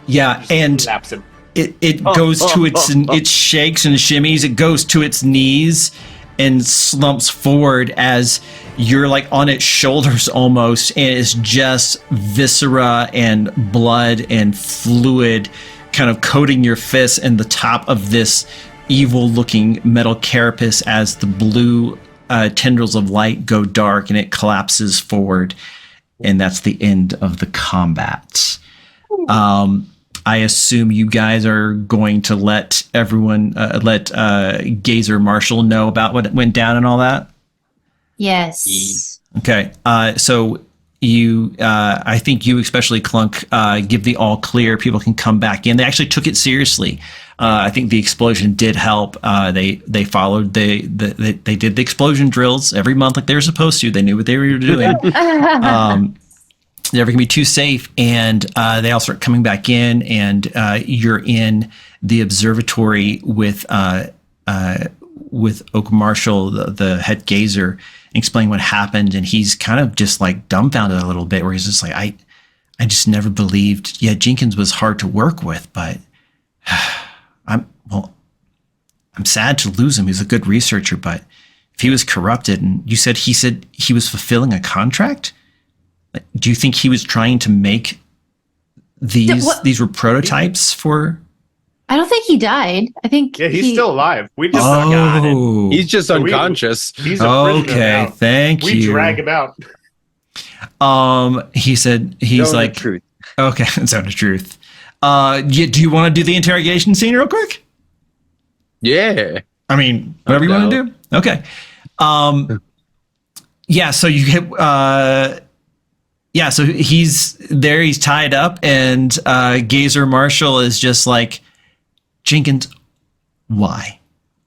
Yeah, Just and slaps him. it goes to it shakes and shimmies. It goes to its knees and slumps forward as you're like on its shoulders almost, and it's just viscera and blood and fluid kind of coating your fists and the top of this evil looking metal carapace as the blue tendrils of light go dark and it collapses forward, and that's the end of the combat. I assume you guys are going to let everyone, let Gazer Marshall know about what went down and all that. Yes. Okay. So you, I think you especially, Clunk, give the all clear. People can come back in. They actually took it seriously. I think the explosion did help. They followed they did the explosion drills every month like they were supposed to. They knew what they were doing. Never can be too safe, and they all start coming back in, and you're in the observatory with Oak Marshall, the head gazer, explaining what happened, and he's kind of just like dumbfounded a little bit, where he's just like, I just never believed. Yeah, Jenkins was hard to work with, but I'm sad to lose him. He's a good researcher, but if he was corrupted, and he said he was fulfilling a contract. Do you think he was trying to make these were prototypes for? I don't think he died. I think Yeah, he's still alive. We just Oh, He's just So we- unconscious. he's a prisoner okay. now. Thank We you. drag him out. He said he's Zone of like truth. okay, zone of truth. Do you want to do the interrogation scene real quick? Yeah. I mean, whatever you want to do. Okay. Yeah. So you get. Yeah. So he's there. He's tied up, and Gazer Marshall is just like, Jenkins, why?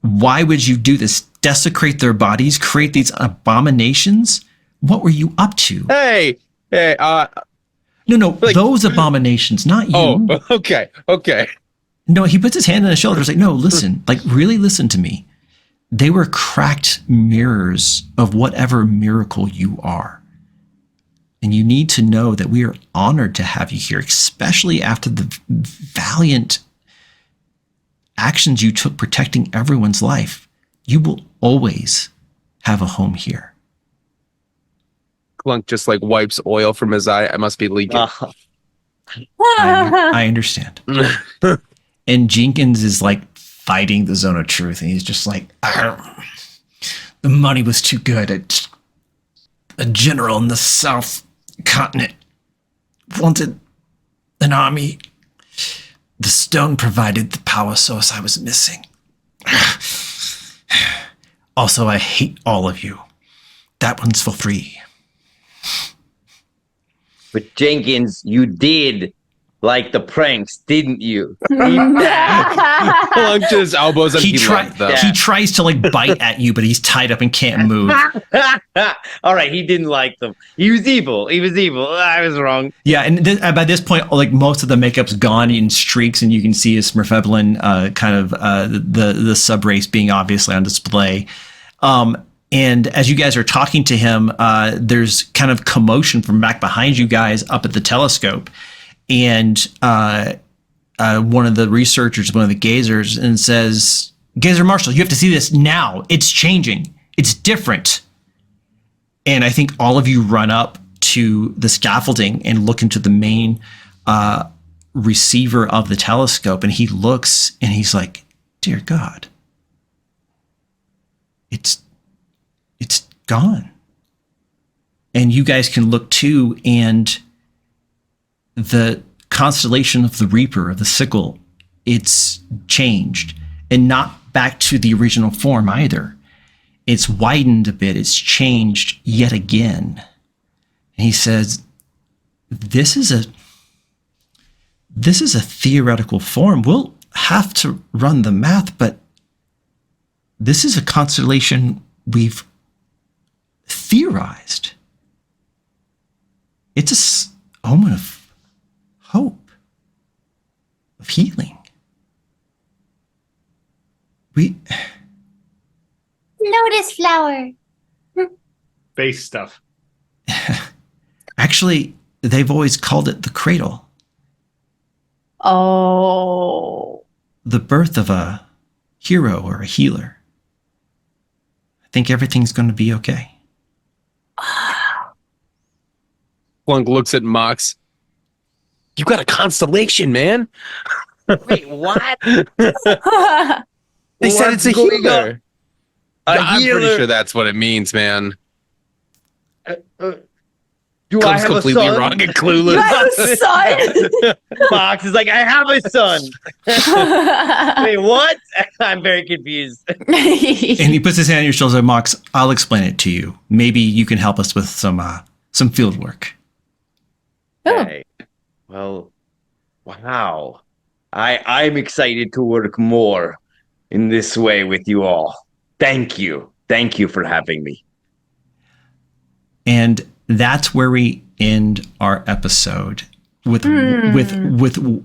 Why would you do this? Desecrate their bodies, create these abominations? What were you up to? Hey. No, those abominations, not you. Oh, okay. No, he puts his hand on his shoulder. He's like, no, listen, like really listen to me. They were cracked mirrors of whatever miracle you are. And you need to know that we are honored to have you here, especially after the valiant actions you took protecting everyone's life. You will always have a home here. Clunk just like wipes oil from his eye. I must be leaking. I understand. And Jenkins is like fighting the zone of truth, and he's just like, the money was too good. a general in the South Continent wanted an army. The stone provided the power source I was missing. Also, I hate all of you. That one's for free. But Jenkins, you did like the pranks, didn't you? Plunk his elbows and He loved them. tries to like bite at you, but he's tied up and can't move. All right, he didn't like them. He was evil. I was wrong. Yeah, and by this point, like most of the makeup's gone in streaks, and you can see a Smurfevelin kind of the sub race being obviously on display. And as you guys are talking to him, there's kind of commotion from back behind you guys up at the telescope, and one of the researchers, one of the gazers, and says, "Gazer Marshall, you have to see this now. It's changing. It's different." And I think all of you run up to the scaffolding and look into the main receiver of the telescope, and he looks and he's like, "Dear God, it's gone." And you guys can look too, and the constellation of the Reaper, of the sickle, it's changed, and not back to the original form either. It's widened a bit. It's changed yet again. And he says, this is a theoretical form. We'll have to run the math, but this is a constellation we've theorized. It's a omen of hope, of healing. Lotus flower. Base stuff. Actually, they've always called it the cradle. Oh. The birth of a hero or a healer. I think everything's going to be okay. Plunk looks at Mox. You got a constellation, man. Wait, what? They said it's a What's going healer. I'm healer? pretty sure that's what it means, man. Do I Comes have a completely son? wrong and clueless. You have a son. Fox is like, I have a son. Wait, what? I'm very confused. And he puts his hand on your shoulder and Mox, I'll explain it to you. Maybe you can help us with some field work. Okay. Well, wow. I'm excited to work more in this way with you all. Thank you. Thank you for having me. And that's where we end our episode with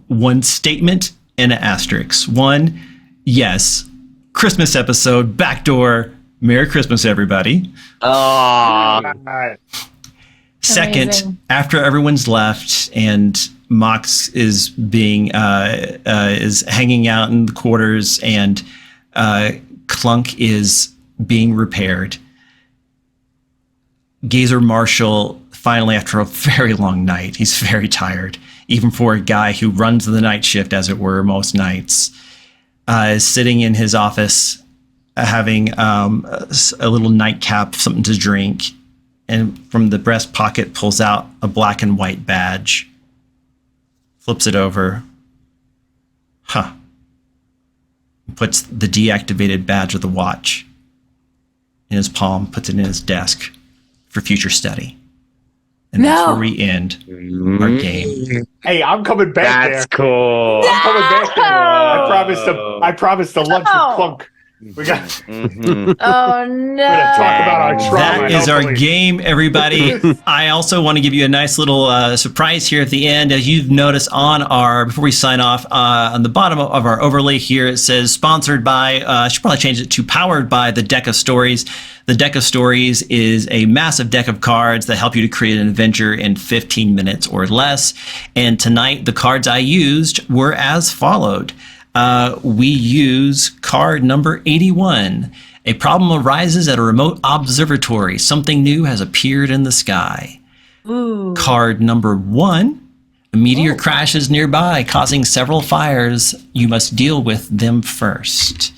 one statement and an asterisk. One, yes, Christmas episode, backdoor, Merry Christmas, everybody. Oh, Second, Amazing. after everyone's left and Mox is being is hanging out in the quarters and Clunk is being repaired, Gazer Marshall finally, after a very long night, he's very tired, even for a guy who runs the night shift, as it were, most nights, is sitting in his office having a little nightcap, something to drink, and from the breast pocket pulls out a black and white badge, flips it over, puts the deactivated badge of the watch in his palm, puts it in his desk for future study. And that's where we end our game. Hey, I'm coming back that's there. cool. I'm coming back there. No! I promised to lunch No! with Clunk. We got. Mhm. Oh no. We're gonna talk about our trauma. That is our hopefully. game, everybody. I also want to give you a nice little surprise here at the end. As you've noticed on our, before we sign off, on the bottom of our overlay here, it says sponsored by, I should probably change it to powered by the Deck of Stories. The Deck of Stories is a massive deck of cards that help you to create an adventure in 15 minutes or less. And tonight, the cards I used were as followed. We use card number 81. A problem arises at a remote observatory. Something new has appeared in the sky. Ooh. Card number 1. A meteor crashes nearby, causing several fires. You must deal with them first.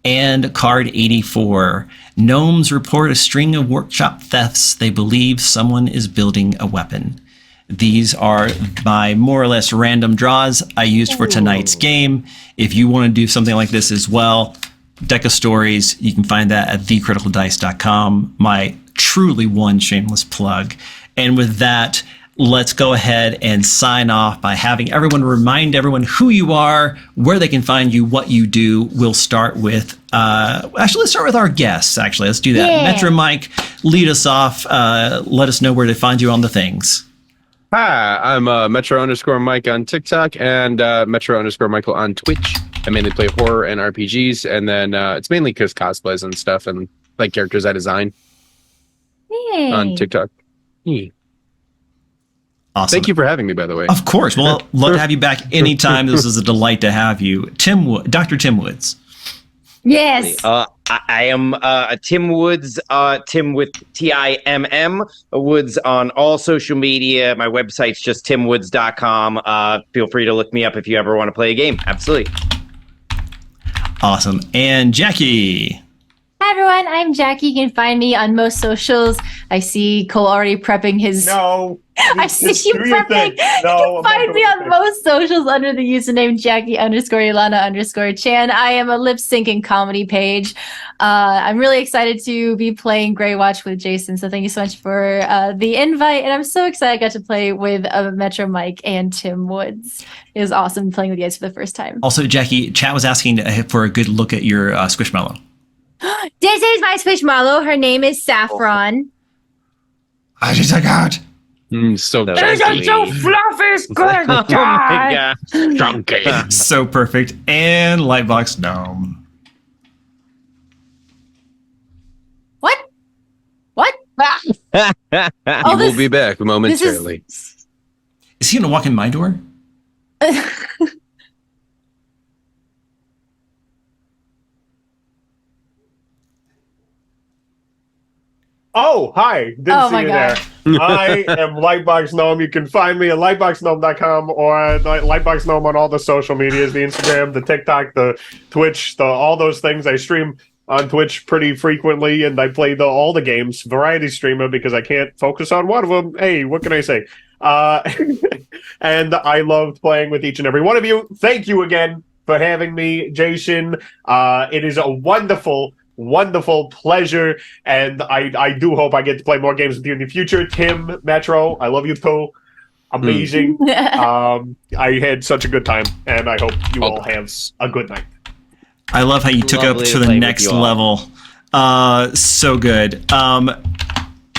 And card 84. Gnomes report a string of workshop thefts. They believe someone is building a weapon. These are my more or less random draws I used for tonight's game. If you want to do something like this as well, Deck of Stories, you can find that at thecriticaldice.com. My truly one shameless plug. And with that, let's go ahead and sign off by having everyone remind everyone who you are, where they can find you, what you do. We'll start with, actually, let's start with our guests, actually. Let's do that. Yeah. Metro Mike, lead us off. Let us know where to find you on the things. Hi, I'm Metro_Mike on TikTok and Metro_Michael on Twitch. I mainly play horror and RPGs, and then it's mainly because cosplays and stuff and like characters I design on TikTok. Awesome. Thank you for having me, by the way. Of course. Well, love to have you back anytime. This is a delight to have you. Dr. Tim Woods. Yes. I am Tim Woods, Tim with TIMM, Woods on all social media. My website's just timwoods.com. Feel free to look me up if you ever want to play a game. Absolutely. Awesome. And Jackie. Hi everyone, I'm Jackie. You can find me on most socials. I see Cole already prepping his. No. I see you Do your thing. prepping. No, I'm not Find me doing on it. most socials under the username Jackie_Ilana_Chan. I am a lip sync and comedy page. I'm really excited to be playing Grey Watch with Jason. So thank you so much for the invite. And I'm so excited I got to play with Metro Mike and Tim Woods. It was awesome playing with you guys for the first time. Also, Jackie, chat was asking for a good look at your Squishmallow. This is my Squishmallow. Her name is Saffron. I just got. So There's chunky. fluffy, good Oh my god. Chunky. So perfect. And Lightbox Gnome. What? What? He will this- be back momentarily. Is he going to walk in my door? Oh, hi. Didn't Oh see my you God. there. I am Lightbox Gnome. You can find me at lightboxgnome.com or Lightbox Gnome on all the social medias, the Instagram, the TikTok, the Twitch, all those things. I stream on Twitch pretty frequently, and I play all the games, variety streamer, because I can't focus on one of them. Hey, what can I say? And I loved playing with each and every one of you. Thank you again for having me, Jason. It is a wonderful pleasure, and I do hope I get to play more games with you in the future. Tim, Metro, I love you too. Amazing. I had such a good time, and I hope you all have a good night. I love how you took Lovely up to to the play with next you all. level. So good.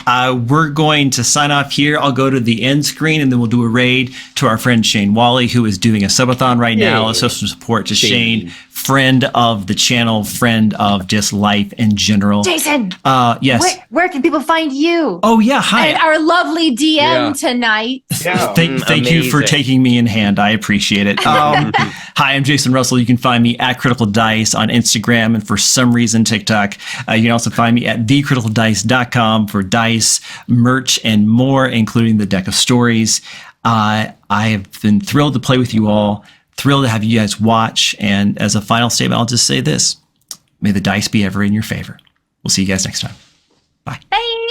We're going to sign off here. I'll go to the end screen and then we'll do a raid to our friend Shane Wally, who is doing a subathon right now. Yay. So some support to Shane. Shane, friend of the channel, friend of just life in general. Jason, Yes. where can people find you? Oh yeah. Hi. And our lovely DM Yeah. tonight. Yeah. Thank you for Amazing. taking me in hand. I appreciate it. Hi, I'm Jason Russell. You can find me at Critical Dice on Instagram and for some reason TikTok. You can also find me at thecriticaldice.com for dice, merch, and more, including the deck of stories. I have been thrilled to play with you all, thrilled to have you guys watch. And as a final statement, I'll just say this. May the dice be ever in your favor. We'll see you guys next time. Bye. Bye.